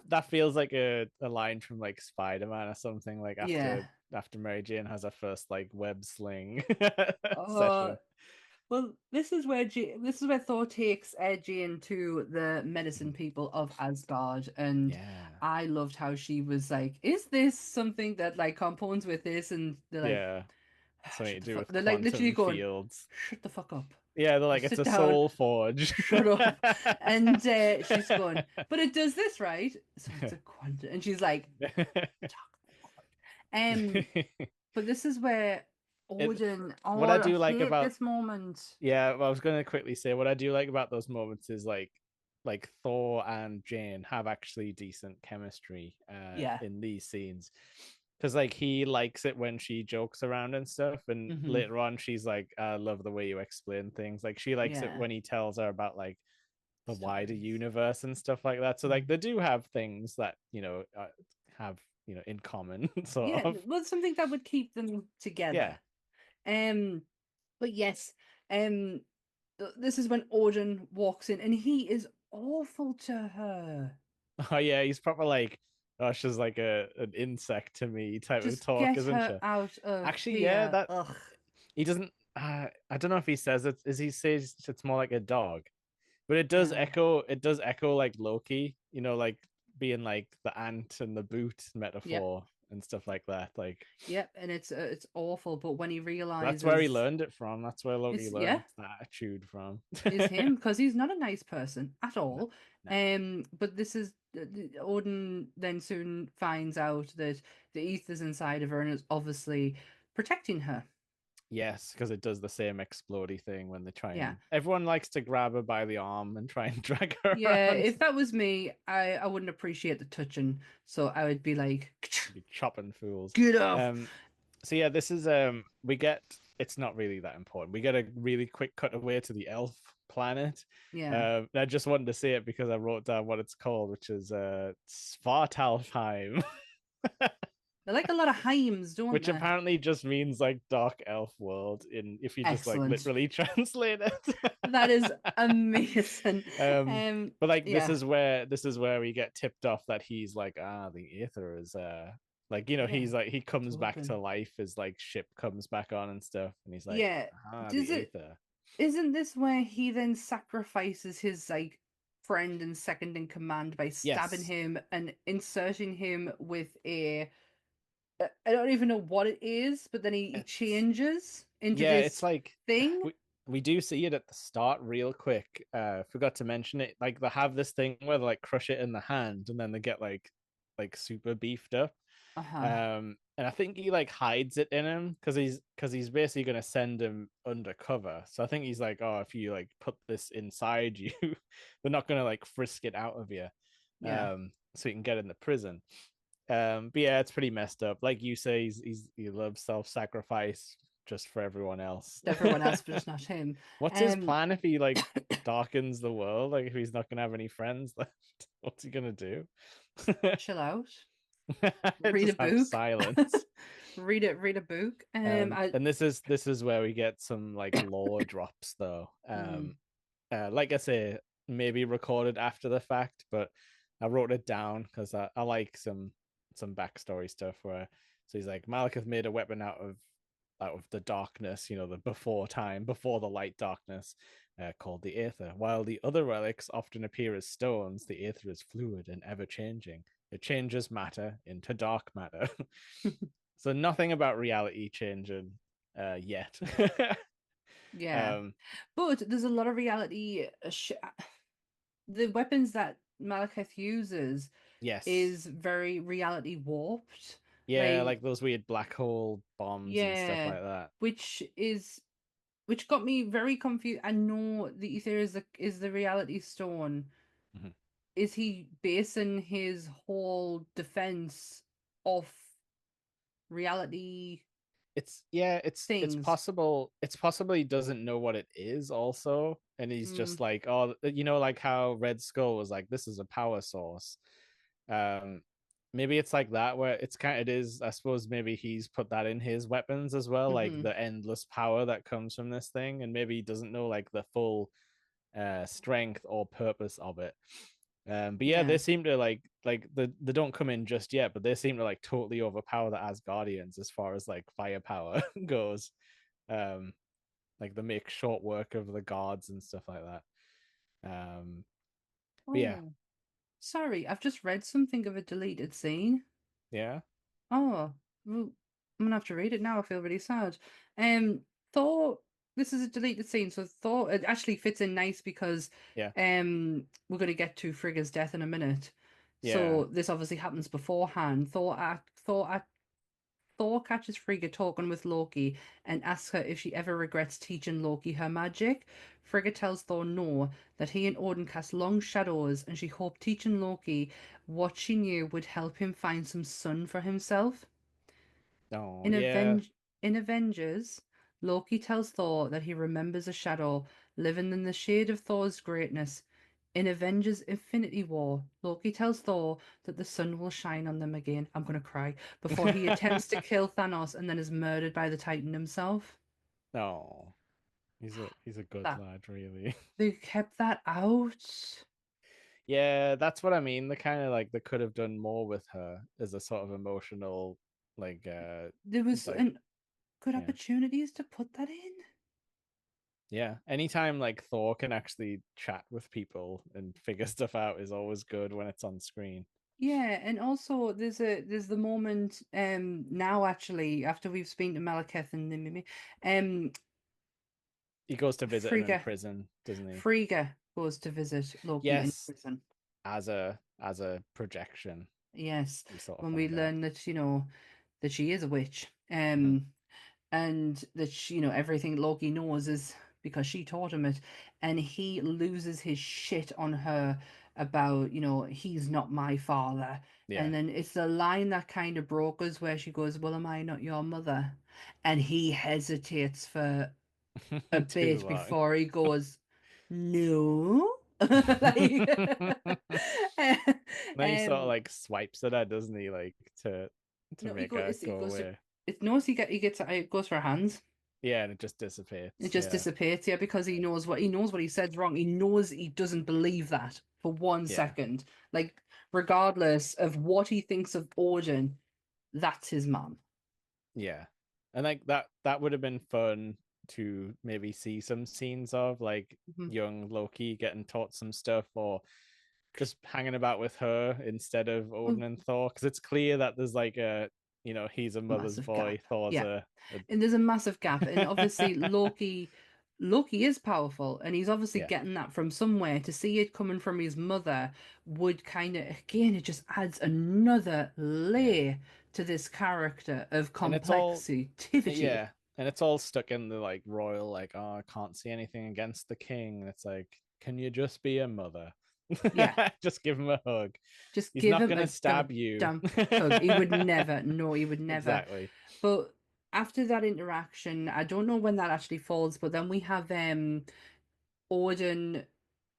S1: That feels like a line from like Spider-Man or something, like
S2: yeah.
S1: after Mary Jane has her first like web sling
S2: Uh,
S1: session.
S2: well, this is where Thor takes Jane to the medicine
S1: Mhm.
S2: people of Asgard, and
S1: Yeah.
S2: I loved how she was like, "Is this something that like compounds with this?" And they're like,
S1: Yeah. Something to
S2: "Shut the
S1: do
S2: fuck."
S1: with
S2: They're like literally
S1: quantum
S2: going,
S1: fields.
S2: "Shut the fuck up.
S1: Yeah, they're like,
S2: Just
S1: it's
S2: sit
S1: a
S2: down.
S1: soul forge.
S2: Shut up." And she's going, "But it does this, right? So it's a quantum." And she's like, "Talk the Lord." But this is where
S1: it
S2: Odin.
S1: what
S2: Oh,
S1: I
S2: I
S1: do like
S2: hate
S1: about
S2: this moment.
S1: Yeah, well, I was going to quickly say what I do like about those moments is like Thor and Jane have actually decent chemistry
S2: Yeah.
S1: in these scenes. Because like he likes it when she jokes around and stuff, and
S2: Hmm.
S1: later on she's like, "I love the way you explain things." Like she likes it
S2: Yeah.
S1: when he tells her about like the wider
S2: Stories.
S1: universe and stuff like that. So like
S2: Mm.
S1: they do have things that have in common, sort
S2: Yeah,
S1: of.
S2: well, something that would keep them
S1: Yeah.
S2: together. Um, but yes, um, this is when Odin walks in, and he is awful to her.
S1: Oh yeah, he's proper like, oh, she's like a an insect to me type of
S2: Just
S1: talk,
S2: get
S1: isn't
S2: her
S1: she?
S2: out of
S1: Actually, yeah,
S2: here.
S1: that
S2: Ugh.
S1: he doesn't. I don't know if he says it. Is he says it's more like a dog, but it does
S2: Yeah.
S1: echo. It does echo like Loki. Like being like the ant and the boot
S2: Yep.
S1: metaphor and stuff like that. Like
S2: Yep. And it's awful. But when he
S1: that's where he
S2: realizes
S1: learned it from. That's where Loki
S2: it's yeah,
S1: learned that attitude from.
S2: is him because he's not a nice person at
S1: No,
S2: all.
S1: no.
S2: But this is Odin then soon finds out that the ether's inside of her and is obviously protecting her.
S1: Yes, because it does the same explodey thing when they try
S2: Yeah.
S1: and everyone likes to grab her by the arm and try and drag her
S2: Yeah,
S1: around.
S2: if that was me, I wouldn't appreciate the touching. So I would be like,
S1: Be chopping fools.
S2: get off.
S1: Um, so yeah, this is we get it's not really that important. We get a really quick cutaway to the elf planet.
S2: Yeah.
S1: I just wanted to say it because I wrote down what it's called, which is Svartalfheim,
S2: They like a lot of Heims, don't
S1: which
S2: they?
S1: apparently just means like dark elf world in if you just like
S2: Excellent.
S1: literally translate
S2: That is
S1: it.
S2: amazing.
S1: um but like
S2: Yeah.
S1: this is where we get tipped off that he's like, the Aether is like
S2: Yeah.
S1: he's like he
S2: It's
S1: comes back to
S2: open.
S1: life, his like ship comes back on and stuff, and he's like,
S2: Yeah. Does
S1: the
S2: it
S1: Aether.
S2: isn't this where he then sacrifices his like friend and second in command by stabbing
S1: Yes,
S2: him and inserting him with a I don't even know what it is, but then he
S1: it's
S2: changes into
S1: yeah, it's
S2: this
S1: like
S2: thing.
S1: we do see it at the start real quick. Forgot to mention it. Like they have this thing where they like crush it in the hand and then they get like super beefed up.
S2: Uh-huh.
S1: And I think he like hides it in him because he's basically gonna send him undercover. So I think he's like, oh, if you like put this inside you, they're not gonna like frisk it out of you.
S2: Yeah.
S1: So he can get in the prison. But yeah, it's pretty messed up. Like you say, he loves self-sacrifice just for everyone else.
S2: Everyone else, but just not him.
S1: What's his
S2: Um,
S1: plan if he like darkens the world? Like if he's not gonna have any friends left, what's he gonna do?
S2: chill out. Read a
S1: Just have
S2: book.
S1: silence.
S2: Read a book. I
S1: And this is where we get some like lore drops though.
S2: mm,
S1: Like I say, maybe recorded after the fact, but I wrote it down because I like some backstory stuff where so he's like Malekith made a weapon out of the darkness, the before time, before the light darkness, called the Aether. While the other relics often appear as stones, the Aether is fluid and ever changing. It changes matter into dark matter. So nothing about reality changing yet.
S2: Yeah.
S1: um,
S2: But there's a lot of reality. The weapons that Malekith uses
S1: yes.
S2: is very reality warped.
S1: Yeah,
S2: Like,
S1: like those weird black hole bombs and stuff
S2: yeah,
S1: like that.
S2: which is which got me very confused. I know the ether is the reality stone.
S1: Mhm.
S2: Is he basing his whole defense off reality
S1: It's yeah, it's
S2: things?
S1: possible. It's possible he doesn't know what it is also, and he's
S2: Mm,
S1: just like, oh, like how Red Skull was like, this is a power source. Um, maybe it's like that where it is. I suppose maybe he's put that in his weapons as well, like
S2: mm-hmm.
S1: the endless power that comes from this thing, and maybe he doesn't know like the full strength or purpose of it. But yeah,
S2: Yeah.
S1: they seem to like they don't come in just yet, but they seem to like totally overpower the Asgardians as far as like firepower goes. Um, like they make short work of the guards and stuff like that. But yeah,
S2: Oh, sorry, I've just read something of a deleted scene.
S1: yeah,
S2: Oh, well, I'm gonna have to read it now. I feel really sad. Um, Thor. This is a deleted scene, so Thor it actually fits in nice because
S1: yeah,
S2: we're gonna get to Frigga's death in a minute.
S1: yeah.
S2: So this obviously happens beforehand. Thor catches Frigga talking with Loki and asks her if she ever regrets teaching Loki her magic. Frigga tells Thor no, that he and Odin cast long shadows, and she hoped teaching Loki what she knew would help him find some sun for himself.
S1: Oh
S2: In
S1: yeah.
S2: Avengers, Loki tells Thor that he remembers a shadow living in the shade of Thor's greatness. In Avengers Infinity War, Loki tells Thor that the sun will shine on them again. I'm gonna cry. Before he attempts to kill Thanos and then is murdered by the Titan himself.
S1: No, he's a good
S2: That
S1: lad, really.
S2: they kept that out.
S1: Yeah, that's what I mean. The kind of like they could have done more with her as a sort of emotional, like
S2: There was
S1: like
S2: an good
S1: yeah.
S2: opportunities to put that in.
S1: Yeah, anytime like Thor can actually chat with people and figure stuff out is always good when it's on screen.
S2: Yeah, and also there's the moment now actually after we've been to Malekith and Nimimi, um
S1: He goes to visit him in
S2: Frigga
S1: prison, doesn't he?
S2: Frigga goes to visit Loki in
S1: Yes,
S2: prison.
S1: as a projection,
S2: Yes,
S1: we sort of
S2: when we
S1: find out.
S2: learn that that she is a witch,
S1: Mhm.
S2: and that everything Loki knows is because she taught him it, and he loses his shit on her about he's not my father,
S1: Yeah,
S2: and then it's the line that kind of broke us where she goes, "Well, am I not your mother?" And he hesitates for a
S1: too
S2: bit
S1: long.
S2: before he goes, "No." Like,
S1: Then he sort of
S2: um,
S1: like swipes at her, doesn't he? Like to
S2: no, he
S1: make
S2: goes.
S1: her
S2: He
S1: go
S2: goes to.
S1: away.
S2: It knows he gets. It goes for her hands.
S1: Yeah, and it just
S2: It
S1: dissipates.
S2: just
S1: Yeah,
S2: dissipates, yeah, because he knows what he said's wrong. He knows he doesn't believe that for one
S1: yeah.
S2: second. Like, regardless of what he thinks of Odin, that's his mom.
S1: Yeah. And like that would have been fun to maybe see some scenes of like
S2: Mhm.
S1: young Loki getting taught some stuff or just hanging about with her instead of
S2: Oh,
S1: Odin and Thor because it's clear that there's like he's a mother's
S2: massive
S1: boy,
S2: gap.
S1: Thor's
S2: Yeah.
S1: a
S2: And there's a massive gap. And obviously Loki is powerful, and he's obviously
S1: yeah,
S2: getting that from somewhere. To see it coming from his mother would kind of, again, it just adds another
S1: yeah.
S2: layer to this character of
S1: And it's all
S2: complexity.
S1: yeah, and it's all stuck in the like royal like oh I can't see anything against the king. And it's like can you just be a mother?
S2: Yeah.
S1: Just give him a hug.
S2: Just
S1: He's
S2: give
S1: not
S2: him
S1: gonna
S2: a
S1: stab you.
S2: goddamn hug. He would never. No, he would never.
S1: Exactly.
S2: But after that interaction, I don't know when that actually falls, but then we have Odin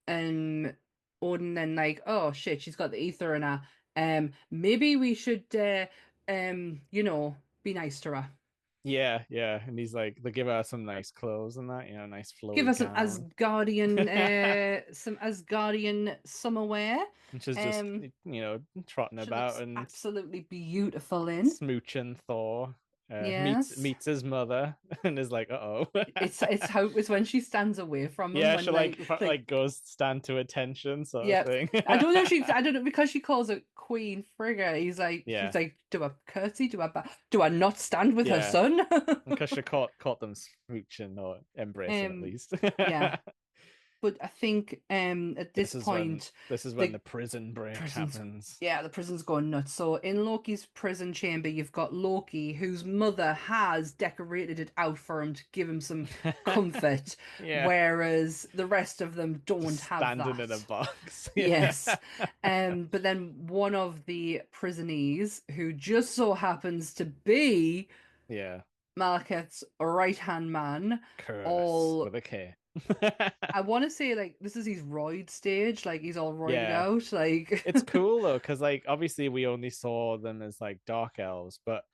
S2: um Odin then like, oh shit, she's got the ether in her. Maybe we should be nice to her.
S1: Yeah, yeah. And he's like, they give her some nice clothes and that, nice
S2: Give
S1: flowy
S2: us
S1: gown.
S2: Some Asgardian summer wear.
S1: And she's just,
S2: Um
S1: trotting
S2: she
S1: about
S2: looks
S1: and
S2: absolutely beautiful in.
S1: smooching Thor. Meets
S2: Yes.
S1: meets his mother and is like, uh oh.
S2: It's when she stands away from him
S1: Yeah,
S2: when
S1: she like
S2: like
S1: goes stand to attention sort of
S2: yeah.
S1: thing.
S2: I don't know because she calls it Queen Frigga. She's
S1: Yeah,
S2: like, do I curtsy? Do I not stand with her
S1: yeah,
S2: son?
S1: because she caught them smooching or embracing at
S2: um
S1: least.
S2: yeah, but I think at this point
S1: This is when
S2: the
S1: the prison break
S2: prison's
S1: happens.
S2: yeah, the prison's going nuts. So in Loki's prison chamber, you've got Loki, whose mother has decorated it out for him to give him some comfort,
S1: Yeah,
S2: whereas the rest of them don't
S1: just
S2: have
S1: standing in a
S2: that.
S1: box. Yeah.
S2: Yes. But then one of the prisonees, who just so happens to be
S1: Yeah,
S2: Malekith's right-hand man,
S1: curse
S2: all
S1: with a K.
S2: I want to say like this is his roid stage, like he's all roided
S1: Yeah,
S2: out, like
S1: it's cool though, because like obviously we only saw them as like dark elves, but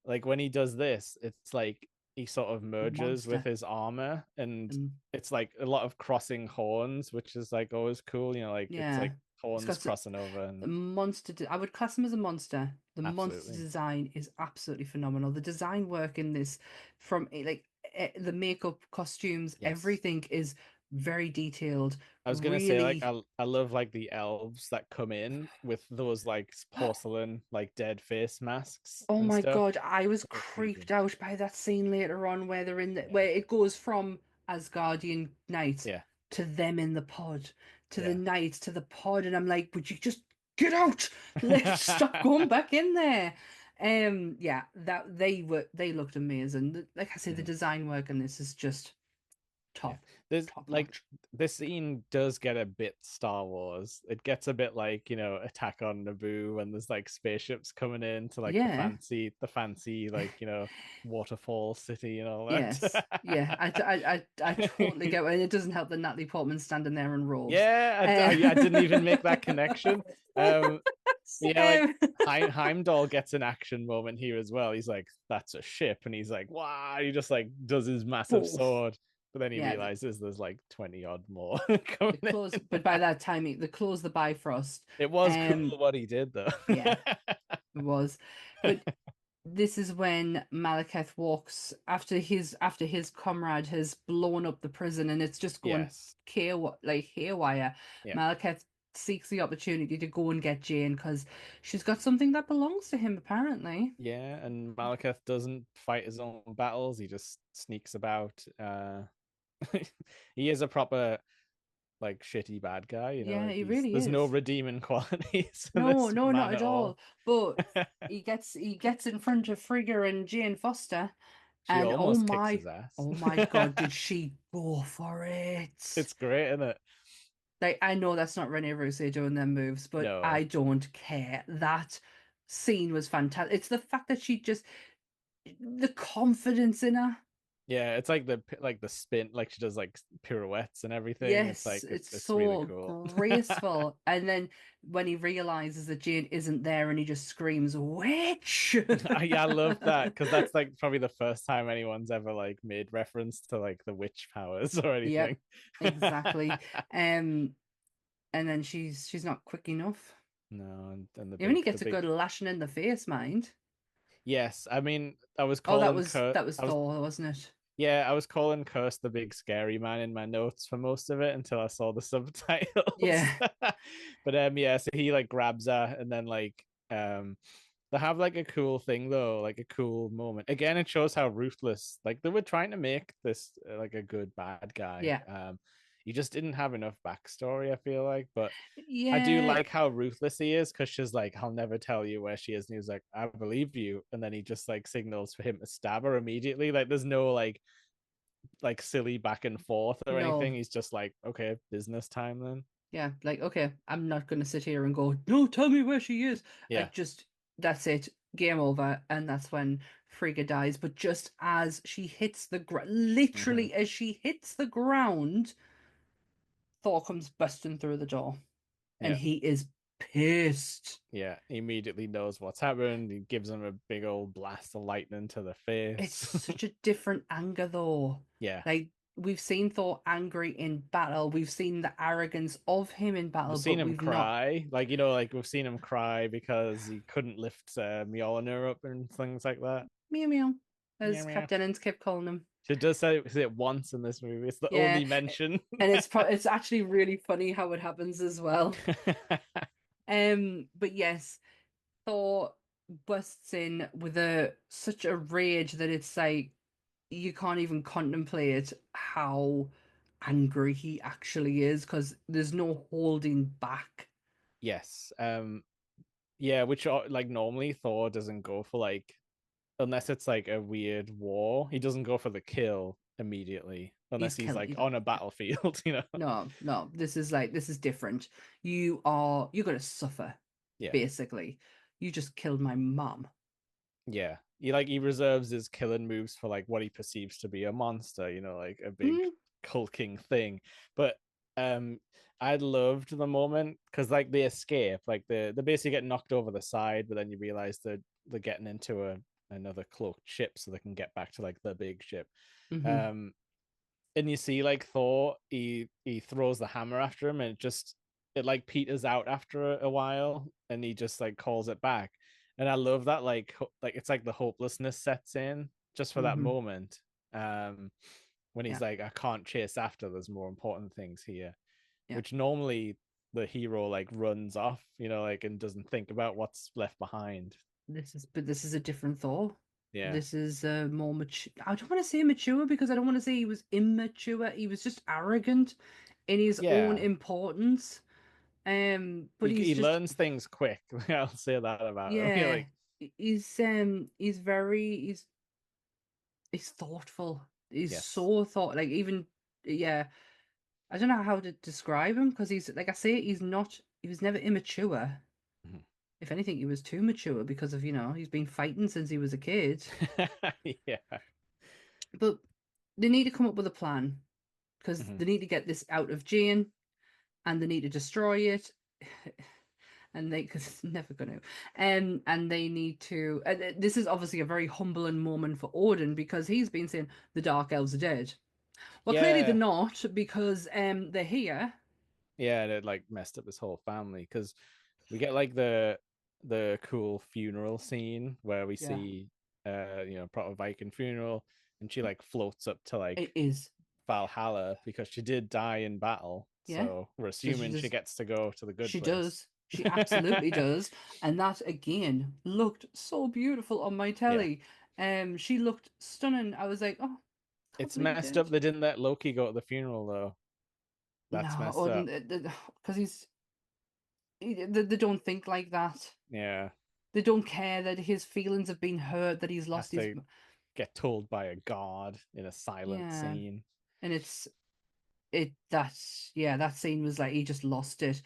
S1: like when he does this, it's like he sort of
S2: a
S1: merges with
S2: monster.
S1: his armor, and
S2: And
S1: it's like a lot of crossing horns, which is like always cool. Like it's
S2: yeah,
S1: like
S2: it's
S1: horns
S2: got
S1: crossing over,
S2: the
S1: and
S2: monster. I would class him as a monster. The monster
S1: absolutely
S2: design is absolutely phenomenal. The design work in this, from the makeup, costumes,
S1: yes.
S2: everything is very detailed.
S1: I was gonna say like
S2: Really,
S1: I love like the elves that come in with those like porcelain like dead face masks
S2: oh
S1: and
S2: my
S1: stuff.
S2: God, I was
S1: So creepy.
S2: creeped out by that scene later on where they're in
S1: Yeah,
S2: where it goes from Asgardian knights
S1: yeah,
S2: to them in the pod, to the
S1: yeah,
S2: knights to the pod, and I'm like, would you just get out? Let's stop going back in there. Yeah, that they looked amazing. Like I say, the
S1: mhm,
S2: design work in this is just
S1: yeah.
S2: top,
S1: There's
S2: top
S1: like
S2: notch.
S1: this scene does get a bit Star Wars. It gets a bit like Attack on Naboo when there's like spaceships coming in to like
S2: Yeah.
S1: the fancy like waterfall city and all
S2: Yes.
S1: that.
S2: Yeah. I totally get it. It doesn't help that Natalie Portman's standing there in robes.
S1: Yeah, I didn't
S2: Um,
S1: even make that connection. Um, Yeah, like
S2: um,
S1: Heimdall gets an action moment here as well. He's like, "That's a ship," and he's like, "Wow!" He just like does his massive
S2: both.
S1: sword, but then he
S2: Yeah.
S1: realizes there's like 20 odd more coming
S2: The close,
S1: in.
S2: but by that time, the close the Bifrost.
S1: It was
S2: Um,
S1: cool what he did though.
S2: yeah, it was. But this is when Malekith walks after his comrade has blown up the prison and it's just going
S1: Yes,
S2: haywire.
S1: yeah,
S2: Malekith seeks the opportunity to go and get Jane because she's got something that belongs to him, apparently.
S1: yeah. And Malekith doesn't fight his own battles. He just sneaks about. He is a proper like shitty bad guy.
S2: Yeah,
S1: Like
S2: he really
S1: there's no
S2: is.
S1: redeeming qualities in
S2: No,
S1: this
S2: no, not
S1: man
S2: at
S1: at all.
S2: all. But he gets in front of Frigga and Jane Foster,
S1: She
S2: and
S1: almost kicks his ass.
S2: oh my God, did she go for it?
S1: It's great, isn't it?
S2: Like, I know that's not Rene Russo doing them moves, but I
S1: No.
S2: don't care. That scene was fantastic. It's the fact that the confidence in her.
S1: Yeah, it's like the spin, like she does like pirouettes and everything. It's
S2: Yes,
S1: like
S2: it's
S1: it's really
S2: so
S1: cool.
S2: graceful. And then when he realizes that Jane isn't there and he just screams, "Witch!"
S1: Yeah, I love that because that's like probably the first time anyone's ever like made reference to like the witch powers or anything.
S2: Yep, exactly. Um, and then she's not quick enough.
S1: No, and
S2: Even he
S1: the
S2: gets a
S1: big
S2: good lashing in the face, mind.
S1: yes. I mean, I was
S2: Oh,
S1: calling
S2: that was
S1: I was
S2: Thor, wasn't it?
S1: yeah, I was calling Curse the Big Scary Man in my notes for most of it until I saw the subtitles.
S2: Yeah,
S1: But yeah, so he like grabs her and then like they have like a cool thing though, like a cool moment. Again, it shows how ruthless like they were trying to make this like a good bad guy.
S2: yeah,
S1: He just didn't have enough backstory, I feel like, but I do
S2: yeah.
S1: like how ruthless he is because she's like, I'll never tell you where she is. And he was like, I believe you. And then he just like signals for him to stab her immediately. Like there's no like silly back and forth or anything.
S2: No,
S1: He's just like, okay, business time then.
S2: yeah. Like, okay, I'm not gonna sit here and go, no, tell me where she is. I
S1: Yeah.
S2: just, that's it, game over, and that's when Frigga dies. But just as she hits the ground,
S1: Mm-hmm.
S2: literally as she hits the ground, Thor comes busting through the door, and
S1: Yeah.
S2: he is pissed.
S1: Yeah. He immediately knows what's happened. He gives him a big old blast of lightning to the
S2: It's
S1: face.
S2: such a different anger, though.
S1: Yeah.
S2: Like, we've seen Thor angry in battle, we've seen the arrogance of him in
S1: We've
S2: battle,
S1: seen
S2: but
S1: him
S2: we've not.
S1: cry. Like we've seen him cry because he couldn't lift Mjolnir up and things like that.
S2: Meow meow. as Captain Enns kept calling him.
S1: She does say it once in this movie. It's the
S2: Yeah,
S1: only mention.
S2: and it's actually really funny how it happens as well. But yes, Thor busts in with a such a rage that it's like you can't even contemplate how angry he actually is because there's no holding back.
S1: Yes. Yeah, which like normally Thor doesn't go for like unless it's like a weird war, he doesn't go for the kill immediately
S2: He's
S1: unless he's
S2: killing
S1: like
S2: you.
S1: on a battlefield, you know.
S2: No, no, this is different. You're gonna suffer,
S1: Yeah.
S2: basically. You just killed my mom.
S1: Yeah. He reserves his killing moves for like what he perceives to be a monster, you know, like a big
S2: Mm,
S1: hulking thing. But um I loved the moment because like they escape, like they basically get knocked over the side, but then you realize they're getting into another cloaked ship so they can get back to like the big ship.
S2: hmm
S1: Um and you see like Thor, he throws the hammer after him, and it like peters out after a while, and he just like calls it back. And I love that like it's like the hopelessness sets in just for that
S2: hmm
S1: moment. Um, when
S2: Yeah,
S1: he's like, I can't chase after. There's more important things here,
S2: yeah.
S1: which normally the hero like runs off, you know, like and doesn't think about what's left behind.
S2: This is a different Thor.
S1: Yeah,
S2: This is more mature. I don't want to say mature because I don't want to say he was immature. He was just arrogant in his own
S1: yeah.
S2: importance. But
S1: He
S2: he's just
S1: learns things quick. I'll say that about him. You know,
S2: yeah.
S1: like
S2: He's very he's thoughtful. He's
S1: yes.
S2: so thought like even yeah. I don't know how to describe him because he's like I say he was never immature.
S1: Mhm.
S2: If anything, he was too mature because of, he's been fighting since he was a kid.
S1: Yeah.
S2: But they need to come up with a plan because
S1: Mhm.
S2: they need to get this out of Jane and they need to destroy it. And because it's never going to. And they need to. This is obviously a very humbling moment for Odin because he's been saying the Dark Elves are dead. Well, clearly they're
S1: Yeah.
S2: not because they're here.
S1: Yeah, and it like messed up his whole family because we get like the cool funeral scene where we
S2: Yeah,
S1: see proper Viking funeral, and she like floats up to
S2: it
S1: like
S2: is.
S1: Valhalla because she did die in battle.
S2: Yeah.
S1: So we're
S2: So she
S1: assuming she
S2: just
S1: gets to go to the good
S2: She
S1: place.
S2: does. She absolutely does. And that again looked so beautiful on my
S1: Yeah.
S2: telly. She looked stunning. I was like, oh, can't
S1: It's
S2: believe he
S1: messed up
S2: did.
S1: they didn't let Loki go to the funeral though. That's
S2: No,
S1: messed up.
S2: because they don't think like that.
S1: Yeah.
S2: They don't care that his feelings have been hurt, that he's
S1: Has
S2: lost his.
S1: to get told by a god in a silent
S2: Yeah,
S1: scene.
S2: and that yeah, that scene was like he just lost it.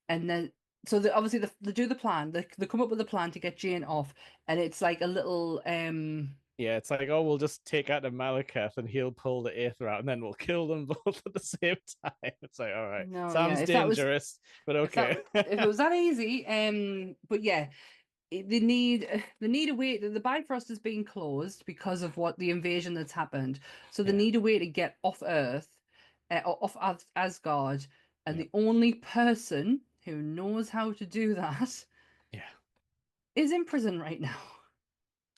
S2: And then so obviously they do the plan. They come up with a plan to get Jane off, and it's like a little
S1: Yeah, it's like, oh, we'll just take out the Malekith and he'll pull the Aether out, and then we'll kill them both at the same time. It's like, all right,
S2: no, yeah.
S1: sounds dangerous, but okay.
S2: If it was that easy, but yeah, they need a way. The Bifrost is being closed because of what the invasion that's happened. So they
S1: Yeah,
S2: need a way to get off Earth, or off Asgard, and
S1: yeah,
S2: the only person who knows how to do that
S1: yeah,
S2: is in prison right now.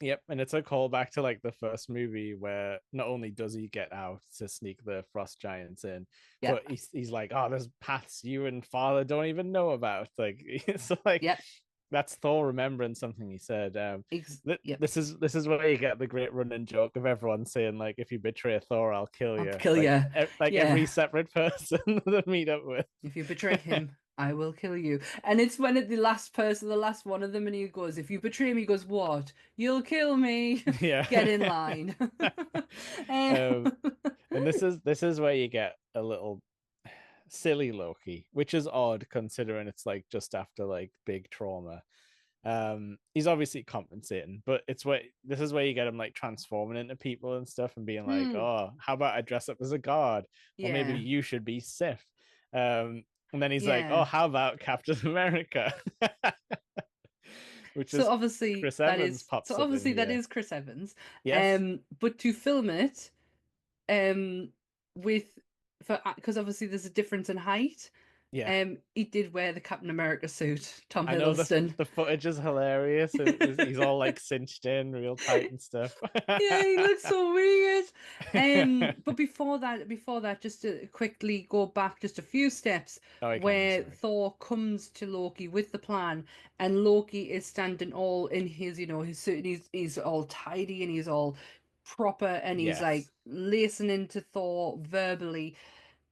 S1: yep. And it's a callback to like the first movie where not only does he get out to sneak the frost giants in, but
S2: Yep,
S1: he's like, oh, there's paths you and father don't even know about. Like, it's like
S2: yep,
S1: that's Thor remembering something he said.
S2: yep.
S1: This is where you get the great running joke of everyone saying like, if you betray Thor, I'll kill
S2: I'll
S1: you.
S2: kill
S1: Like
S2: you.
S1: like
S2: Yeah.
S1: every separate person that meet up with.
S2: If you betray him, I will kill you. And it's when the last person, the last one of them, and he goes, if you betray me, he goes, what? You'll kill me.
S1: Yeah.
S2: Get in line. Eh,
S1: um, and this is where you get a little silly Loki, which is odd considering it's like just after like big trauma. He's obviously compensating, but this is where you get him like transforming into people and stuff and being like,
S2: hmm.
S1: oh, how about I dress up as a god, or maybe
S2: Yeah.
S1: you should be Sif. And then he's like, oh,
S2: Yeah.
S1: how about Captain America? Which is Chris Evans
S2: So
S1: pops up in
S2: obviously that
S1: here.
S2: is Chris Evans.
S1: Yes.
S2: But to film it, um, with for because obviously there's a difference in height.
S1: Yeah.
S2: He did wear the Captain America suit, Tom
S1: I know
S2: Hiddleston.
S1: the footage is hilarious. He's all like cinched in real tight and stuff.
S2: Yeah, he looks so weird. But before that, just to quickly go back just a few steps,
S1: Oh, I can,
S2: where
S1: sorry.
S2: Thor comes to Loki with the plan, and Loki is standing all in his, his suit, and he's all tidy and he's all proper, and he's like
S1: Yes.
S2: listening to Thor verbally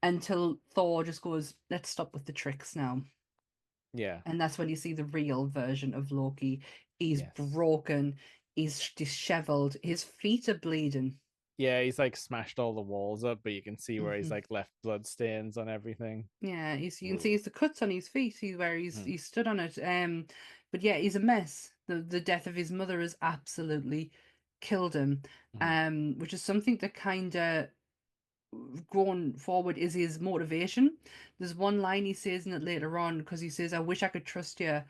S2: until Thor just goes, "Let's stop with the tricks now."
S1: Yeah.
S2: And that's when you see the real version of Loki. He's
S1: Yes.
S2: broken, he's disheveled, his feet are bleeding.
S1: Yeah, he's like smashed all the walls up, but you can see where he's
S2: Hmm.
S1: like left blood stains on everything.
S2: Yeah, you can see
S1: Ooh.
S2: the cuts on his feet, where
S1: Mm,
S2: he's stood on it. But yeah, he's a mess. The death of his mother has absolutely killed him.
S1: mm.
S2: Which is something that kind of going forward is his motivation. There's one line he says in it later on because he says, "I wish I could trust you,"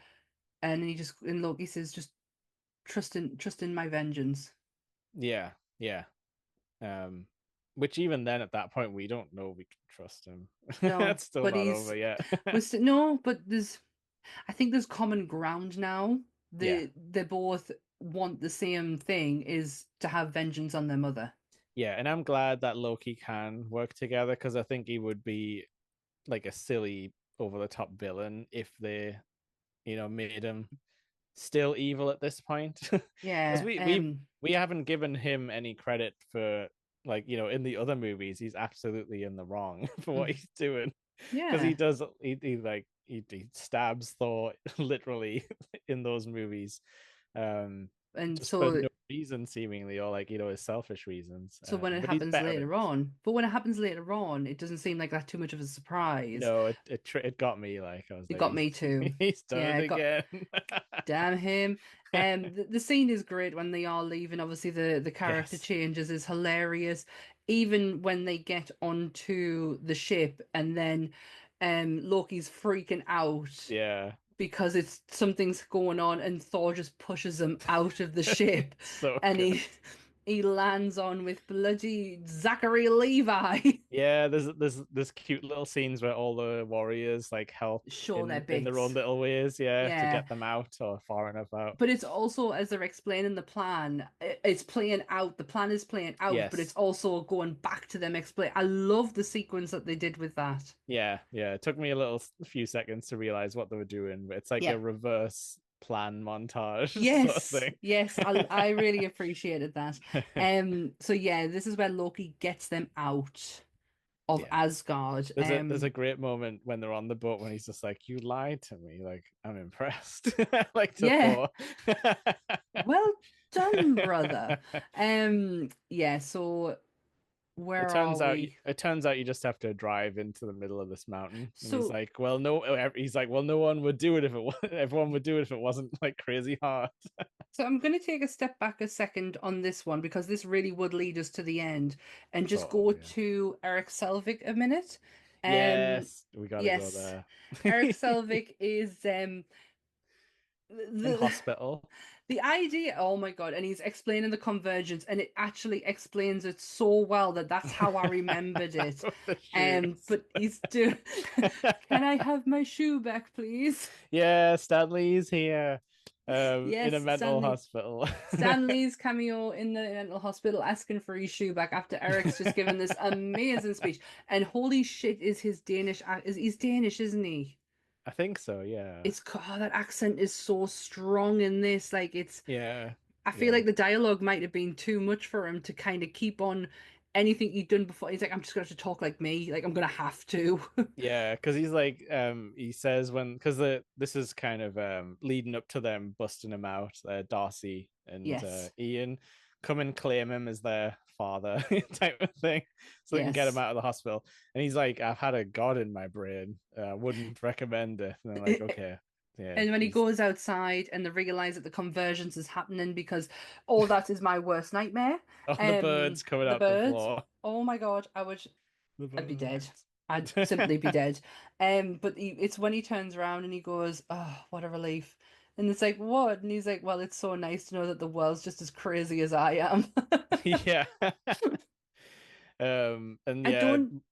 S2: and then he just in Loki says, "Just trust in my vengeance."
S1: Yeah, yeah. Um, which even then at that point we don't know we can trust him.
S2: No,
S1: That's still
S2: but
S1: not over yet.
S2: no, but I think there's common ground now.
S1: Yeah.
S2: They both want the same thing, is to have vengeance on their mother.
S1: Yeah, and I'm glad that Loki can work together because I think he would be like a silly over the top villain if they, made him still evil at this point. Because
S2: Yeah,
S1: we haven't given him any credit for, like, in the other movies he's absolutely in the wrong for what
S2: mm,
S1: he's doing. Because
S2: yeah.
S1: he stabs Thor literally in those movies, um
S2: And
S1: just for
S2: so
S1: no reason seemingly, or like, his selfish reasons,
S2: when it
S1: but he's
S2: happens
S1: better in
S2: later
S1: this.
S2: on, it doesn't seem like that too much of a surprise.
S1: No, it got me, like I was
S2: It
S1: like,
S2: got me too.
S1: he's done
S2: Yeah,
S1: it
S2: it got
S1: again.
S2: damn him. The scene is great when they are leaving. Obviously, the character
S1: Yes.
S2: changes is hilarious. Even when they get onto the ship and then Loki's freaking out
S1: Yeah.
S2: because it's something's going on and Thor just pushes him out of the ship
S1: So
S2: and
S1: good.
S2: he lands on with bloody Zachary Levi.
S1: Yeah, there's cute little scenes where all the warriors like help
S2: Show their
S1: in their own
S2: bits.
S1: little ways, yeah, to
S2: Yeah.
S1: get them out or far enough out.
S2: But it's also, as they're explaining the plan, it's playing out. The plan is playing out, but it's
S1: Yes.
S2: also going back to them explain. I love the sequence that they did with that.
S1: Yeah, yeah. It took me a few seconds to realize what they were doing, but it's like a
S2: Yeah.
S1: reverse plan montage sort of
S2: Yes,
S1: thing.
S2: yes, I really appreciated that. So yeah, this is where Loki gets them out of
S1: Yeah.
S2: Asgard.
S1: There's a great moment when they're on the boat when he's just like, "You lied to me. Like, I'm impressed." Like to
S2: Yeah,
S1: Thor.
S2: well done, brother. Yeah, so
S1: It
S2: where are
S1: turns out
S2: we?
S1: it turns out you just have to drive into the middle of this mountain, and he's
S2: So
S1: like, "Well, no." He's like, "Well, no one would do it if everyone would do it if it wasn't like crazy hard."
S2: So I'm going to take a step back a second on this one because this really would lead us to the end and just
S1: Oh
S2: go
S1: yeah.
S2: to Eric Selvig a minute. Um,
S1: Yes, we got to go
S2: yes,
S1: there.
S2: Eric Selvig is
S1: In
S2: the
S1: hospital.
S2: the idea. Oh my God! And he's explaining the convergence, and it actually explains it so well that that's how I remembered it.
S1: With the shoes.
S2: But he's doing. Can I have my shoe back, please?
S1: Yeah, Stanley's here, in a
S2: Yes,
S1: mental hospital.
S2: Stanley's cameo in the mental hospital asking for his shoe back after Eric's just given this amazing speech. And holy shit, is his Danish? Is he's Danish, isn't he?
S1: I think so, yeah.
S2: That accent is so strong in this. Like it's,
S1: Yeah,
S2: I feel
S1: yeah.
S2: like the dialogue might have been too much for him to kind of keep on anything he'd done before. He's like, I'm just gonna have to talk like me. Like I'm gonna have to.
S1: Yeah, because he's like, he says when, because this is kind of leading up to them busting him out. Darcy and
S2: Yes,
S1: Ian come and claim him as their father type of thing, so they can get him
S2: yes.
S1: out of the hospital. And he's like, "I've had a god in my brain. Wouldn't recommend it." And they're like, "Okay, yeah."
S2: And when he
S1: He's
S2: goes outside and they realize that the convergence is happening because all that is my worst nightmare.
S1: all the birds coming
S2: The
S1: out the
S2: birds.
S1: floor.
S2: Oh my God,
S1: The
S2: I'd be dead.
S1: birds.
S2: I'd simply be dead. But it's when he turns around and he goes, "Oh, what a relief." And it's like, "What?" And he's like, "Well, it's so nice to know that the world's just as crazy as I am."
S1: Yeah. And
S2: I
S1: yeah,
S2: don't.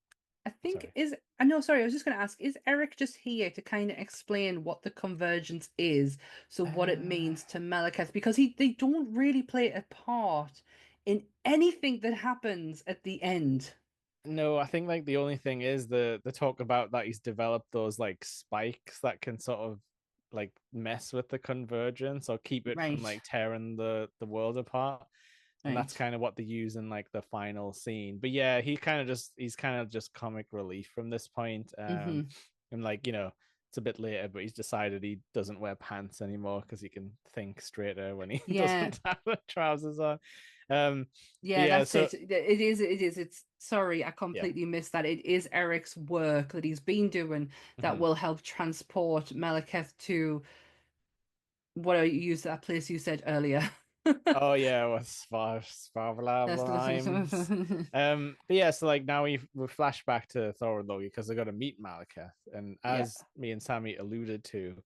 S2: I think
S1: Sorry.
S2: is I know, sorry, I was just going to ask, is Eric just here to kind of explain what the convergence is, so what it
S1: Uh,
S2: means to Malekith? Because they don't really play a part in anything that happens at the end.
S1: no, I think like the only thing is the talk about that he's developed those like spikes that can sort of like mess with the convergence or keep it from
S2: Right,
S1: like tearing the world apart. And that's
S2: right.
S1: kind of what they use in like the final scene. But yeah, he's kind of just comic relief from this point.
S2: Mm-hmm.
S1: And like, it's a bit later, but he's decided he doesn't wear pants anymore because he can think straighter when he
S2: Yeah,
S1: doesn't have the trousers on. Um, but
S2: yeah,
S1: yeah,
S2: that's
S1: so
S2: it. It is, it is. It's sorry, I
S1: yeah.
S2: completely missed that. It is Eric's work that he's been doing that
S1: Mhm.
S2: will help transport Malekith to what I used that place you said earlier.
S1: Oh yeah, with Sparvala
S2: That's
S1: rhymes. But yeah, so like now we flash back to Thor and Loki because they're gonna meet Malekith, and
S2: yeah.
S1: as me and Sammy alluded to,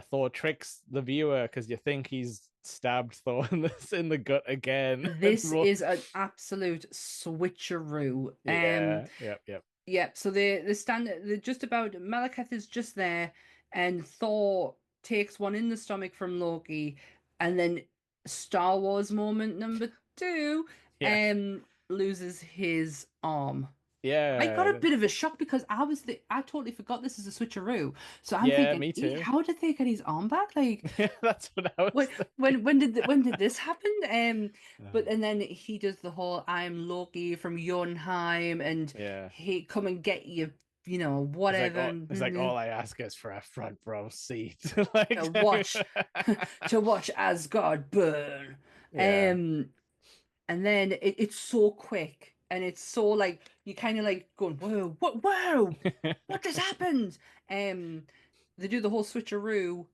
S1: Thor tricks the viewer because you think he's stabbed Thor in the gut again and
S2: This
S1: runs.
S2: is an absolute switcheroo.
S1: Yeah, yep.
S2: Yeah, so they stand they're just about Malekith is just there and Thor takes one in the stomach from Loki and then Star Wars moment number two
S1: Yeah,
S2: loses his arm. I got a
S1: yeah,
S2: bit of a shock because I totally forgot this is a switcheroo. So I'm
S1: yeah.
S2: thinking,
S1: Me too.
S2: how did they get his arm back? Like
S1: That's what I was
S2: when
S1: thinking.
S2: when did this happen? But
S1: Oh,
S2: and then he does the whole I'm Loki from Jotunheim and
S1: yeah.
S2: he come and get you,
S1: It's like
S2: whatever,
S1: it's like
S2: and
S1: all I ask is for a front row seat.
S2: to
S1: Like,
S2: watch to watch Asgard burn.
S1: yeah.
S2: Um, and then it's so quick and it's so like you kind of like going, what just happened? Um, they do the whole switcheroo.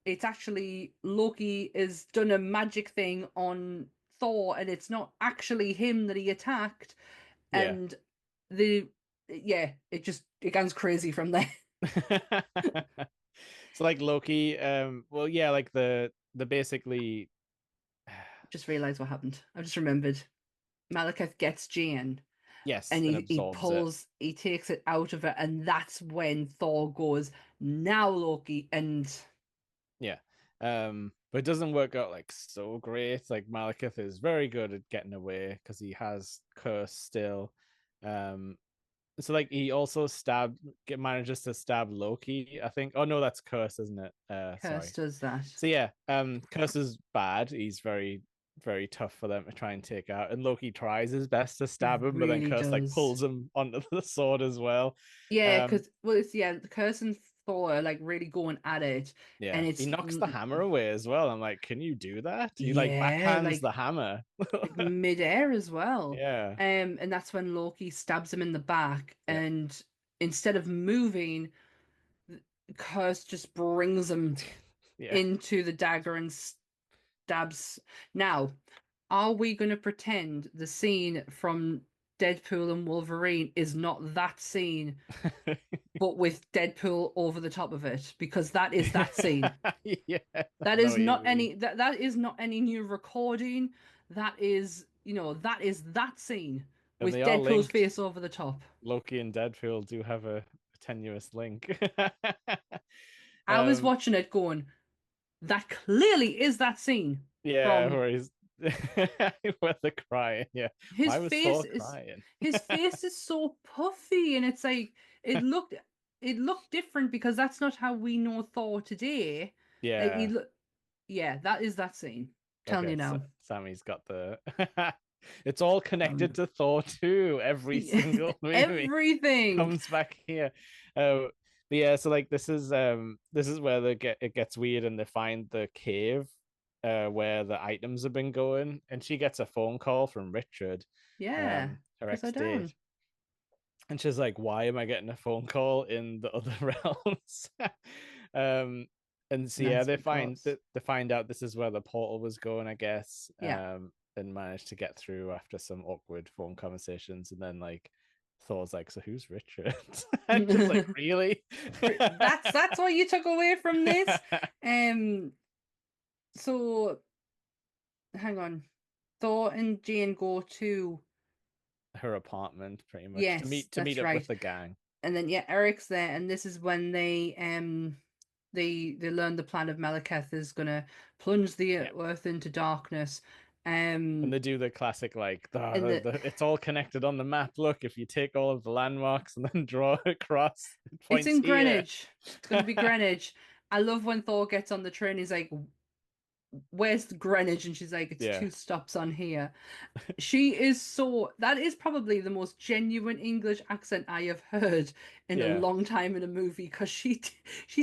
S2: It's actually Loki has done a magic thing on Thor, and it's not actually him that he attacked.
S1: Yeah.
S2: And the yeah, it goes crazy from there.
S1: So like Loki, well, yeah, like the basically,
S2: Just realized what happened. I just remembered. Malekith gets Jane,
S1: yes,
S2: and
S1: and
S2: he
S1: absorbs it.
S2: he takes it out of her, and that's when Thor goes, "Now Loki," and
S1: Yeah. But it doesn't work out like so great. Like Malekith is very good at getting away because he has curse still. Um, so like he also manages to stab Loki, I think. Oh no, that's curse, isn't it?
S2: Curse
S1: Sorry.
S2: does that.
S1: So yeah, curse is bad. He's very, very tough for them to try and take out. And Loki tries his best to
S2: He
S1: stab him, but then
S2: really
S1: curse like
S2: does.
S1: pulls him onto the sword as well.
S2: Yeah,
S1: Um,
S2: because well, it's the Curse and Thor are like really going at it,
S1: yeah,
S2: and
S1: he
S2: it's
S1: knocks the hammer away as well. I'm like, can you do that? He like
S2: yeah,
S1: backhands the hammer.
S2: like midair as well.
S1: Yeah,
S2: And that's when Loki stabs him in the back,
S1: yeah,
S2: and instead of moving, Curse just brings him
S1: yeah.
S2: into the dagger and stabs. Now, are we going to pretend the scene from Deadpool and Wolverine is not that scene, but with Deadpool over the top of it? Because that is that scene.
S1: Yeah, I
S2: That
S1: know
S2: is
S1: what you
S2: not
S1: mean.
S2: any that is not any new recording. That is, that is that scene
S1: And
S2: with
S1: they are
S2: Deadpool's
S1: linked.
S2: face over the top.
S1: Loki and Deadpool do have a tenuous link.
S2: I was
S1: um,
S2: watching it going, that clearly is that scene
S1: yeah,
S2: from
S1: where he's where they're crying. Yeah,
S2: his
S1: why was
S2: face
S1: Thor
S2: is
S1: crying?
S2: his face is so puffy and it's like it looked it looked different because that's not how we know Thor today. Like he
S1: Yeah.
S2: look yeah, that is that scene. Telling
S1: Okay,
S2: you
S1: so
S2: now.
S1: Sammy's got the. It's all connected to Thor 2. Every single movie
S2: Everything.
S1: comes back here. Uh, but yeah, so like this is where it gets weird and they find the cave where the items have been going, and she gets a phone call from Richard,
S2: Yeah.
S1: her
S2: Upside
S1: ex-date,
S2: down.
S1: and she's like, "Why am I getting a phone call in the other realms?" um, and so
S2: And
S1: yeah,
S2: that's because.
S1: they find out this is where the portal was going, I guess,
S2: Yeah.
S1: and manage to get through after some awkward phone conversations, and then like Thor's like, "So who's Richard?" I'm just like, "Really?"
S2: That's what you took away from this. Um so hang on. Thor and Jane go to
S1: her apartment pretty much
S2: Yes,
S1: to meet
S2: that's
S1: up with
S2: right.
S1: the gang.
S2: And then yeah, Eric's there, and this is when they learn the plan of Malekith is gonna plunge the
S1: Yeah.
S2: earth into darkness.
S1: And they do the classic like
S2: And
S1: it's all connected on the map. Look, if you take all of the landmarks and then draw across, it
S2: it's
S1: points
S2: in
S1: here.
S2: Greenwich. It's gonna be Greenwich. I love when Thor gets on the train. He's like, "Where's the Greenwich?" And she's like, "It's
S1: Yeah,
S2: two stops on here." She is so that is probably the most genuine English accent I have heard in a
S1: yeah.
S2: long time in a movie because she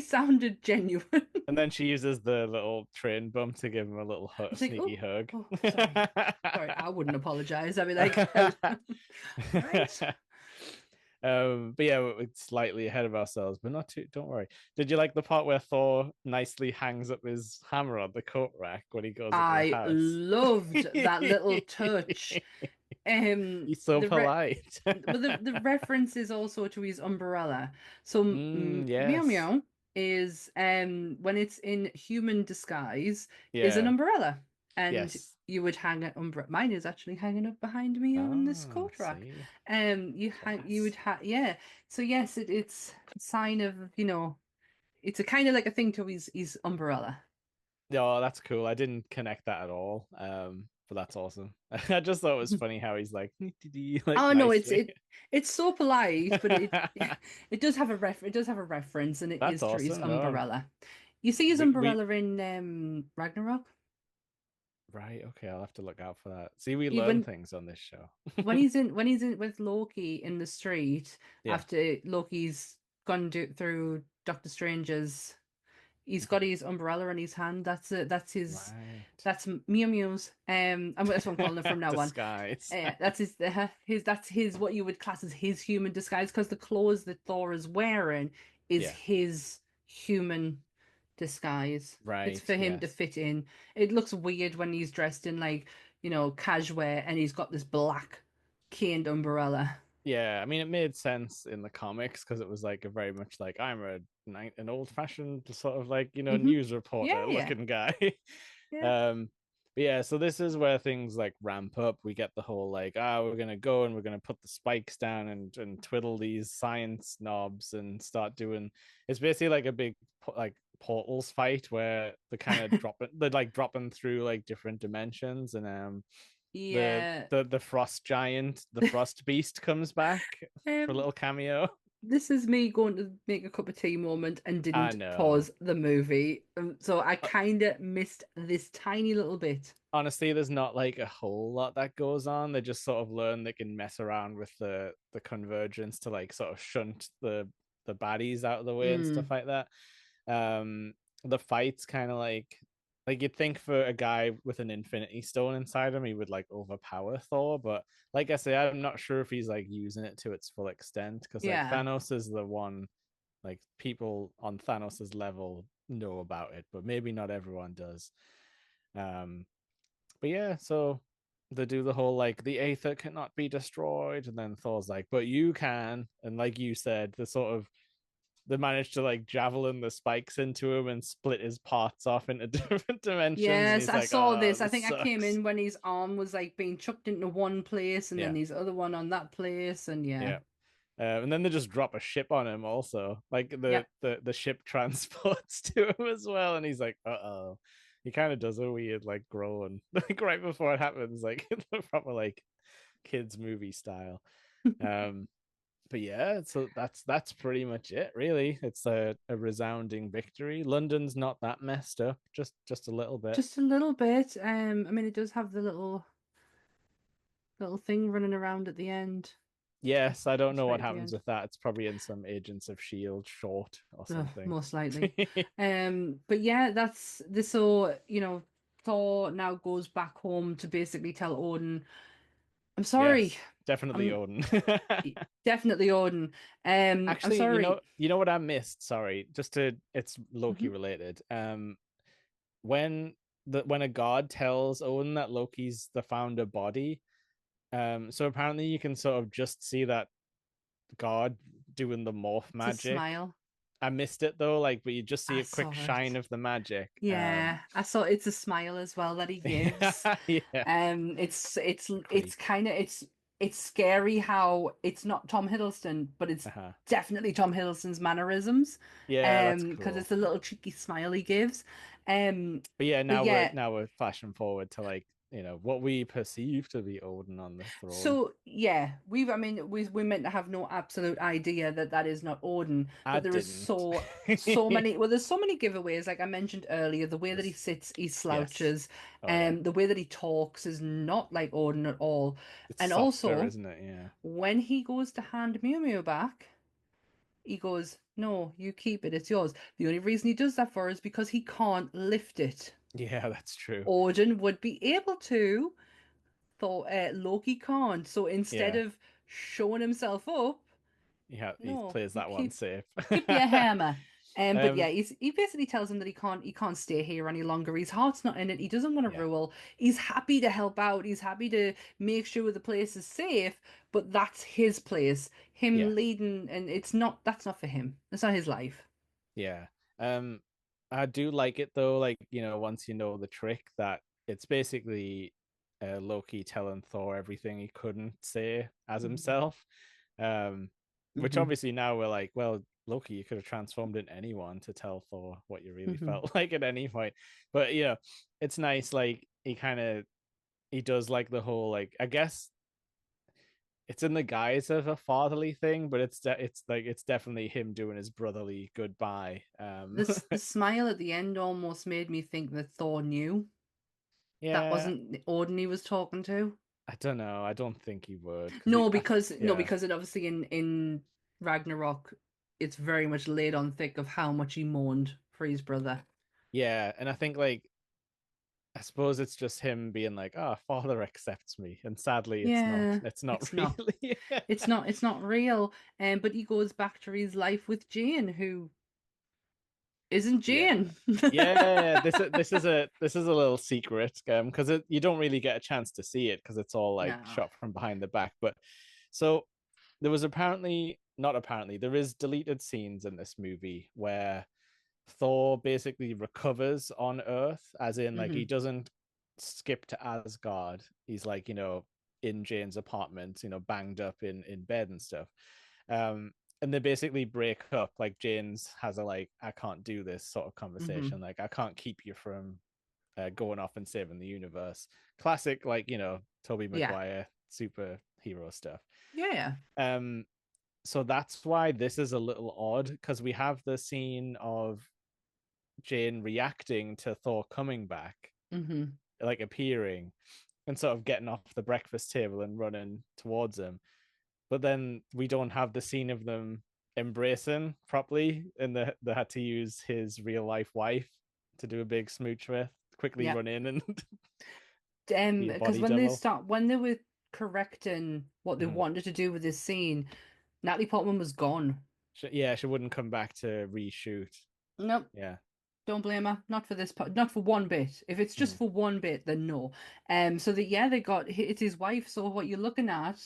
S2: sounded genuine.
S1: And then she uses the little train bump to give him a little
S2: It's like,
S1: sneaky
S2: oh,
S1: hug.
S2: oh, sorry. Sorry, I wouldn't apologize. I'd be like, hell, right?
S1: But yeah, we're slightly ahead of ourselves, but not too. Don't worry. Did you like the part where Thor nicely hangs up his hammer on the coat rack when he goes into the
S2: I
S1: house?
S2: loved that little touch.
S1: He's so
S2: The re
S1: polite.
S2: Well, the reference is also to his umbrella. So Meow
S1: Yes.
S2: Meow is when it's in human disguise is an
S1: Yeah.
S2: umbrella, and
S1: Yes.
S2: you would hang an umbrella. Mine is actually hanging up behind me on this
S1: Ah,
S2: coat rack.
S1: see,
S2: You would
S1: class.
S2: have yeah. So yes, it's a sign of it's a kind of like a thing to his umbrella.
S1: Oh, that's cool. I didn't connect that at all. But that's awesome. I just thought it was funny how he's like, like
S2: Oh no,
S1: nicely.
S2: it's so polite, but it does have it does have a reference, and it
S1: That's
S2: is to his
S1: awesome. No,
S2: umbrella. You see his
S1: we
S2: umbrella in Ragnarok.
S1: right. Okay, I'll have to look out for that. See, we
S2: He,
S1: learn things on this show.
S2: when he's in with Loki in the street
S1: Yeah.
S2: after Loki's gone through Doctor Strange's. He's got
S1: Mhm.
S2: his umbrella in his hand. That's it. That's his.
S1: Right.
S2: That's Mew Mew's. That's what I'm calling it from now on.
S1: Disguise.
S2: That's his that's his what you would class as his human disguise because the clothes that Thor is wearing is
S1: Yeah.
S2: his human disguise. It's
S1: Right.
S2: for him to
S1: Yes.
S2: fit in. It looks weird when he's dressed in like, casual and he's got this black caned umbrella.
S1: Yeah, I mean, it made sense in the comics because it was like a very much like I'm an old fashioned sort of like
S2: Hmm.
S1: news
S2: Yeah,
S1: reporter
S2: yeah.
S1: looking guy.
S2: Yeah.
S1: um, but yeah, so this is where things like ramp up. We get the whole like, we're gonna go and we're gonna put the spikes down and twiddle these science knobs and start doing. It's basically like a big like portals fight where they're like dropping through like different dimensions and
S2: Yeah.
S1: the frost giant, the frost beast comes back for a
S2: Um,
S1: little cameo.
S2: this is me going to make a cup of tea moment and
S1: I
S2: didn't
S1: know.
S2: pause the movie. So I kind of missed this tiny little bit.
S1: Honestly, there's not like a whole lot that goes on. They just sort of learn they can mess around with the convergence to like sort of shunt the baddies out of the way and stuff
S2: Mm,
S1: like that. Um, the fight's kind of like you'd think for a guy with an infinity stone inside him, he would like overpower Thor, but like I say, I'm not sure if he's like using it to its full extent because like
S2: yeah.
S1: Thanos is the one like people on Thanos's level know about it, but maybe not everyone does. Um, but yeah, so they do the whole like the Aether cannot be destroyed, and then Thor's like, but you can, and like you said, the sort of they managed to like javelin the spikes into him and split his parts off into different dimensions, and
S2: Yes,
S1: he's
S2: I
S1: like,
S2: saw
S1: oh,
S2: this. I
S1: this
S2: think I came
S1: sucks.
S2: in when his arm was like being chucked into one place and then
S1: Yeah,
S2: his other one on that place. And yeah.
S1: yeah. And then they just drop a ship on him also. Like
S2: Yep.
S1: the ship transports to him as well, and he's like, uh-oh. He kind of does a weird like groan like right before it happens, like the proper like kids movie style. Um, but yeah, so that's pretty much it, really. It's a resounding victory. London's not that messed up, just a little bit.
S2: Just a little bit. I mean, it does have the little thing running around at the end.
S1: Yes, I don't
S2: It's
S1: know
S2: right
S1: what
S2: at the
S1: happens
S2: end.
S1: with that. It's probably in some Agents of Shield short or
S2: Ugh,
S1: something.
S2: most likely. But yeah, that's this. So Thor now goes back home to basically tell Odin, "I'm sorry.
S1: Yes, definitely
S2: I'm
S1: Odin.
S2: definitely Odin. I'm
S1: Actually,
S2: sorry."
S1: you know what I missed? Sorry, just to it's Loki
S2: Mhm.
S1: related. When when a god tells Odin that Loki's the founder body, so apparently you can sort of just see that god doing the morph
S2: It's a
S1: magic.
S2: smile.
S1: I missed it though, like, but you just see
S2: I
S1: a quick
S2: saw
S1: shine
S2: it.
S1: of the magic.
S2: Yeah, I saw it's a smile as well that he gives.
S1: Yeah,
S2: It's
S1: creep.
S2: kind of it's. it's scary how it's not Tom Hiddleston, but it's
S1: Uh-huh.
S2: definitely Tom Hiddleston's mannerisms.
S1: Yeah, that's
S2: Because
S1: cool.
S2: it's a little cheeky smile he gives.
S1: But yeah,
S2: But yeah,
S1: now we're flashing forward to like, what we perceive to be Odin on the throne.
S2: so yeah, I mean, we're meant to have no absolute idea that that is not Odin,
S1: I
S2: but there is
S1: didn't.
S2: so many. Well, there's so many giveaways. Like I mentioned earlier, the way that he
S1: This,
S2: sits, he
S1: yes.
S2: slouches,
S1: Oh yeah.
S2: and the way that he talks is not like Odin at all.
S1: It's
S2: And
S1: softer,
S2: also,
S1: isn't it? Yeah.
S2: when he goes to hand Mew Mew back, he goes, "No, you keep it. It's yours." The only reason he does that for is because he can't lift it.
S1: Yeah, that's true.
S2: Odin would be able to. Thor, Loki can't. So instead
S1: Yeah.
S2: of showing himself up,
S1: Yeah, he
S2: no,
S1: plays
S2: you
S1: that one safe.
S2: keep your hammer. But yeah,
S1: um,
S2: he basically tells him that he can't stay here any longer. His heart's not in it. He doesn't want to
S1: yeah.
S2: rule. He's happy to help out. He's happy to make sure the place is safe. But that's his place.
S1: Yeah.
S2: Him leading, and it's not. That's not for him. It's not his life.
S1: Yeah. Um, I do like it though, like, once you know the trick that it's basically Loki telling Thor everything he couldn't say as
S2: Mm-hmm.
S1: himself. Um, which
S2: Mm-hmm.
S1: obviously now we're like, well, Loki, you could have transformed into anyone to tell Thor what you really
S2: Mm-hmm.
S1: felt like at any point. But it's nice, like he does like the whole, like, I guess it's in the guise of a fatherly thing, but it's like it's definitely him doing his brotherly goodbye.
S2: The smile at the end almost made me think that Thor knew that
S1: Yeah,
S2: wasn't Odin he was talking to.
S1: I don't know. I don't think he would because
S2: No,
S1: yeah,
S2: because it obviously in Ragnarok, it's very much laid on thick of how much he mourned for his brother.
S1: yeah, and I think like I suppose it's just him being like, "Oh, father accepts me," and sadly, it's not.
S2: Yeah,
S1: It's not
S2: it's not.
S1: really.
S2: It's not real. But he goes back to his life with Jane, who isn't
S1: Yeah.
S2: Jane.
S1: Yeah, this is a little secret because you don't really get a chance to see it because it's all like
S2: No.
S1: shot from behind the back. But so there was apparently not apparently there is deleted scenes in this movie where Thor basically recovers on Earth, as in like he
S2: Hmm.
S1: doesn't skip to Asgard. He's like in Jane's apartment, banged up in bed and stuff. And they basically break up. Like Jane's has a like, I can't do this sort of
S2: Hmm.
S1: conversation. Like I can't keep you from going off and saving the universe. Classic, like Tobey
S2: Yeah.
S1: Maguire superhero stuff.
S2: Yeah. Yeah.
S1: Um, so that's why this is a little odd because we have the scene of Jane reacting to Thor coming back,
S2: Hmm.
S1: like appearing and sort of getting off the breakfast table and running towards him. But then we don't have the scene of them embracing properly, and they had to use his real life wife to do a big smooch with, quickly
S2: Yeah.
S1: run in and be a
S2: Because
S1: body double.
S2: when they were correcting what they
S1: Mm-hmm.
S2: wanted to do with this scene, Natalie Portman was gone.
S1: Yeah, she wouldn't come back to reshoot.
S2: Nope.
S1: Yeah.
S2: Don't blame her. Not for this part. Not for one bit. If it's just
S1: Mm.
S2: for one bit, then no. So that yeah, they got it's his wife. So what you're looking at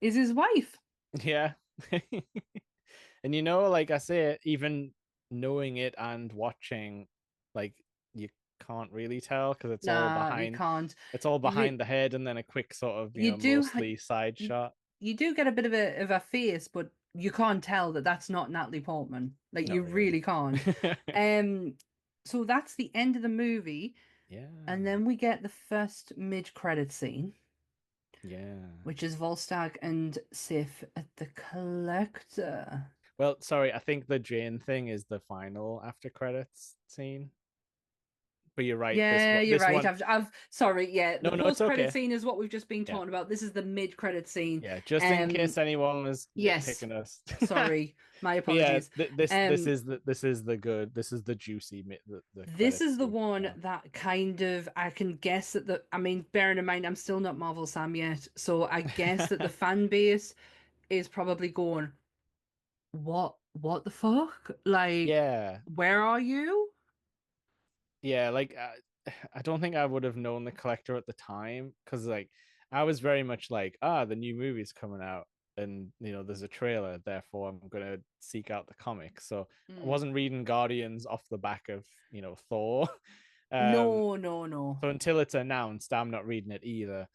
S2: is his wife.
S1: Yeah. And like I say, even knowing it and watching, like you can't really tell because
S2: Nah, you can't.
S1: it's all
S2: You
S1: behind the head and then a quick sort of,
S2: you do ha
S1: mostly side
S2: you,
S1: shot.
S2: you do get a bit of a face, but you can't tell that that's not Natalie Portman. Like you
S1: Not really.
S2: really can't. Um, so that's the end of the movie, and
S1: Yeah.
S2: then we get the first mid-credit scene,
S1: Yeah.
S2: which is Volstagg and Sif at the Collector.
S1: Well, sorry, I think the Jane thing is the final after credits scene. But you're right. This
S2: Yeah,
S1: one,
S2: you're right. Sorry. Yeah,
S1: no,
S2: the
S1: no, it's
S2: post-credit
S1: okay.
S2: scene is what we've just been
S1: Yeah,
S2: talking about. This is the mid-credit scene.
S1: yeah. Just in
S2: Um,
S1: case anyone was
S2: yes.
S1: nitpicking us.
S2: Sorry, my
S1: But yeah,
S2: apologies.
S1: this
S2: Um,
S1: is the good. This is the juicy the
S2: this
S1: credit
S2: is the
S1: scene.
S2: one
S1: Yeah.
S2: that kind of I can guess that I mean, bearing in mind I'm still not Marvel Sam yet, so I guess that the fan base is probably going, what the fuck? Like,
S1: Yeah.
S2: where are you?
S1: Yeah, like I don't think I would have known the collector at the time because like I was very much like, the new movie's coming out and there's a trailer, therefore I'm gonna seek out the comics. So I
S2: Hmm.
S1: wasn't reading Guardians off the back of Thor. um
S2: No, no, no.
S1: so until it's announced, I'm not reading it either.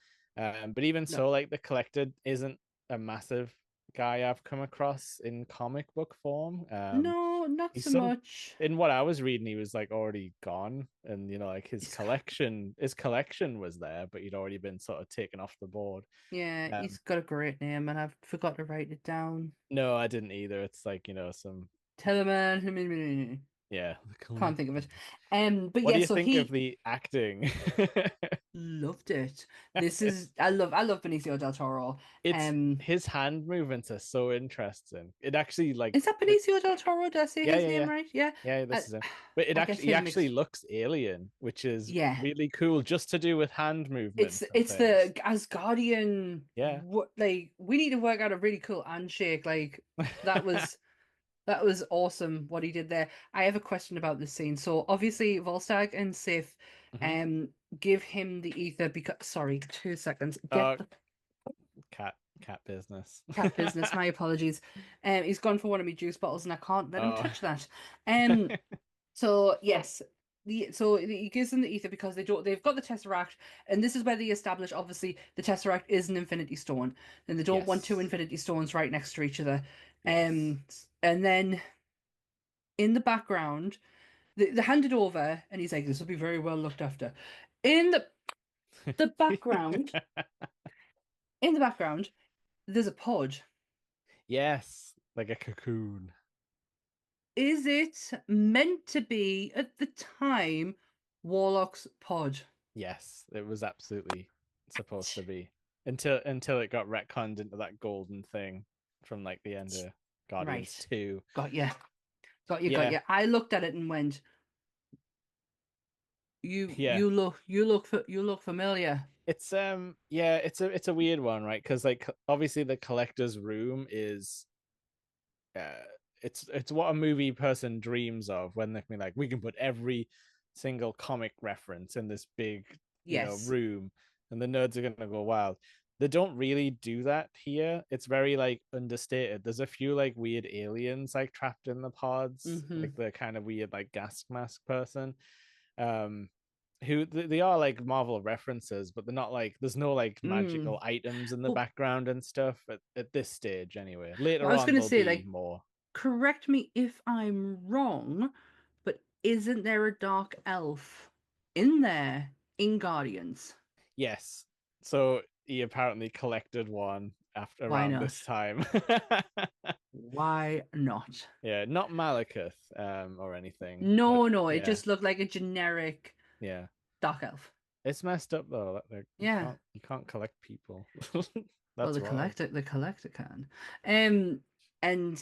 S1: But even
S2: No,
S1: so, like the collector isn't a massive guy I've come across in comic book form.
S2: no, not
S1: He's
S2: so
S1: sort of
S2: much.
S1: in what I was reading, he was like already gone, and like
S2: He's
S1: his collection was there, but he'd already been sort of taken off the board.
S2: Yeah, he's
S1: Um,
S2: got a great name, and I've forgot to write it down.
S1: no, I didn't either. It's like some
S2: Teleman.
S1: yeah, the
S2: Can't think of it.
S1: collector.
S2: But
S1: What
S2: yeah,
S1: do you
S2: so
S1: think of
S2: he
S1: the acting?
S2: loved it. I love Benicio del Toro.
S1: It's
S2: Um,
S1: his hand movements are so interesting. It actually
S2: is that Benicio del Toro? Did I say
S1: yeah,
S2: his
S1: yeah,
S2: name
S1: yeah.
S2: right? Yeah.
S1: Yeah,
S2: I,
S1: this is it. But it
S2: I get
S1: actually he
S2: him
S1: actually
S2: mixed.
S1: looks alien, which is
S2: Yeah,
S1: really cool just to do with hand
S2: it's
S1: movements and
S2: it's the
S1: things.
S2: Asgardian.
S1: Yeah.
S2: What like we need to work out a really cool handshake. Like that was that was awesome what he did there. I have a question about this scene. So obviously Volstagg and Sif
S1: hmm
S2: um give him the ether because sorry, 2 seconds. Get
S1: Uh
S2: the
S1: cat business.
S2: cat business. My apologies. He's gone for one of my juice bottles and I can't let him
S1: Oh.
S2: touch that. Um so yes. So he gives them the ether because they've got the tesseract, and this is where they establish obviously the tesseract is an infinity stone, and they don't want two
S1: Yes.
S2: infinity stones right next to each other.
S1: Yes.
S2: And then in the background, they hand it over, and he's like, "This will be very well looked after." In the background, in the background, there's a pod.
S1: Yes, like a cocoon.
S2: Is it meant to be at the time Warlock's pod?
S1: Yes, it was absolutely supposed to be until it got retconned into that golden thing from like the end of Guardians
S2: Right,
S1: 2.
S2: got you, got you, got
S1: Yeah.
S2: you. I looked at it and went, "You,
S1: Yeah.
S2: you look familiar."
S1: It's yeah, it's a weird one, right? Because like obviously the collector's room is uh it's what a movie person dreams of when they can be like, we can put every single comic reference in this big,
S2: Yes.
S1: room, and the nerds are gonna go wild. They don't really do that here. It's very like understated. There's a few like weird aliens like trapped in the pods,
S2: Mm-hmm.
S1: like the kind of weird like gas mask person. Um who they are like Marvel references, but they're not like there's no like
S2: Mm.
S1: magical items in the
S2: Well,
S1: background and stuff at this stage anyway.
S2: well, I
S1: Later
S2: was
S1: on
S2: gonna
S1: there'll
S2: say,
S1: be
S2: like,
S1: more.
S2: correct me if I'm wrong, but isn't there a dark elf in there in Guardians?
S1: Yes. So he apparently collected one after
S2: Why
S1: around this
S2: not?
S1: time.
S2: Why not?
S1: Yeah, not Malekith or anything, but
S2: No, no, it
S1: yeah,
S2: just looked like a generic
S1: yeah.
S2: dark elf.
S1: It's messed up though. Like you
S2: Yeah.
S1: can't collect people.
S2: Well,
S1: That's wild.
S2: the collector can. Um, and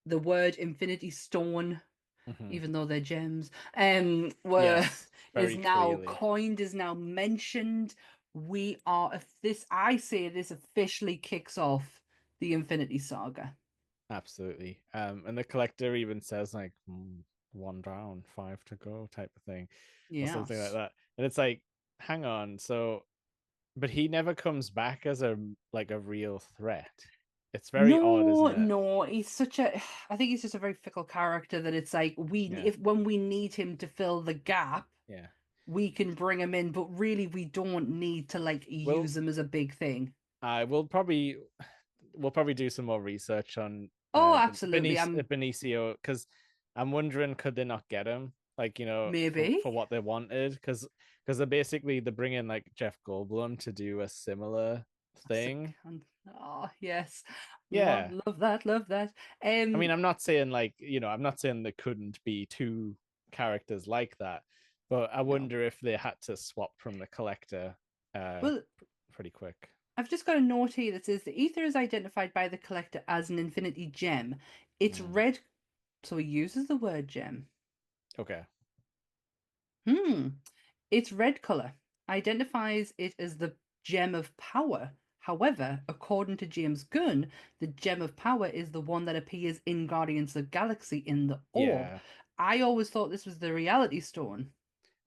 S2: the word Infinity Stone,
S1: hmm
S2: even though they're gems, were
S1: Yes,
S2: is
S1: very
S2: now
S1: clearly.
S2: coined, is now mentioned. We are if this I say this officially kicks off the Infinity Saga.
S1: Absolutely. And the collector even says like one down, five to go type of thing, or something like
S2: Yes.
S1: that. And it's like, hang on, so but he never comes back as a real threat. It's very odd,
S2: No,
S1: isn't it?
S2: no, he's such a I think he's just a very fickle character that it's like we
S1: Yeah.
S2: if when we need him to fill the gap,
S1: Yeah.
S2: we can bring him in, but really we don't need to like
S1: Well,
S2: use him as a big thing.
S1: I will probably we'll probably do some more research on
S2: Oh, absolutely. I'm
S1: Benicio because I'm wondering could they not get him like
S2: maybe.
S1: for what they wanted because they're bringing like Jeff Goldblum to do a similar
S2: That's a,
S1: thing.
S2: oh, yes.
S1: Yeah,
S2: Love that, love that.
S1: I mean
S2: Um,
S1: I'm not saying like I'm not saying there couldn't be two characters like that, but I
S2: no.
S1: wonder if they had to swap from the collector uh
S2: Well,
S1: pretty quick.
S2: I've just got a note here that says the ether is identified by the collector as an infinity gem. It's
S1: Mm,
S2: red, so he uses the word gem.
S1: okay.
S2: Hmm. Its red color identifies it as the gem of power. However, according to James Gunn, the gem of power is the one that appears in Guardians of the Galaxy in the orb.
S1: Yeah,
S2: I always thought this was the Reality Stone.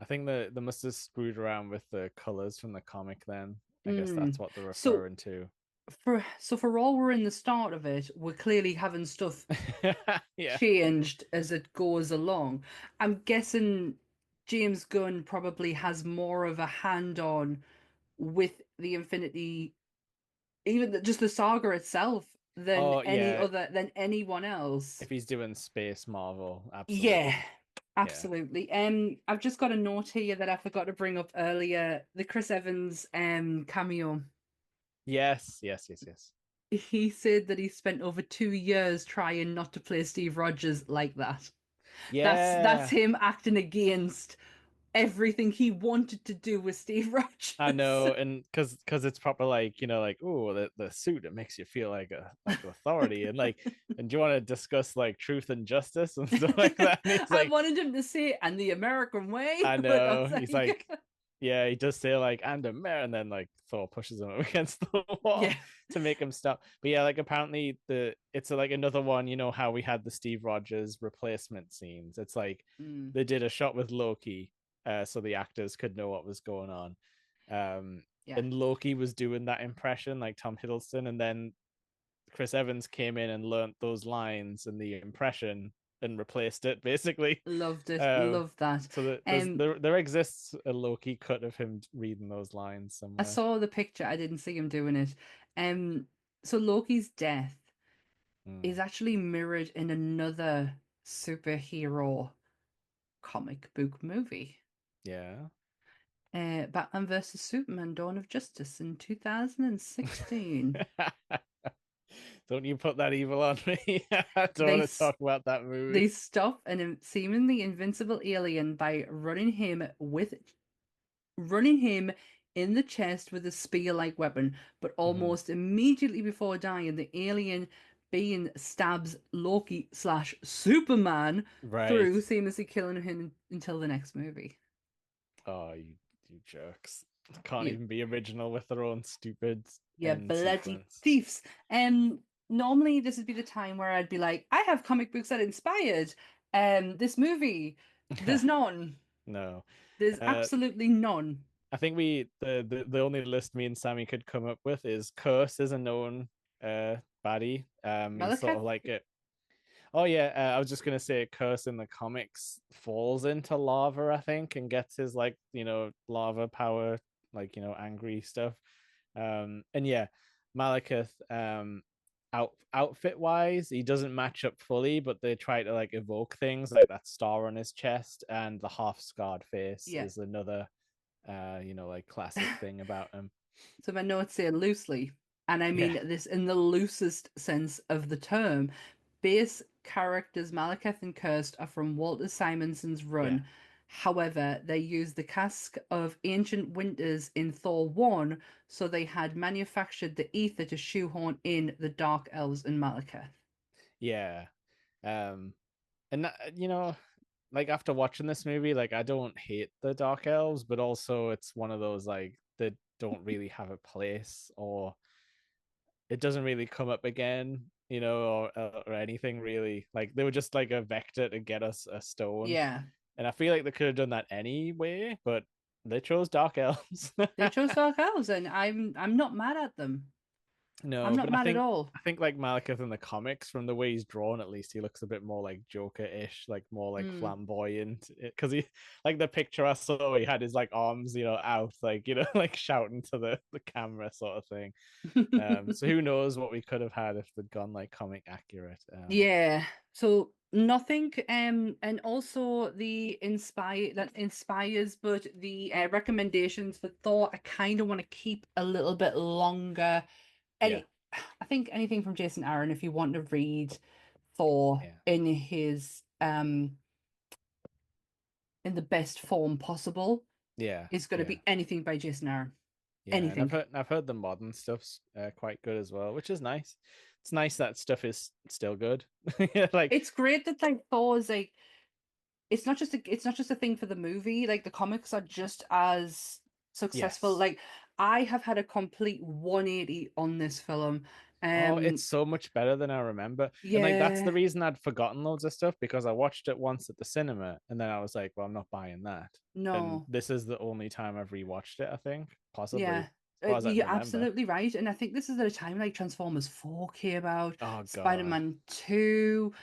S1: I think they must have screwed around with the colors from the comic then. I guess
S2: Hmm.
S1: that's what they're
S2: So
S1: referring to.
S2: for all we're in the start of it, we're clearly having stuff
S1: Yeah.
S2: changed as it goes along. I'm guessing James Gunn probably has more of a hand on. with the Infinity, even just the saga itself,
S1: Oh yeah,
S2: than anyone else.
S1: if he's doing Space Marvel,
S2: Yeah,
S1: absolutely. Yeah.
S2: absolutely. I've just got a note here that I forgot to bring up earlier. The Chris Evans cameo.
S1: Yes, yes, yes, yes.
S2: He said that he spent over 2 years trying not to play Steve Rogers like that. That's
S1: Yeah,
S2: him acting against everything he wanted to do with Steve
S1: I
S2: Rogers.
S1: know, and because it's proper like like oh the suit it makes you feel like a like authority and do you want to discuss like truth and justice and stuff like that? And he's
S2: I
S1: like,
S2: wanted him to say and the American way,
S1: I
S2: but I
S1: know.
S2: was
S1: He's
S2: like,
S1: like, yeah, he does say like and a mayor, and then like Thor pushes him up against the wall
S2: yeah.
S1: to make him stop. But yeah, like apparently it's like another one. You know how we had the Steve Rogers replacement scenes. It's like
S2: Mm,
S1: they did a shot with Loki, so the actors could know what was going on.
S2: yeah.
S1: And Loki was doing that impression like Tom Hiddleston, and then Chris Evans came in and learnt those lines and the impression and replaced it basically.
S2: Loved it.
S1: Um,
S2: Loved that.
S1: so that
S2: Um,
S1: there exists a Loki cut of him reading those lines
S2: I
S1: somewhere.
S2: saw the picture. I didn't see him doing it. Um, so Loki's death is
S1: Mm,
S2: actually mirrored in another superhero comic book movie.
S1: yeah.
S2: Batman versus Superman: Dawn of Justice in 2016.
S1: Don't you put that evil on me. I don't
S2: They
S1: want to talk about that movie.
S2: they stop an seemingly invincible alien by running him in the chest with a spear-like weapon, but
S1: Hmm.
S2: almost immediately before dying, the alien being stabs Loki slash Superman
S1: Right.
S2: through, seamlessly killing him until the next movie.
S1: Oh, you jerks. Can't
S2: You
S1: even be original with their own stupid
S2: Yeah,
S1: end
S2: bloody
S1: sequence.
S2: thieves. Normally this would be the time where I'd be like, I have comic books that inspired this movie. There's none.
S1: No.
S2: There's
S1: Uh,
S2: absolutely none.
S1: I think the only list me and Sammy could come up with is Curse is a known baddie. He's sort
S2: Malekith?
S1: of like a oh yeah, I was just gonna say Curse in the comics falls into lava, I think, and gets his like lava power, like angry stuff. And yeah, Malekith, outfit wise, he doesn't match up fully, but they try to like evoke things like that star on his chest and the half scarred face
S2: Yeah.
S1: is another like classic thing about him.
S2: So my notes say loosely, and I mean
S1: Yeah,
S2: this in the loosest sense of the term. Base characters Malekith and Cursed are from Walter Simonson's
S1: yeah,
S2: run. However, they used the cask of Ancient Winters in Thor 1, so they had manufactured the Aether to shoehorn in the Dark Elves and Malekith.
S1: yeah. Um, and like after watching this movie, like I don't hate the Dark Elves, but also it's one of those like that don't really have a place, or it doesn't really come up again, or anything really. Like they were just like a vector to get us a stone,
S2: Yeah,
S1: and I feel like they could have done that anyway, but they chose Dark Elves.
S2: they chose Dark Elves, and I'm not mad at them. I'm
S1: No,
S2: not
S1: but I
S2: mad at
S1: think
S2: all.
S1: I think like Malekith in the comics, from the way he's drawn, at least he looks a bit more like Joker-ish, like more like
S2: Mm.
S1: flamboyant. Because he like the picture I saw, he had his like arms, out, like like shouting to the camera sort of thing. So who knows what we could have had if they'd gone like comic accurate.
S2: Yeah. So nothing, and also that inspires, but the recommendations for Thor, I kind of want to keep a little bit longer.
S1: Yeah,
S2: I think anything from Jason Aaron, if you want to read Thor
S1: yeah,
S2: in the best form possible,
S1: yeah,
S2: is going to
S1: yeah,
S2: be anything by Jason Aaron.
S1: yeah. And
S2: Anything.
S1: I've heard the modern stuff's quite good as well, which is nice. It's nice that stuff is still good. Like,
S2: It's great that like Thor's like it's not just a thing for the movie. Like the comics are just as successful.
S1: yes.
S2: Like I have had a complete 180 on this film.
S1: Oh, it's
S2: Um,
S1: so much better than I remember. And like that's the
S2: yeah,
S1: reason I'd forgotten loads of stuff, because I watched it once at the cinema and then I was like, well, I'm not buying that. And
S2: no,
S1: this is the only time I've rewatched it, I think, possibly,
S2: yeah.
S1: as far as I can
S2: You're
S1: remember.
S2: absolutely right. And I think this is at a time like Transformers 4 came out,
S1: Oh God.
S2: Spider-Man 2.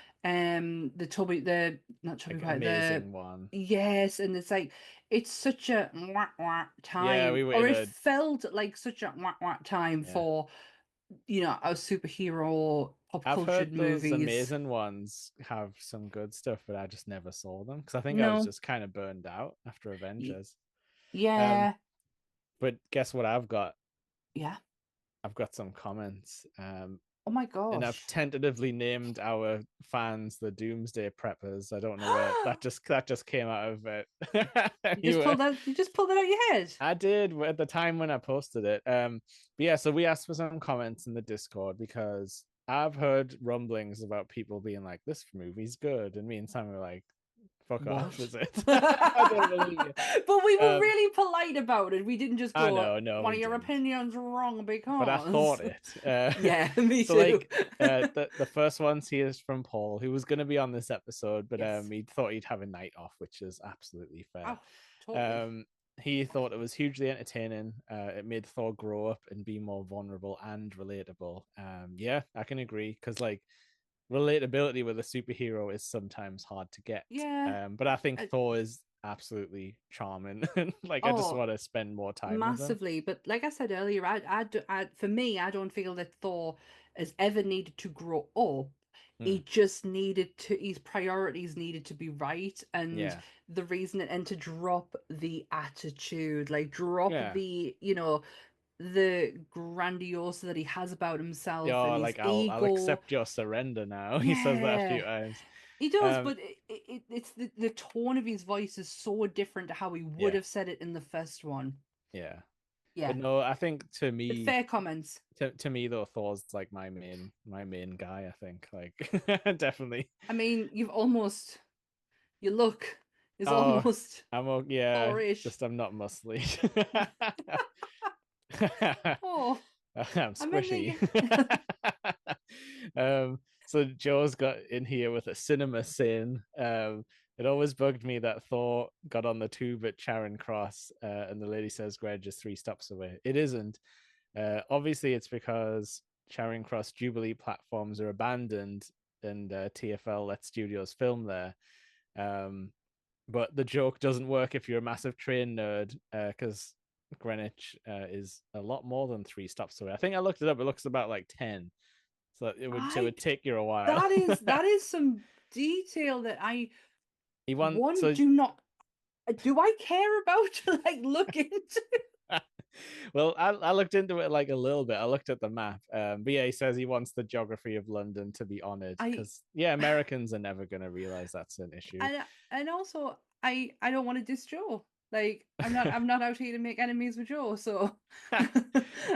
S2: The Tubby, the not Tubby
S1: Like
S2: Pie, the
S1: amazing one.
S2: yes, and it's like it's such a wah, wah
S1: Yeah,
S2: time,
S1: we were
S2: or
S1: in
S2: it
S1: a
S2: felt like such a wah, wah time
S1: yeah.
S2: for a superhero pop
S1: I've
S2: culture
S1: heard those
S2: movies.
S1: amazing ones have some good stuff, but I just never saw them because I think I was
S2: No,
S1: just kind of burned out after
S2: y
S1: Avengers. Um,
S2: yeah,
S1: but guess what I've got?
S2: yeah.
S1: I've got some comments.
S2: Oh my
S1: And I've
S2: gosh.
S1: tentatively named our fans the Doomsday Preppers. I don't know where that just came out of it. Anyway,
S2: You just pulled it out your head.
S1: I did at the time when I posted it. But yeah, so we asked for some comments in the Discord because I've heard rumblings about people being like, "This movie's good," and me and Sam were like, "Fuck off,
S2: What?
S1: is it?" I don't believe you.
S2: But we were
S1: Um,
S2: really polite about it. We didn't just
S1: I
S2: go,
S1: know, no,
S2: one
S1: we
S2: of your
S1: didn't.
S2: opinions wrong
S1: But I
S2: because.
S1: thought it.
S2: Yeah, me
S1: So
S2: too.
S1: like the first one's here is from Paul, who was going to be on this episode, but
S2: Yes.
S1: he thought he'd have a night off, which is absolutely fair.
S2: Oh, totally.
S1: Um, he thought it was hugely entertaining. It made Thor grow up and be more vulnerable and relatable. Yeah, I can agree because like relatability with a superhero is sometimes hard to get.
S2: Yeah.
S1: But I think
S2: Uh,
S1: Thor is absolutely charming, and like I just
S2: oh,
S1: want to spend more time with him.
S2: massively. But like I said earlier, for me, I don't feel that Thor has ever needed to grow up. He
S1: Mm,
S2: just needed to, his priorities needed to be right. And
S1: yeah,
S2: the reason and to drop the attitude, like drop
S1: yeah.
S2: the grandiose that he has about himself and
S1: Yeah,
S2: his
S1: like I'll
S2: ego.
S1: accept your surrender now. He says that a few
S2: Yeah,
S1: times.
S2: he does,
S1: Um,
S2: but it's the tone of his voice is so different to how he would
S1: yeah,
S2: have said it in the first one.
S1: yeah. But
S2: Yeah,
S1: no, I think
S2: but fair comments.
S1: to me though, Thor's like my main guy. I think like definitely.
S2: I mean, your look is
S1: Oh,
S2: almost
S1: yeah.
S2: Thorish.
S1: Just I'm not muscly.
S2: Oh,
S1: I'm
S2: I meant
S1: squishy.
S2: thinking.
S1: So Joe's got in here with a cinema sin. It always bugged me that Thor got on the tube at Charing Cross, and the lady says Greg is 3 stops away. It isn't. Obviously, it's because Charing Cross Jubilee platforms are abandoned, and TFL let studios film there. Um, but the joke doesn't work if you're a massive train nerd, because Greenwich is a lot more than 3 stops away. I think I looked it up. It looks about like 10, so it
S2: I
S1: would take you a while.
S2: that is some detail that I
S1: he won
S2: one
S1: so
S2: do not do I care about to like look into.
S1: well, I looked into it like a little bit. I looked at the map. But yeah, he says he wants the geography of London to be honored
S2: I
S1: because yeah, Americans are never going to realize that's an issue.
S2: and also I don't want to diss Joe. Like I'm not out here to make enemies with Joe. So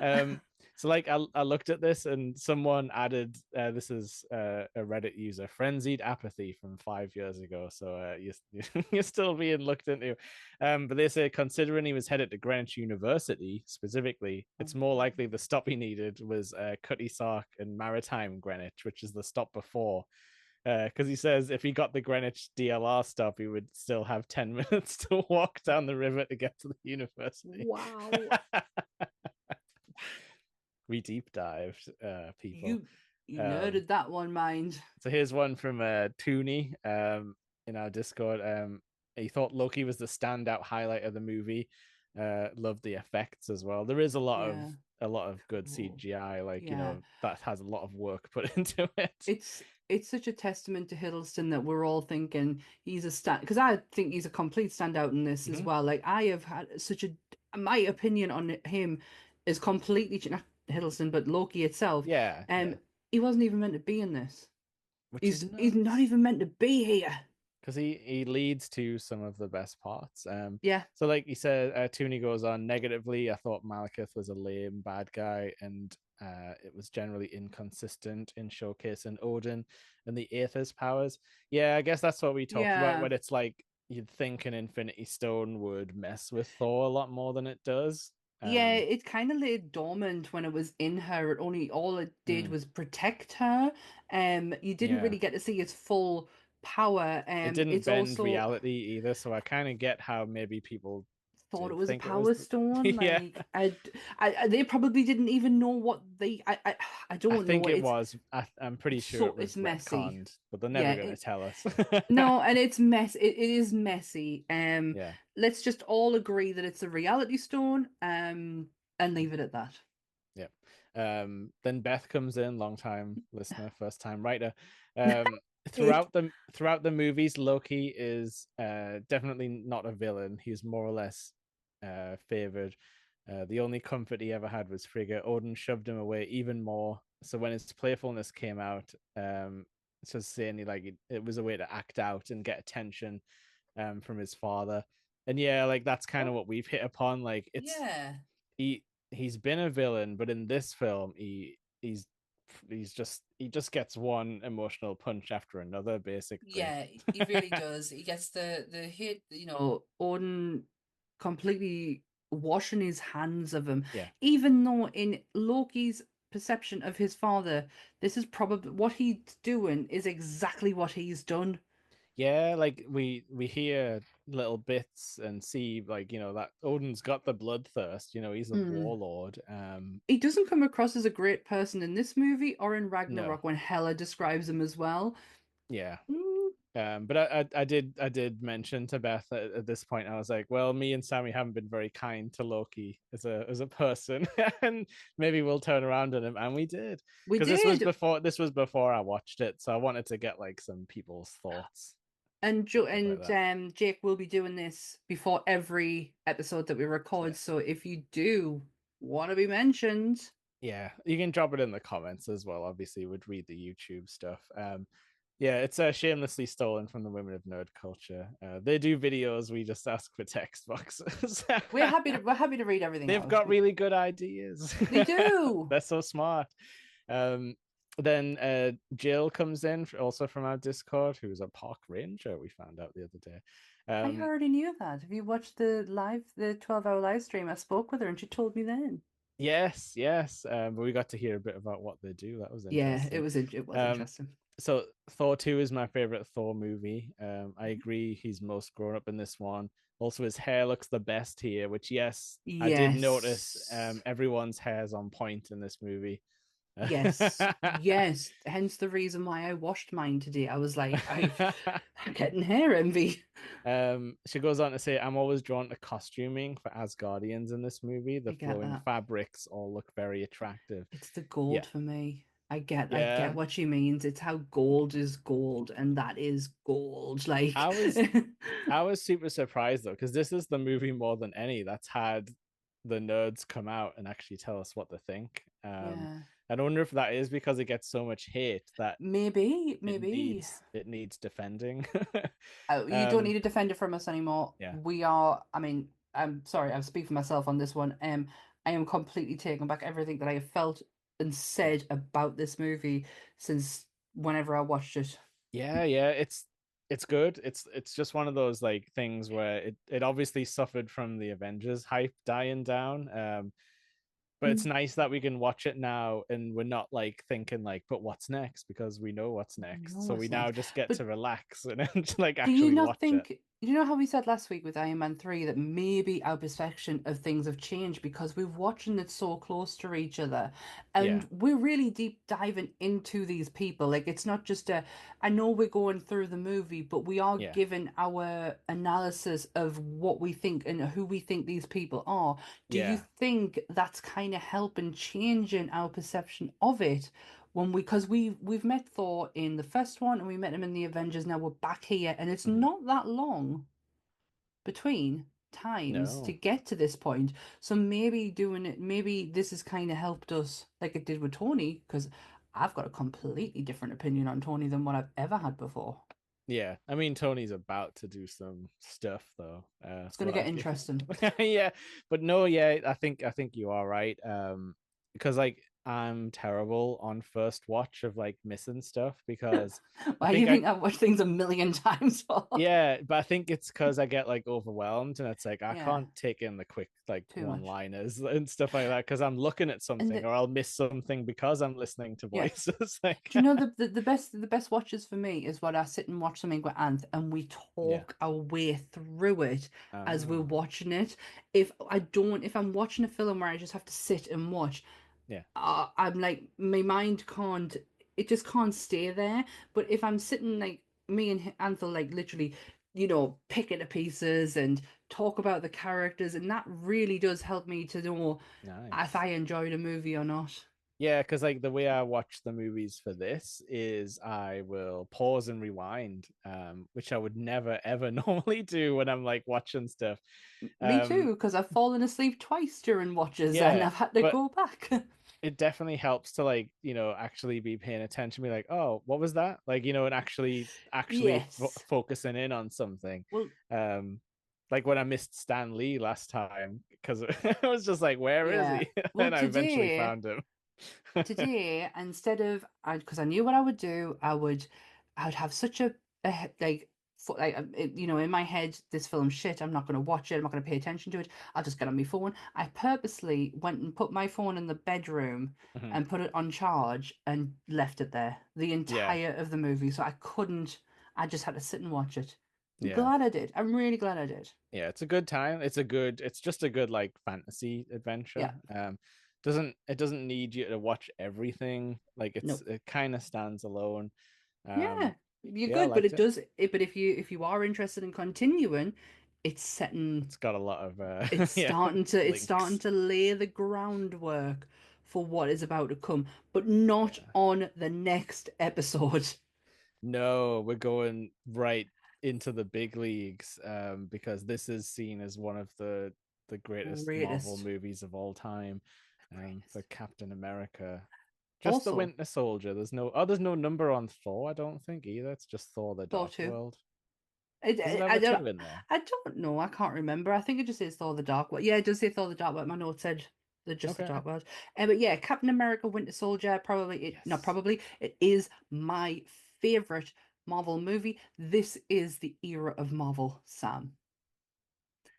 S1: um, so like I looked at this and someone added this is a Reddit user, frenzied apathy from 5 years ago. So you're still being looked into. But they say considering he was headed to Greenwich University specifically, it's more likely the stop he needed was Cutty Sark and Maritime Greenwich, which is the stop before. Because he says if he got the Greenwich DLR stop, he would still have 10 minutes to walk down the river to get to the university.
S2: wow,
S1: We deep dived people.
S2: you you
S1: Um,
S2: nerded that one, mind.
S1: so here's one from Tooney in our Discord. He thought Loki was the standout highlight of the movie. Loved the effects as well. There is
S2: Yeah,
S1: a lot of good
S2: cool.
S1: CGI, like
S2: Yeah.
S1: that has a lot of work put into it.
S2: It's such a testament to Hiddleston that we're all thinking he's a stand because I think he's a complete standout in this as
S1: Mm-hmm.
S2: well. Like I have had such a my opinion on him is completely not Hiddleston but Loki itself.
S1: Yeah, yeah,
S2: He wasn't even meant to be in this.
S1: which is
S2: He's not
S1: nuts.
S2: even meant to be here.
S1: Because he leads to some of the best parts.
S2: Yeah,
S1: So like he said, Tooney goes on negatively. I thought Malekith was a lame bad guy, and it was generally inconsistent in showcasing Odin and the Aether's powers. Yeah, I guess that's what we talked about
S2: yeah.
S1: when it's like you'd think an Infinity Stone would mess with Thor a lot more than it does.
S2: Yeah,
S1: Um,
S2: it kind of lay dormant when it was in her. It only all it did
S1: mm,
S2: was protect her. You didn't
S1: yeah,
S2: really get to see its full power.
S1: it didn't
S2: It's
S1: bend
S2: also
S1: reality either, so I kind of get how maybe people
S2: thought it
S1: did
S2: was a
S1: think it was
S2: power stone.
S1: yeah.
S2: Like they probably didn't even know what I
S1: I
S2: don't know.
S1: think it was. I'm pretty sure it
S2: It's
S1: was
S2: messy.
S1: retconned, but they're
S2: Yeah,
S1: never going to tell us.
S2: no, and it's mess. It is messy.
S1: Yeah.
S2: Let's just all agree that it's a reality stone. And leave it at that.
S1: Yeah. Then Beth comes in, long time listener, first time writer. Um,
S2: Eight.
S1: throughout the movies, Loki is definitely not a villain. He's more or less favored. The only comfort he ever had was Frigga. Odin shoved him away even more. So when his playfulness came out, just saying it was a way to act out and get attention from his father. And yeah, like that's kind of
S2: Oh,
S1: what we've hit upon. Like
S2: yeah.
S1: he's been a villain, but in this film, he just gets one emotional punch after another, basically.
S2: Yeah, he really does. He gets the hit, Odin completely washing his hands of him.
S1: Yeah,
S2: Even though in Loki's perception of his father, this is probably what he's doing is exactly what he's done.
S1: yeah. Like we hear little bits and see that Odin's got the bloodthirst. He's a
S2: Mm.
S1: warlord.
S2: He doesn't come across as a great person in this movie or in
S1: No,
S2: Ragnarok when Hela describes him as well.
S1: yeah.
S2: Mm,
S1: But I did mention to Beth at this point. I was like, well, me and Sammy haven't been very kind to Loki as a person, and maybe we'll turn around on him, and we did,
S2: we
S1: because
S2: did.
S1: this was before I watched it, so I wanted to get like some people's thoughts
S2: And
S1: and
S2: Jo
S1: stuff like
S2: and
S1: that.
S2: Jake will be doing this before every episode that we record.
S1: Yeah,
S2: So if you do want to be mentioned,
S1: yeah, you can drop it in the comments as well. Obviously, would read the YouTube stuff. Yeah, it's shamelessly stolen from the Women of Nerd Culture. They do videos. We just ask for text boxes.
S2: we're happy to read everything
S1: They've
S2: out.
S1: got really good ideas.
S2: They do.
S1: They're so smart. Um, then Jill comes in, also from our Discord, who's a park ranger. We found out the other day.
S2: I
S1: Um,
S2: already knew that. Have you watched the 12-hour live stream? I spoke with her and she told me then.
S1: yes, yes. But we got to hear a bit about what they do. That was
S2: Yeah,
S1: interesting.
S2: it was
S1: Um,
S2: interesting.
S1: so Thor 2 is my favorite Thor movie. I agree he's most grown up in this one. Also, his hair looks the best here, which, yes, I did notice
S2: Yes.
S1: everyone's hair's on point in this movie.
S2: Yes. Yes. Hence the reason why I washed mine today. I was like, I'm getting hair envy.
S1: She goes on to say, I'm always drawn to costuming for Asgardians in this movie. The
S2: I get
S1: flowing
S2: that.
S1: fabrics all look very attractive.
S2: It's the gold
S1: Yeah.
S2: for me. I get
S1: Yeah.
S2: what she means. It's how gold is gold, and that is gold. Like,
S1: I was I was super surprised though, because this is the movie more than any that's had the nerds come out and actually tell us what they think.
S2: yeah,
S1: I wonder if that is because it gets so much hate that
S2: maybe.
S1: it needs defending.
S2: You don't
S1: um,
S2: need to defend it from us anymore.
S1: yeah,
S2: We are. I mean, I'm sorry. I speak for myself on this one. I am completely taken back everything that I have felt and
S1: yeah,
S2: said about this movie since whenever I watched it.
S1: yeah. It's good. It's just one of those like things where it obviously suffered from the Avengers hype dying down. But it's nice that we can watch it now and we're not like thinking like, but what's next? Because we know what's
S2: We know
S1: next. So we
S2: what's
S1: now
S2: next.
S1: just get
S2: But
S1: to relax and like
S2: do you
S1: actually
S2: not
S1: watch it.
S2: think, you know how we said last week with Iron Man 3 that maybe our perception of things have changed because we're watching it so close to each other
S1: Yeah,
S2: and we're really deep diving into these people. Like it's not just I know we're going through the movie, but we are
S1: yeah,
S2: given our analysis of what we think and who we think these people are. Do you
S1: yeah.
S2: think that's kind of helping changing our perception of it? When because we've met Thor in the first one and we met him in the Avengers. Now we're back here, and it's
S1: Mhm.
S2: not that long between times to
S1: No.
S2: get to this point. So maybe doing it, maybe this has kind of helped us, like it did with Tony, because I've got a completely different opinion on Tony than what I've ever had before.
S1: Yeah. I mean, Tony's about to do some stuff though.
S2: It's going
S1: So
S2: to get
S1: I
S2: interesting.
S1: yeah, but no, yeah, I think you are right. Because like I'm terrible on first watch of like missing stuff because I
S2: Why do you
S1: think I
S2: think I've watched things a million times for?
S1: yeah, but I think it's because I get like overwhelmed and it's like I
S2: Yeah,
S1: can't take in the quick like
S2: too
S1: one
S2: much.
S1: liners and stuff like that because I'm looking at
S2: And
S1: something or I'll miss something because I'm listening to
S2: yeah.
S1: voices. Like
S2: Do you know the best watches for me is when I sit and watch something with Anth and we
S1: yeah.
S2: talk our way through it as we're
S1: Ah,
S2: watching it. If I'm watching a film where I just have to sit and watch,
S1: yeah.
S2: I'm like my mind can't, it just can't stay there. But if I'm sitting like me and Anthel like literally, pick it to pieces and talk about the characters, and that really does help me to know if
S1: Nice.
S2: I enjoyed a movie or not.
S1: Yeah, because like the way I watch the movies for this is I will pause and rewind, which I would never ever normally do when I'm like watching stuff.
S2: Me
S1: Um,
S2: too, because I've fallen asleep twice during watches and
S1: yeah,
S2: I've had to
S1: but
S2: go back.
S1: it definitely helps to like actually be paying attention, be like, oh, what was that? Like and actually
S2: Yes.
S1: focusing in on something.
S2: Well,
S1: Um, like when I missed Stan Lee last time because I was just like, where is
S2: yeah.
S1: he?
S2: Well,
S1: And I eventually
S2: today
S1: found him.
S2: instead of because I knew what I would do, I would have such a like in my head, this film's shit. I'm not going to watch it. I'm not going to pay attention to it. I'll just get on my phone. I purposely went and put my phone in the bedroom
S1: Mhm.
S2: and put it on charge and left it there the
S1: Yeah,
S2: entire of the movie, so I couldn't. I just had to sit and watch it. I'm
S1: yeah.
S2: glad I did. I'm really glad I did.
S1: Yeah, it's a good time. It's just a good like fantasy
S2: Yeah.
S1: adventure. It doesn't need you to watch everything. Like
S2: No.
S1: it kind of stands alone.
S2: Yeah,
S1: Um,
S2: you're
S1: yeah, I
S2: good, but
S1: liked
S2: it
S1: it.
S2: does it, but if you are interested in continuing, it's setting
S1: It's got a lot of
S2: it's
S1: yeah,
S2: starting
S1: links.
S2: to lay the groundwork for what is about to come, but not
S1: Yeah.
S2: on the next episode.
S1: No, we're going right into the big leagues because this is seen as one of the greatest Marvel
S2: Greatest.
S1: movies of all time. For
S2: Greatest.
S1: Captain America. Just the
S2: Also,
S1: Winter Soldier. There's no number on Thor, I don't think either. It's just Thor the
S2: Thor
S1: Dark
S2: 2.
S1: World.
S2: I,
S1: Does it
S2: I,
S1: have
S2: I
S1: a
S2: don't
S1: two in there?
S2: I don't know. I can't remember. I think it just says Thor the Dark World. Yeah, it does say Thor the Dark World. My note said just the
S1: Okay.
S2: Dark World. But yeah, Captain America Winter Soldier,
S1: Yes.
S2: it is my favorite Marvel movie. This is the era of Marvel, Sam.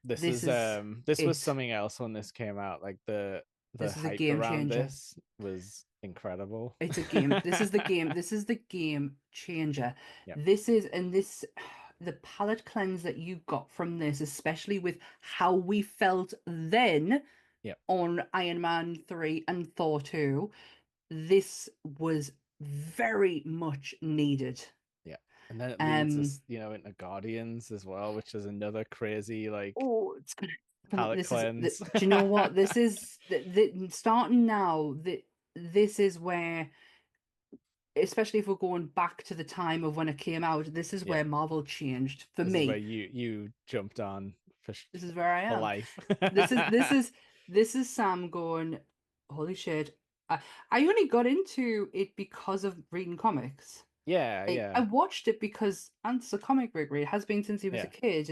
S2: This is
S1: This was
S2: it.
S1: something else when this came out. Like the
S2: This is a
S1: hype
S2: game
S1: around
S2: changer.
S1: this was incredible.
S2: It's a game. This is the game. This is the game changer.
S1: Yep.
S2: This is, and this, the palate cleanse that you got from this, especially with how we felt then
S1: Yep.
S2: on Iron Man 3 and Thor 2, this was very much needed.
S1: Yeah. And then it leads
S2: Um,
S1: us, into Guardians as well, which is another crazy like
S2: oh, it's gonna
S1: palate
S2: this is
S1: cleanse.
S2: do you know what? This is starting now, this is where, especially if we're going back to the time of when it came out, this is
S1: Yeah.
S2: where Marvel changed for
S1: This is where
S2: me.
S1: you jumped on
S2: This is where I
S1: for
S2: am.
S1: life.
S2: This is this is this is Sam going, holy shit. I only got into it because of reading comics.
S1: Yeah,
S2: I
S1: yeah,
S2: watched it because Ant's a comic book reader, has been since he was a
S1: yeah.
S2: kid,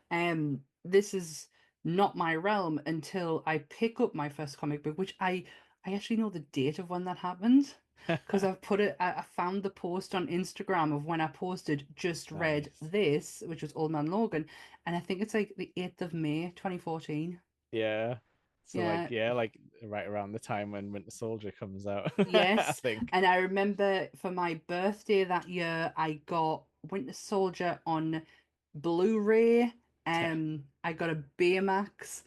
S2: and this is not my realm until I pick up my first comic book, which I actually know the date of when that happened because I've put it. I found the post on Instagram of when I posted just read
S1: Nice.
S2: this, which was Old Man Logan, and I think it's like the 8th of May, 2014.
S1: Yeah. So like
S2: Yeah,
S1: yeah, like right around the time when Winter Soldier comes out, I
S2: yes.
S1: think.
S2: And I remember for my birthday that year, I got Winter Soldier on Blu-ray.
S1: Yeah.
S2: I got a Baymax.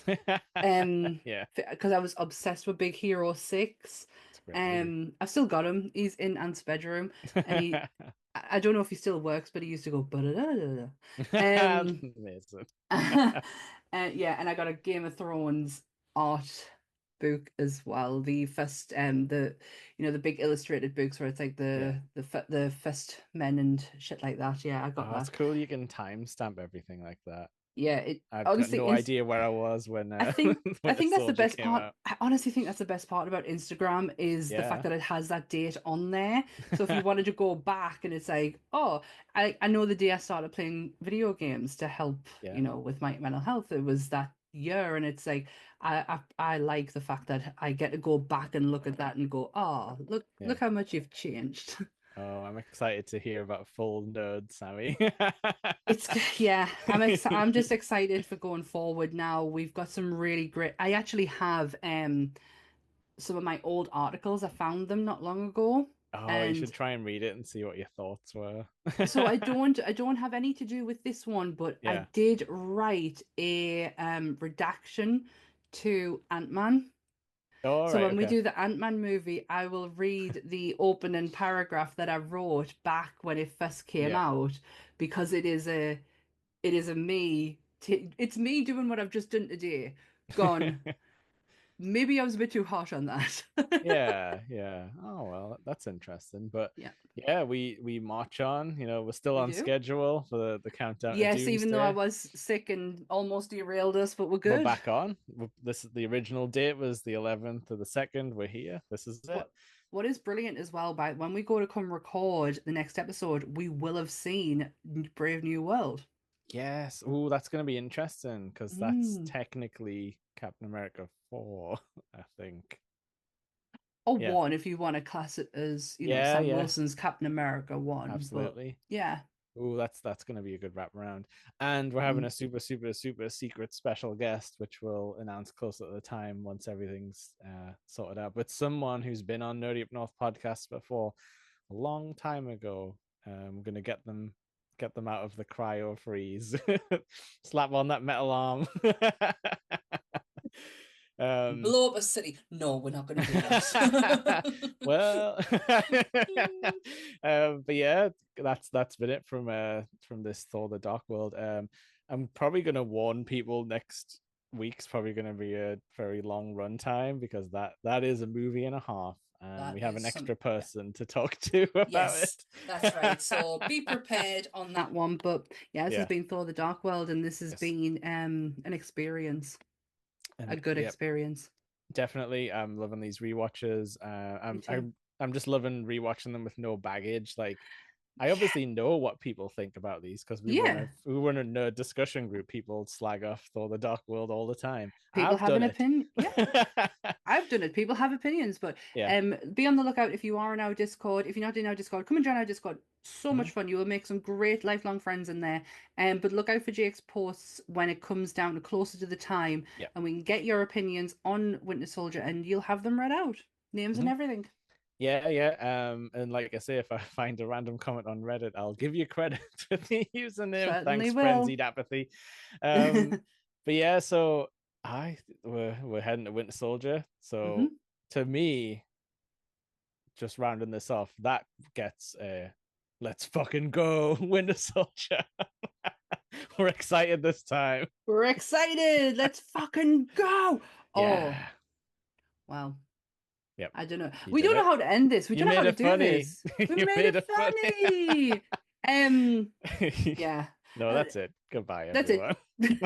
S1: Yeah,
S2: Because I was obsessed with Big Hero 6.
S1: it's a great movie.
S2: I've still got him. He's in Ant's bedroom, and I don't know if he still works, but he used to go ba-da-da-da-da. Um,
S1: Amazing.
S2: yeah, and I got a Game of Thrones art book as well. The first, the big illustrated books where it's like
S1: Yeah.
S2: the first men and shit like that. Yeah, I got
S1: Oh, it's
S2: that.
S1: cool you can timestamp everything like that.
S2: Yeah, it
S1: I've got
S2: honestly,
S1: no idea where I was when
S2: I think I
S1: when the
S2: think that's the
S1: soldier
S2: best
S1: came
S2: part.
S1: out.
S2: I honestly think that's the best part about Instagram is the fact
S1: Yeah.
S2: that it has that date on there. So if you wanted to go back and it's like, oh, I know the day I started playing video games to help,
S1: Yeah.
S2: with my mental health, it was that year, and it's like I like the fact that I get to go back and look at that and go, oh,
S1: Yeah.
S2: look how much you've changed.
S1: Oh, I'm excited to hear about full nerd Sammy.
S2: It's yeah, I'm just excited for going forward now. We've got some really great. I actually have some of my old articles. I found them not long ago,
S1: Oh, you
S2: and
S1: should try and read it and see what your thoughts were.
S2: so I don't have any to do with this one, but I
S1: Yeah.
S2: did write a redaction to Ant-Man.
S1: All
S2: So
S1: right,
S2: when we
S1: okay.
S2: do the Ant-Man movie, I will read the opening paragraph that I wrote back when it first came
S1: Yeah.
S2: out because it is a me it's me doing what I've just done today. Gone. Maybe I was a bit too harsh on that.
S1: Yeah, yeah. Oh well, that's interesting. But
S2: Yeah,
S1: yeah, we march on. We're still
S2: we
S1: on
S2: do.
S1: schedule for the countdown to
S2: Yes, even though I
S1: Doomsday.
S2: was sick and almost derailed us, but we're
S1: We're
S2: good.
S1: back on. This is the original date was the 11th of the second. We're here. This is it.
S2: What is brilliant as well, by when we go to come record the next episode, we will have seen Brave New World.
S1: Yes. Oh, that's going to be interesting because that's
S2: Mm.
S1: technically Captain America 4, I think.
S2: Or
S1: Yeah.
S2: one, if you want to class it as,
S1: Yeah,
S2: Sam
S1: yeah.
S2: Wilson's Captain America one. But
S1: Absolutely.
S2: yeah.
S1: Oh, that's going to be a good wrap around. And we're having
S2: Mm.
S1: a super, super, super secret special guest, which we'll announce closer to the time once everything's sorted out. But someone who's been on Nerdy Up North podcast before a long time ago. I'm gonna get them out of the cryo freeze. Slap on that metal arm. um,
S2: Blow up a city. No, we're not going to do that.
S1: well, but yeah, that's been it from this Thor: The Dark World. I'm probably gonna warn people next week's probably gonna be a very long run time because that is a movie and a half, and
S2: That
S1: we have
S2: is
S1: an
S2: some,
S1: extra
S2: yeah.
S1: person to talk to about
S2: Yes, that's right.
S1: it.
S2: So be prepared on that one. But yeah, this has
S1: Yeah.
S2: been Thor the Dark World, and this has
S1: Yes.
S2: been an experience, a
S1: And
S2: good
S1: yeah,
S2: experience.
S1: definitely. I'm loving these rewatches.
S2: Me
S1: I'm
S2: too.
S1: I'm just loving rewatching them with no baggage. Like I obviously know what people think about these because
S2: Yeah,
S1: we were in a nerd discussion group. People slag off Thor: The Dark World all the time.
S2: people
S1: I've
S2: have
S1: done
S2: an
S1: it.
S2: opinion. Yeah, I've done it. People have opinions, but
S1: Yeah.
S2: be on the lookout if you are in our Discord. If you're not in our Discord, come and join our Discord. So
S1: Mhm.
S2: much fun. You will make some great lifelong friends in there. But look out for Jake's posts when it comes down to closer to the time,
S1: Yeah.
S2: and we can get your opinions on Winter Soldier, and you'll have them read out, names and
S1: Mhm.
S2: everything.
S1: Yeah, yeah. And like I say, if I find a random comment on Reddit, I'll give you credit for the username.
S2: Certainly
S1: Thanks,
S2: will.
S1: Frenzied Apathy. Um, but yeah, so we're heading to Winter Soldier. So
S2: Hmm.
S1: to me, just rounding this off, that gets a let's fucking go, Winter Soldier. We're excited this time.
S2: We're excited. Let's fucking go. Oh,
S1: Yeah.
S2: well.
S1: Yep.
S2: I don't know.
S1: You
S2: We
S1: did
S2: don't know
S1: it.
S2: how to end this. We
S1: You
S2: don't know how
S1: made
S2: to
S1: it
S2: do
S1: funny.
S2: this. We
S1: You
S2: made
S1: made
S2: it
S1: it funny.
S2: funny. Um, yeah.
S1: No,
S2: Uh,
S1: that's it. Goodbye,
S2: that's it.
S1: everyone.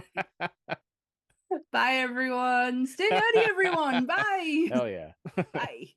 S2: Bye, everyone. Stay nerdy, everyone. Bye.
S1: Hell yeah.
S2: Bye.